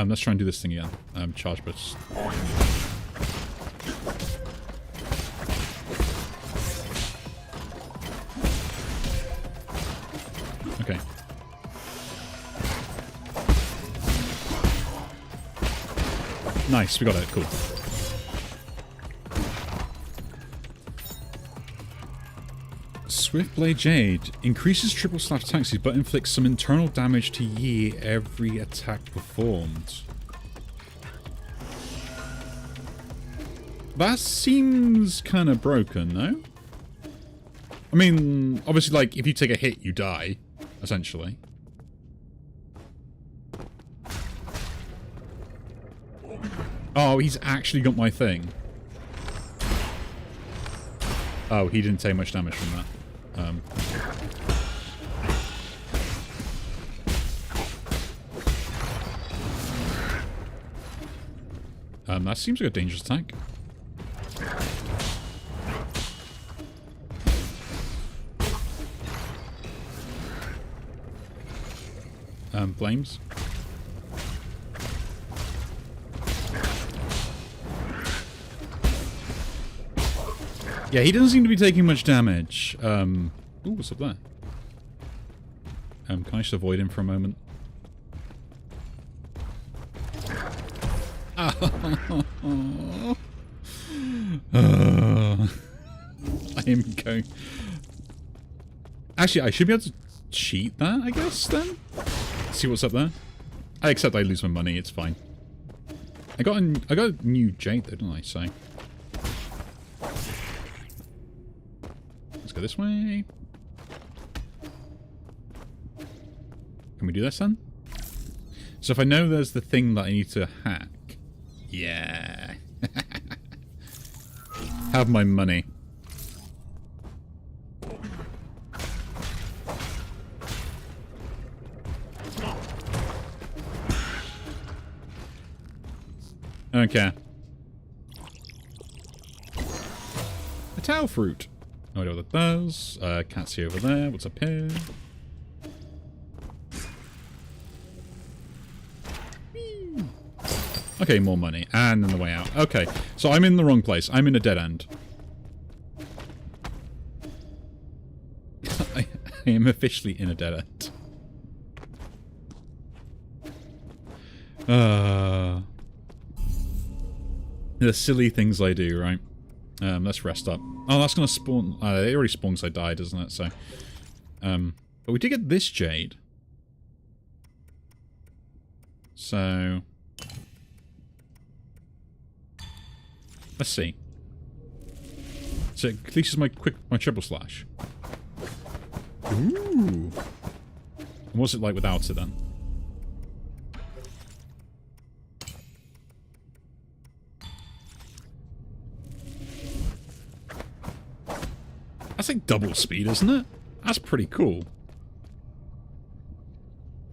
Speaker 1: Let's try and do this thing again. Charge burst. Nice, we got it. Cool. Swiftblade Jade increases triple slash attacks but inflicts some internal damage to Yi every attack performed. That seems kind of broken, no? I mean, obviously, like, if you take a hit, you die, essentially. Oh, he's actually got my thing. Oh, he didn't take much damage from that. That seems like a dangerous attack. Flames. Yeah, he doesn't seem to be taking much damage. Ooh, what's up there? Can I just avoid him for a moment? I am going... Actually, I should be able to cheat that, I guess, then? See what's up there? I accept I lose my money, it's fine. I got a new jade though, didn't I? So... Let's go this way. Can we do this then? So if I know there's the thing that I need to hack... Yeah. Have my money. Okay. A towel fruit. No idea what that does. Can't see over there. What's up here? Okay, more money. And then the way out. Okay, so I'm in the wrong place. I'm in a dead end. I am officially in a dead end. The silly things I do, right? Let's rest up. Oh, that's gonna spawn... it already spawned because I died, doesn't it? So, but we did get this jade. So... Let's see. So it increases my triple slash. Ooh. And what's it like without it then? That's like double speed, isn't it? That's pretty cool.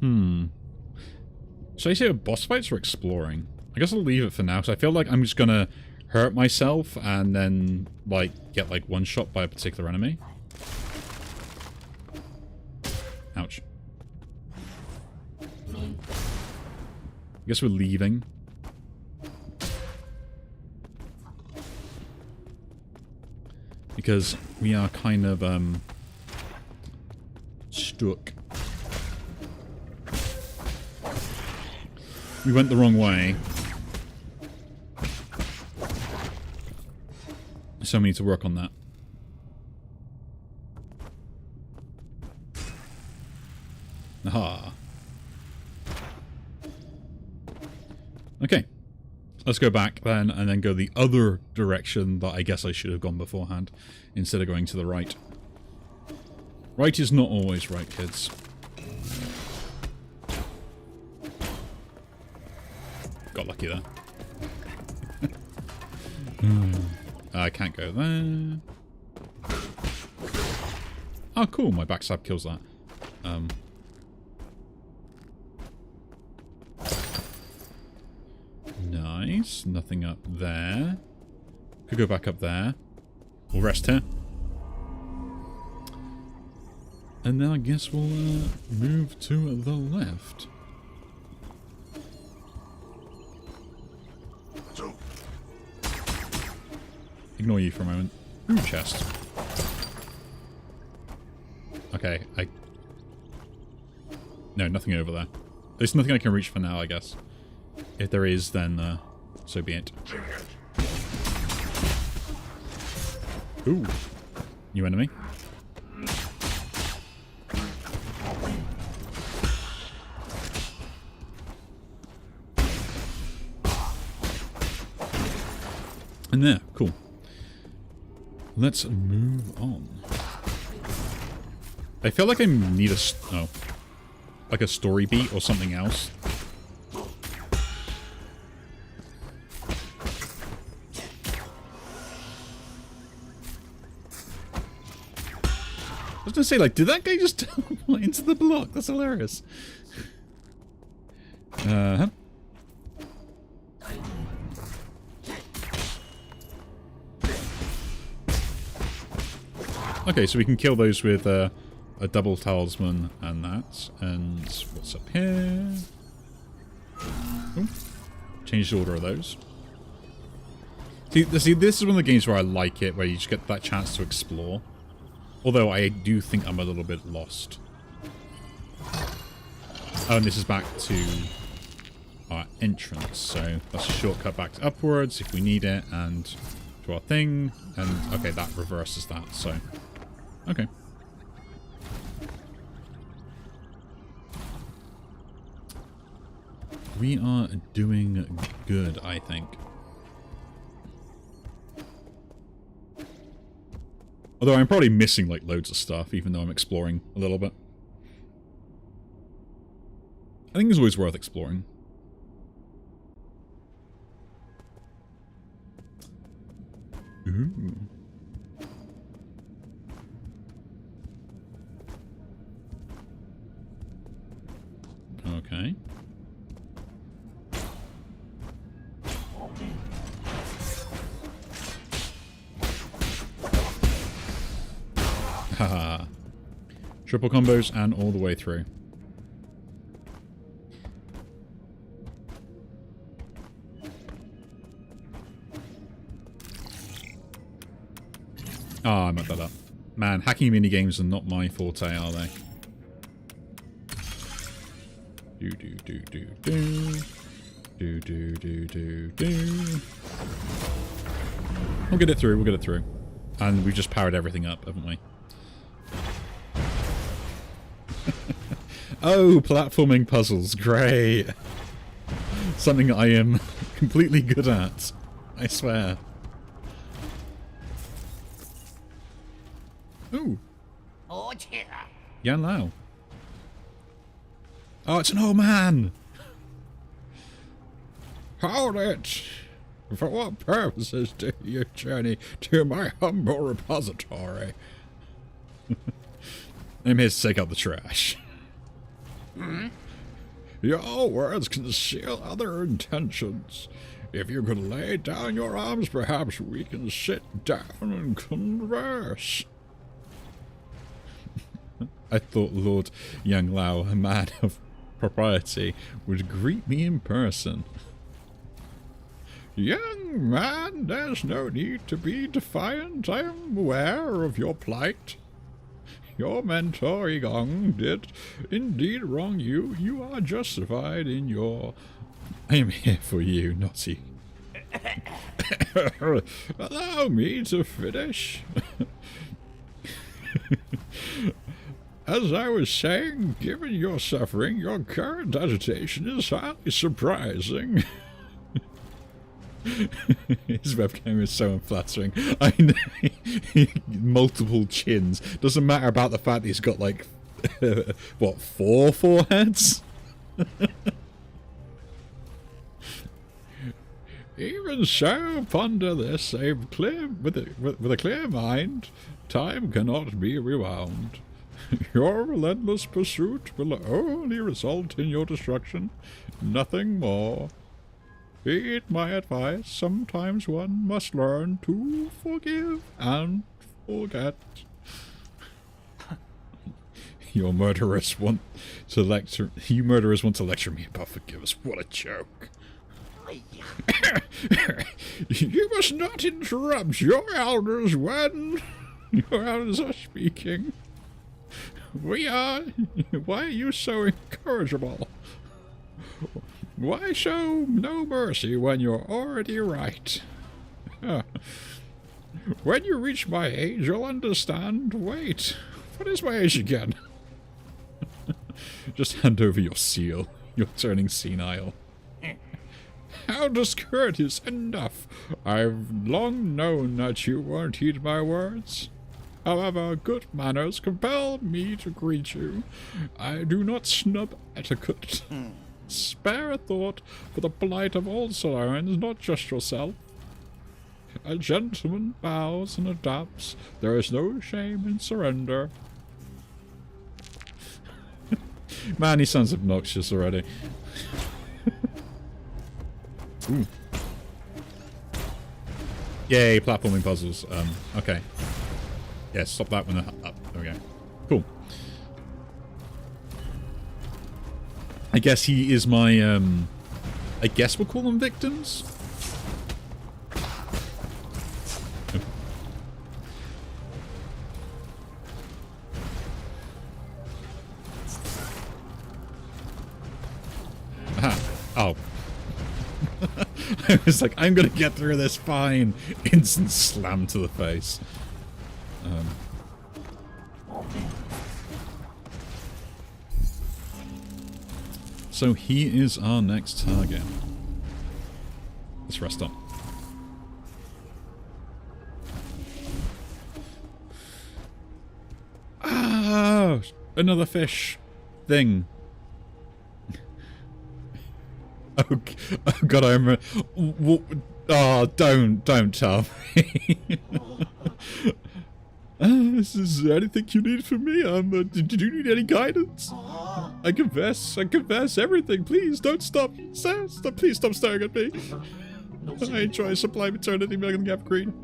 Speaker 1: Should I say boss fights or exploring? I guess I'll leave it for now, because I feel like I'm just gonna hurt myself and then, like, get, like, one shot by a particular enemy. Ouch. I guess we're leaving. Because we are kind of, stuck. We went the wrong way. So we need to work on that. Aha. Okay. Let's go back then, and then go the other direction that I guess I should have gone beforehand, instead of going to the right. Right is not always right, kids. Got lucky there. I can't go there. Oh, cool. My backstab kills that. Nice. Nothing up there. Could go back up there. We'll rest here. And then I guess we'll move to the left. Ignore you for a moment. Ooh, chest. Okay, No, nothing over there. There's nothing I can reach for now, I guess. If there is, then, So be it. Ooh. New enemy. And there. Cool. Let's move on. I feel like I need a... Oh. Like a story beat or something else. I was gonna say, like, did that guy just teleport into the block? That's hilarious. Uh-huh. Okay, so we can kill those with a double talisman and that. And what's up here? Ooh. Change the order of those. See, this is one of the games where I like it, where you just get that chance to explore. Although I do think I'm a little bit lost. Oh, and this is back to our entrance, so that's a shortcut back to upwards if we need it, and to our thing, and okay, that reverses that, so okay. We are doing good, I think. Although I'm probably missing like loads of stuff, even though I'm exploring a little bit. I think it's always worth exploring. Ooh. Okay. Haha. Triple combos and all the way through. Ah, I mucked that up. Man, hacking minigames are not my forte, are they? Do do do do do. Do do do do do. We'll get it through, we'll get it through. And we've just powered everything up, haven't we? Oh, platforming puzzles, great. Something I am completely good at, I swear. Ooh. Yan Lao. Oh, it's an old man! Hold it! For what purposes do you journey to my humble repository? I'm here to take out the trash. Hmm? Your words conceal other intentions. If you could lay down your arms, perhaps we can sit down and converse. I thought Lord Yang Lao, a man of propriety, would greet me in person. Young man, there's no need to be defiant. I am aware of your plight. Your mentor, Igong, did indeed wrong you. You are justified in your... I am here for you, naughty. Allow me to finish. As I was saying, given your suffering, your current agitation is highly surprising. His webcam is so unflattering. I know. Multiple chins. Doesn't matter about the fact that he's got like what, 4 foreheads? Even so, ponder this. With a clear mind, time cannot be rewound. Your relentless pursuit will only result in your destruction, nothing more. Heed my advice, sometimes one must learn to forgive and forget. You murderers want to lecture me about forgiveness. What a joke. You must not interrupt your elders when your elders are speaking. Why are you so incorrigible? Why show no mercy when you're already right? When you reach my age, you'll understand. Wait, what is my age again? Just hand over your seal. You're turning senile. How discourteous enough. I've long known that you won't heed my words. However, good manners compel me to greet you. I do not snub etiquette. Spare a thought for the plight of all Solarians, not just yourself. A gentleman bows and adapts. There is no shame in surrender. Man, he sounds obnoxious already. Ooh. Yay, platforming puzzles. Okay. Yeah, stop that when up. There we go. Cool. I guess he is my, I guess we'll call them victims? Aha. Oh. I was like, I'm gonna get through this fine. Instant slam to the face. So he is our next target. Let's rest up. Ah, another fish thing. Oh God, I remember. Oh, don't tell me. Is there anything you need from me? Did you need any guidance? I confess everything. Please don't stop. Please stop staring at me. I enjoy sublime eternity, Megan Gap Green.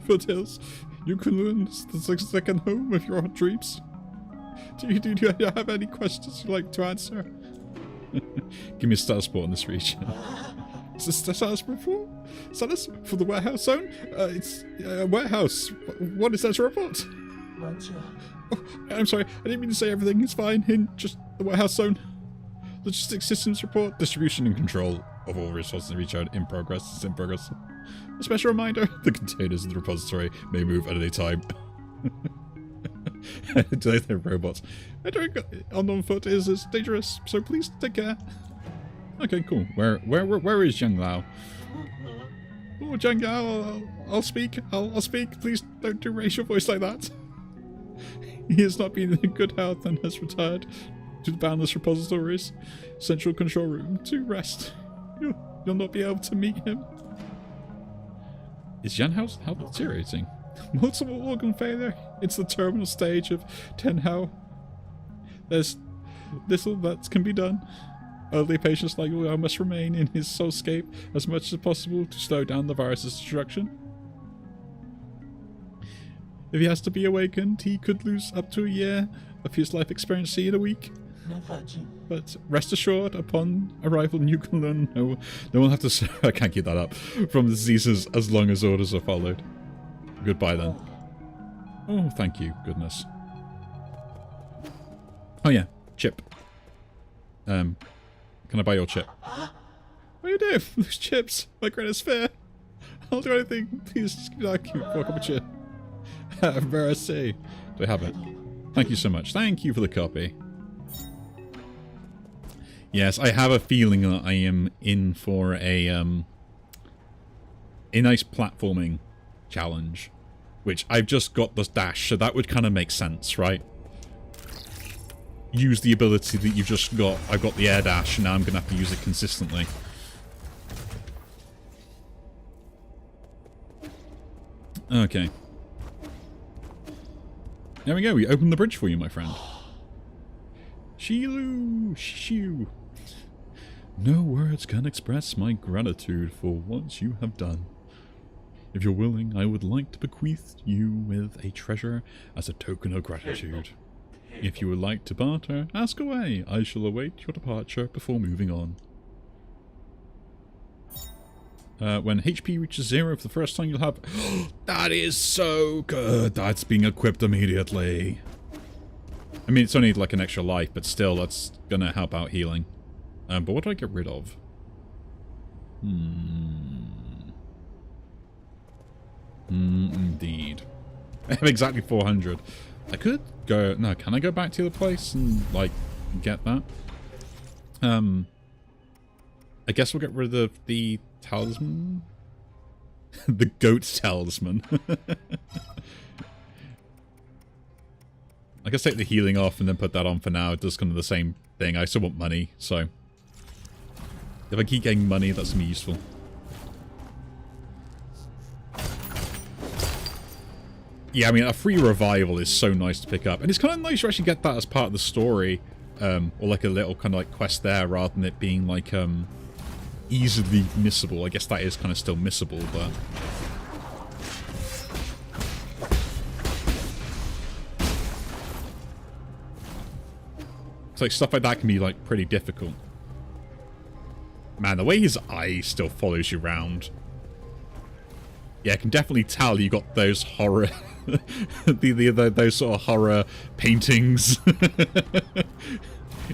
Speaker 1: Foothills. You can learn the second home of your dreams. Do you have any questions you'd like to answer? Give me a status report on this region. Is this the status report? Status for the warehouse zone? It's a warehouse. What is that to report? Oh, I'm sorry, I didn't mean to say everything. It's fine. In just the warehouse zone. Logistics systems report. Distribution and control of all resources reach out in progress. It's in progress. A special reminder: the containers in the repository may move at any time. They're robots. Entering on foot is dangerous, so please take care. Okay, cool. Where is Zhang Lao? Oh, Zhang Lao, I'll speak. I'll speak. Please don't raise your voice like that. He has not been in good health and has retired to the boundless repositories, central control room to rest. You'll not be able to meet him. Is Zhang Lao's health deteriorating? Multiple organ failure. It's the terminal stage of Tenhao. There's little that can be done. Early patients like Liao must remain in his soulscape as much as possible to slow down the virus's destruction. If he has to be awakened, he could lose up to a year of his life experience in a week. But rest assured, upon arrival in Yucatan, no one will have to I can't keep that up from the diseases as long as orders are followed. Goodbye then. Oh, thank you, goodness. Oh yeah, chip. Can I buy your chip? What are you doing? Those chips, my greatest fear. I'll do anything. Please just give me a cup of chip. Mercy. Do I have it? Thank you so much. Thank you for the copy. Yes, I have a feeling that I am in for a nice platforming challenge, which I've just got the dash, so that would kind of make sense, right? Use the ability that you've just got. I've got the air dash, and now I'm going to have to use it consistently. Okay. There we go. We opened the bridge for you, my friend. Shilu! Shiu! No words can express my gratitude for what you have done. If you're willing, I would like to bequeath you with a treasure as a token of gratitude. If you would like to barter, ask away. I shall await your departure before moving on. When HP reaches 0 for the first time, you'll have... That is so good! That's being equipped immediately. I mean, it's only like an extra life, but still, that's gonna help out healing. But what do I get rid of? Indeed. I have exactly 400. I could go... No, can I go back to the place and, like, get that? I guess we'll get rid of the talisman? The goat talisman. I guess take the healing off and then put that on for now. It does kind of the same thing. I still want money, so... If I keep getting money, that's going to be useful. Yeah, I mean, a free revival is so nice to pick up. And it's kind of nice to actually get that as part of the story. Or like a little kind of like quest there, rather than it being like easily missable. I guess that is kind of still missable, but... It's like stuff like that can be like pretty difficult. Man, the way his eye still follows you around. Yeah, I can definitely tell you got those horror... those sort of horror paintings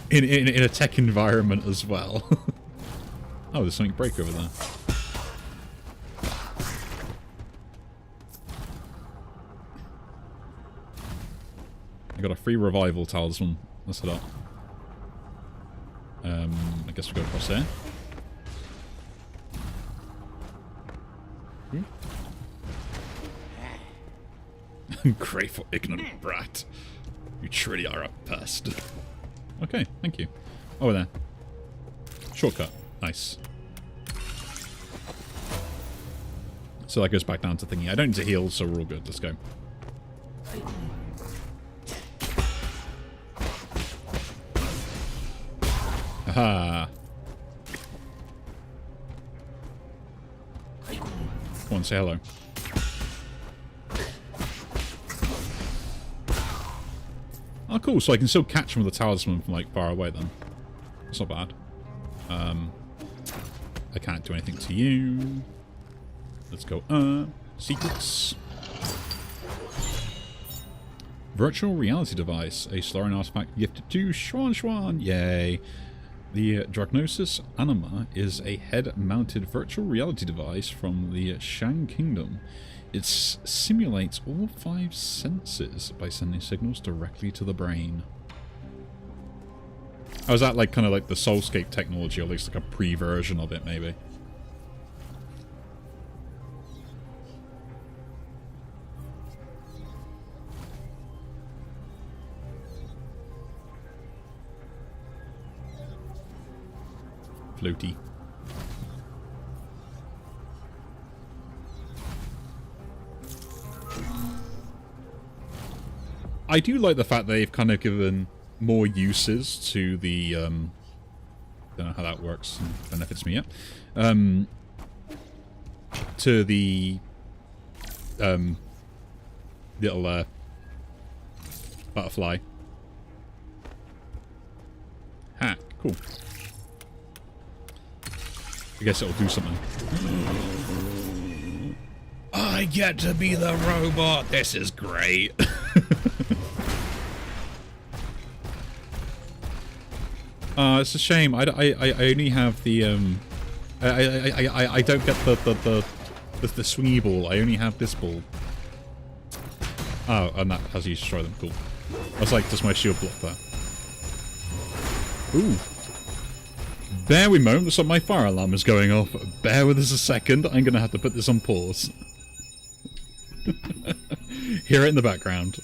Speaker 1: in a tech environment as well. Oh, there's something break over there. I got a free revival talisman. Let's head up. I guess we go across there. Grateful, ignorant brat. You truly are a pest. Okay, thank you. Over there. Shortcut. Nice. So that goes back down to thingy. I don't need to heal, so we're all good. Let's go. Aha. Come on, say hello. Oh, cool. So I can still catch him with the talisman from, like, far away, then. That's not bad. I can't do anything to you. Let's go, secrets. Virtual reality device. A Solarian artifact gifted to Schwan Schwan. Yay. The Dragnosis Anima is a head-mounted virtual reality device from the Shang Kingdom. It simulates all 5 senses by sending signals directly to the brain. Oh, is that like kind of like the Soulscape technology, or at least like a pre-version of it, maybe? Floaty. I do like the fact that they've kind of given more uses to the, don't know how that works and benefits me yet, to the, little, butterfly. Ha, cool. I guess it'll do something. I get to be the robot! This is great! It's a shame. I only have the I don't get the swingy ball. I only have this ball. Oh, and that has you destroy them. Cool. I was like, does my shield block that? Ooh. Bear with me a moment. Looks like my fire alarm is going off. Bear with us a second. I'm gonna have to put this on pause. Hear it in the background.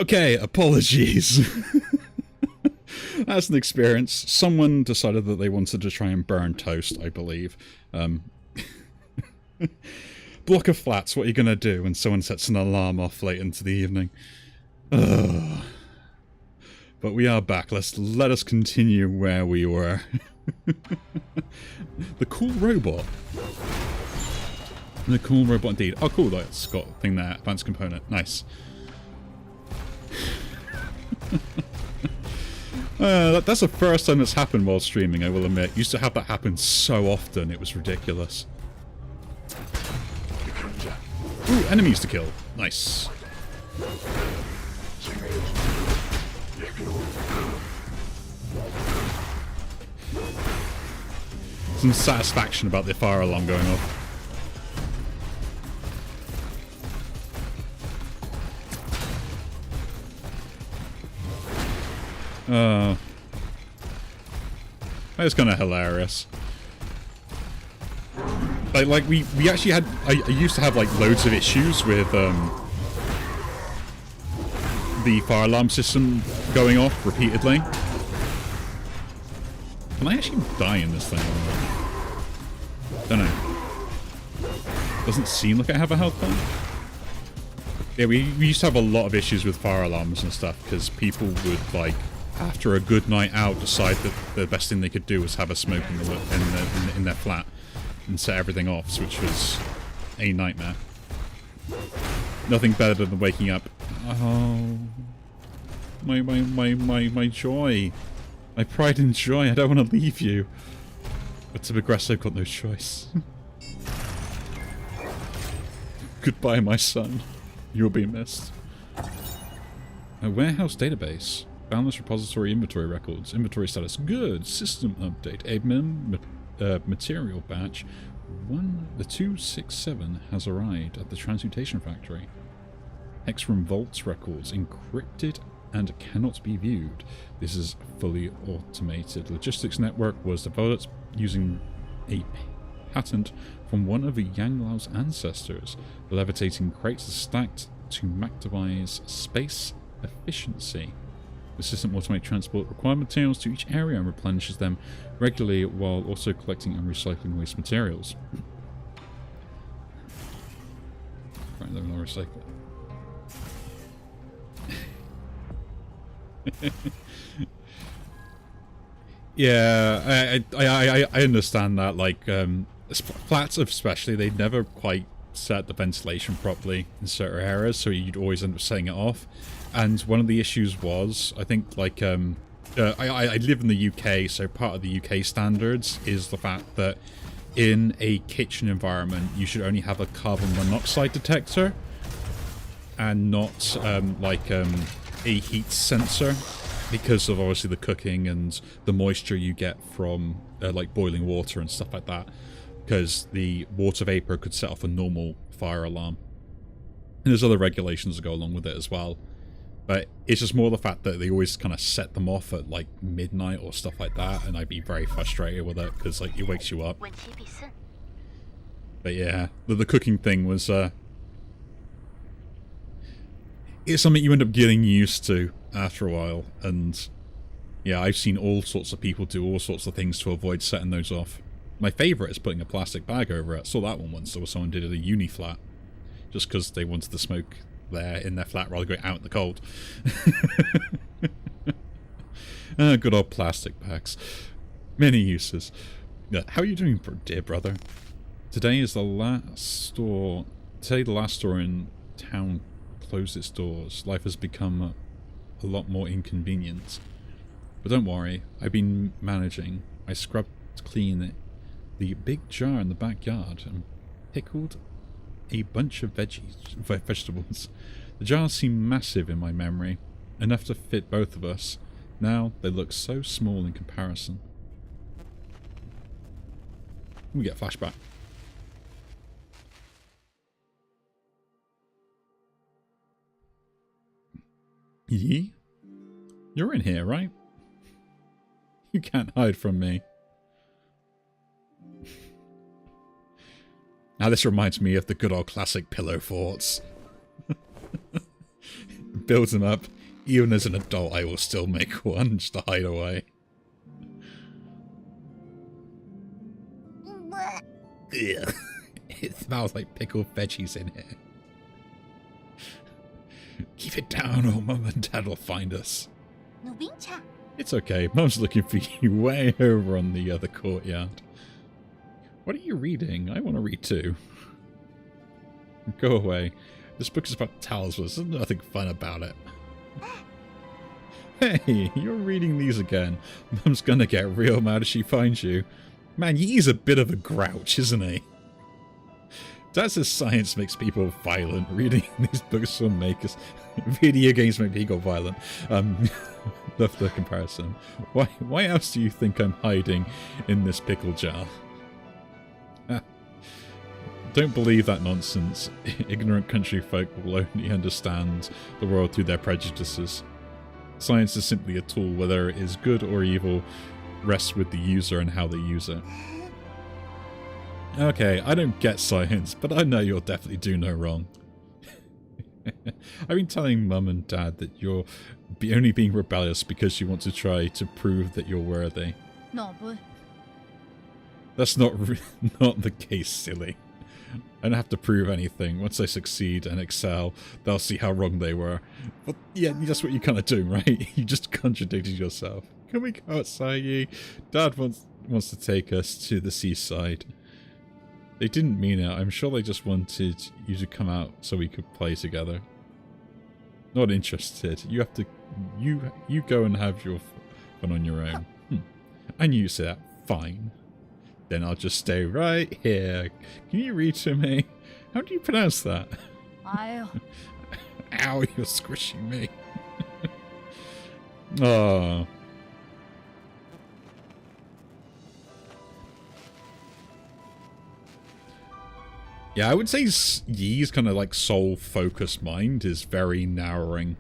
Speaker 1: Okay, apologies. That's an experience. Someone decided that they wanted to try and burn toast, I believe. Block of flats, what are you going to do when someone sets an alarm off late into the evening? Ugh. But we are back. Let us continue where we were. The cool robot. The cool robot indeed. Oh cool, that's got a thing there. Advanced component. Nice. That's the first time that's happened while streaming, I will admit. Used to have that happen so often, it was ridiculous. Ooh, enemies to kill. Nice. Some satisfaction about the fire alarm going off. That's kind of hilarious. Like we actually had. I used to have like loads of issues with the fire alarm system going off repeatedly. Can I actually die in this thing? Don't know. Doesn't seem like I have a health bar. Yeah, we used to have a lot of issues with fire alarms and stuff because people would like, after a good night out, decide that the best thing they could do was have a smoke in their flat and set everything off, which was a nightmare. Nothing better than waking up. Oh, my joy, my pride and joy. I don't want to leave you, but to progress, I've got no choice. Goodbye, my son. You'll be missed. A warehouse database. Boundless repository inventory records. Inventory status good. System update. Material batch 267 has arrived at the transmutation factory. Hex from vaults records encrypted and cannot be viewed. This is fully automated. Logistics network was developed using a patent from one of Yang Lao's ancestors. The levitating crates are stacked to maximize space efficiency. The system automates transport required materials to each area and replenishes them regularly while also collecting and recycling waste materials. Right, then I'll recycle it. Yeah, I understand that. Like, flats especially, they never quite set the ventilation properly in certain areas, so you'd always end up setting it off. And one of the issues was, I think, like, I live in the UK, so part of the UK standards is the fact that in a kitchen environment, you should only have a carbon monoxide detector and not, a heat sensor, because of obviously the cooking and the moisture you get from, like, boiling water and stuff like that, because the water vapor could set off a normal fire alarm. And there's other regulations that go along with it as well. But it's just more the fact that they always kind of set them off at like midnight or stuff like that, and I'd be very frustrated with it because like it wakes you up. But yeah, the cooking thing was it's something you end up getting used to after a while, and yeah, I've seen all sorts of people do all sorts of things to avoid setting those off. My favourite is putting a plastic bag over it. I saw that one once. There was someone did it at a uni flat just because they wanted to smoke there in their flat rather than going out in the cold. Good old plastic bags. Many uses. How are you doing, dear brother? Today is the last store. Today the last store in town closed its doors. Life has become a lot more inconvenient. But don't worry, I've been managing. I scrubbed clean the big jar in the backyard and pickled a bunch of vegetables. The jars seem massive in my memory, enough to fit both of us. Now they look so small in comparison. We get a flashback. Yee? You're in here, right? You can't hide from me. Now this reminds me of the good old classic pillow forts. builds him up. Even as an adult, I will still make one just to hide away. Ugh. It smells like pickled veggies in here. Keep it down or Mum and Dad will find us. It's okay. Mum's looking for you way over on the other courtyard. What are you reading? I want to read too. Go away. This book is about talismans. There's nothing fun about it. Hey, you're reading these again. Mum's gonna get real mad if she finds you. Man, he's a bit of a grouch, isn't he? Dad says science makes people violent. Reading these books will make us... Video games make people violent. Love the comparison. Why else do you think I'm hiding in this pickle jar? Don't believe that nonsense. Ignorant country folk will only understand the world through their prejudices. Science is simply a tool, whether it is good or evil, rests with the user and how they use it. Okay, I don't get science, but I know you'll definitely do no wrong. I've been telling Mum and Dad that you're only being rebellious because you want to try to prove that you're worthy.
Speaker 2: No, but...
Speaker 1: That's not the case, silly. I don't have to prove anything. Once I succeed and excel, they'll see how wrong they were. But yeah, that's what you kind of do, right? You just contradicted yourself. Can we go outside, you? Dad wants to take us to the seaside. They didn't mean it. I'm sure they just wanted you to come out so we could play together. Not interested. You have to... You go and have your fun on your own. I knew you said that. Fine. Then I'll just stay right here. Can you read to me? How do you pronounce that? Ow, you're squishing me. Oh. Yeah, I would say Yi's kind of like soul-focused mind is very narrowing.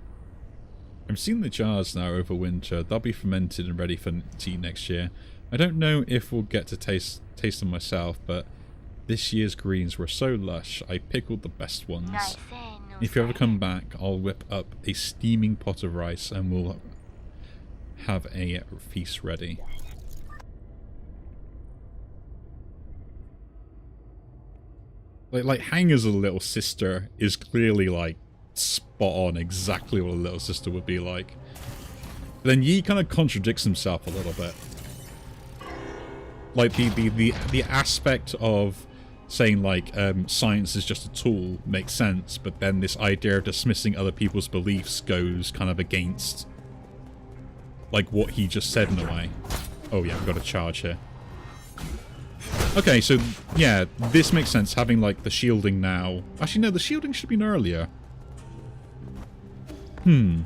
Speaker 1: I'm seeing the jars now over winter. They'll be fermented and ready for tea next year. I don't know if we'll get to taste them myself, but this year's greens were so lush, I pickled the best ones. If you ever come back, I'll whip up a steaming pot of rice and we'll have a feast ready. Like Hanger's little sister is clearly like spot on exactly what a little sister would be like. But then Yi kind of contradicts himself a little bit. Like the aspect of saying like science is just a tool makes sense, but then this idea of dismissing other people's beliefs goes kind of against like what he just said in a way. Oh yeah, we've got a charge here. Okay, so yeah, this makes sense, having like the shielding now. Actually no, the shielding should have been earlier. I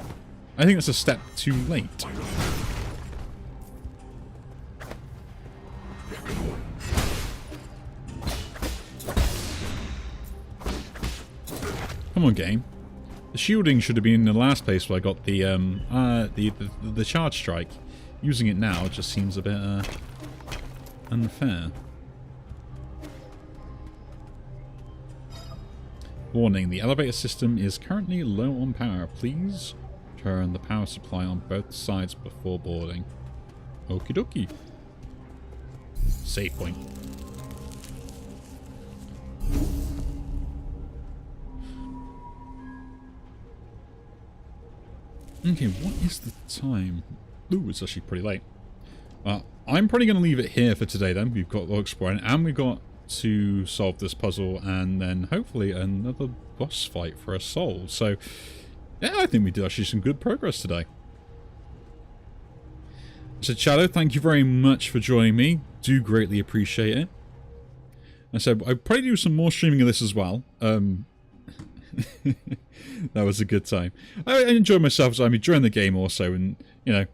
Speaker 1: think that's a step too late. Come on, game. The shielding should have been in the last place where I got the charge strike. Using it now just seems a bit unfair. Warning, the elevator system is currently low on power. Please turn the power supply on both sides before boarding. Okie dokie. Save point. Okay, what is the time? Ooh, it's actually pretty late. I'm probably going to leave it here for today then. We've got log exploring and we've got to solve this puzzle and then hopefully another boss fight for a soul. So, yeah, I think we did actually some good progress today. So, Shadow, thank you very much for joining me. Do greatly appreciate it. I said I'll probably do some more streaming of this as well. That was a good time. I enjoyed myself as I'm enjoying the game also, and you know,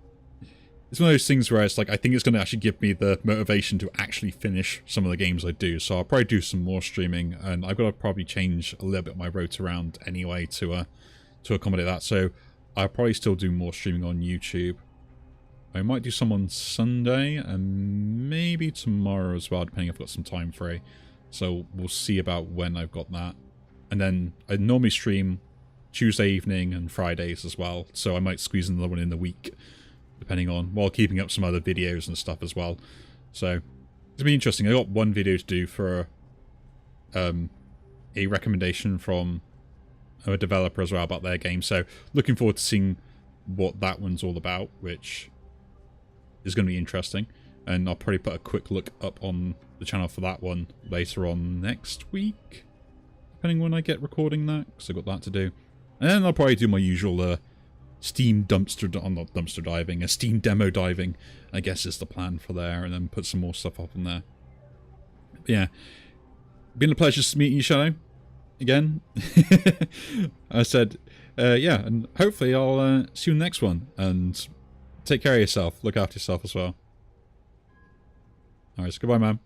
Speaker 1: it's one of those things where it's like I think it's going to actually give me the motivation to actually finish some of the games I do. So I'll probably do some more streaming, and I've got to probably change a little bit of my route around anyway to accommodate that. So I'll probably still do more streaming on YouTube. I might do some on Sunday and maybe tomorrow as well, depending if I've got some time free. So we'll see about when I've got that. And then I normally stream Tuesday evening and Fridays as well. So I might squeeze another one in the week, depending on, while keeping up some other videos and stuff as well. So it's been interesting. I got one video to do for a recommendation from a developer as well about their game. So looking forward to seeing what that one's all about, which is going to be interesting. And I'll probably put a quick look up on the channel for that one later on next week, depending when I get recording that, because I've got that to do. And then I'll probably do my usual Steam dumpster, not dumpster diving, Steam demo diving, I guess is the plan for there, and then put some more stuff up on there. But yeah, been a pleasure meeting you, Shadow, again. I said, yeah, and hopefully I'll see you in the next one, and take care of yourself, look after yourself as well. Alright, so goodbye, man.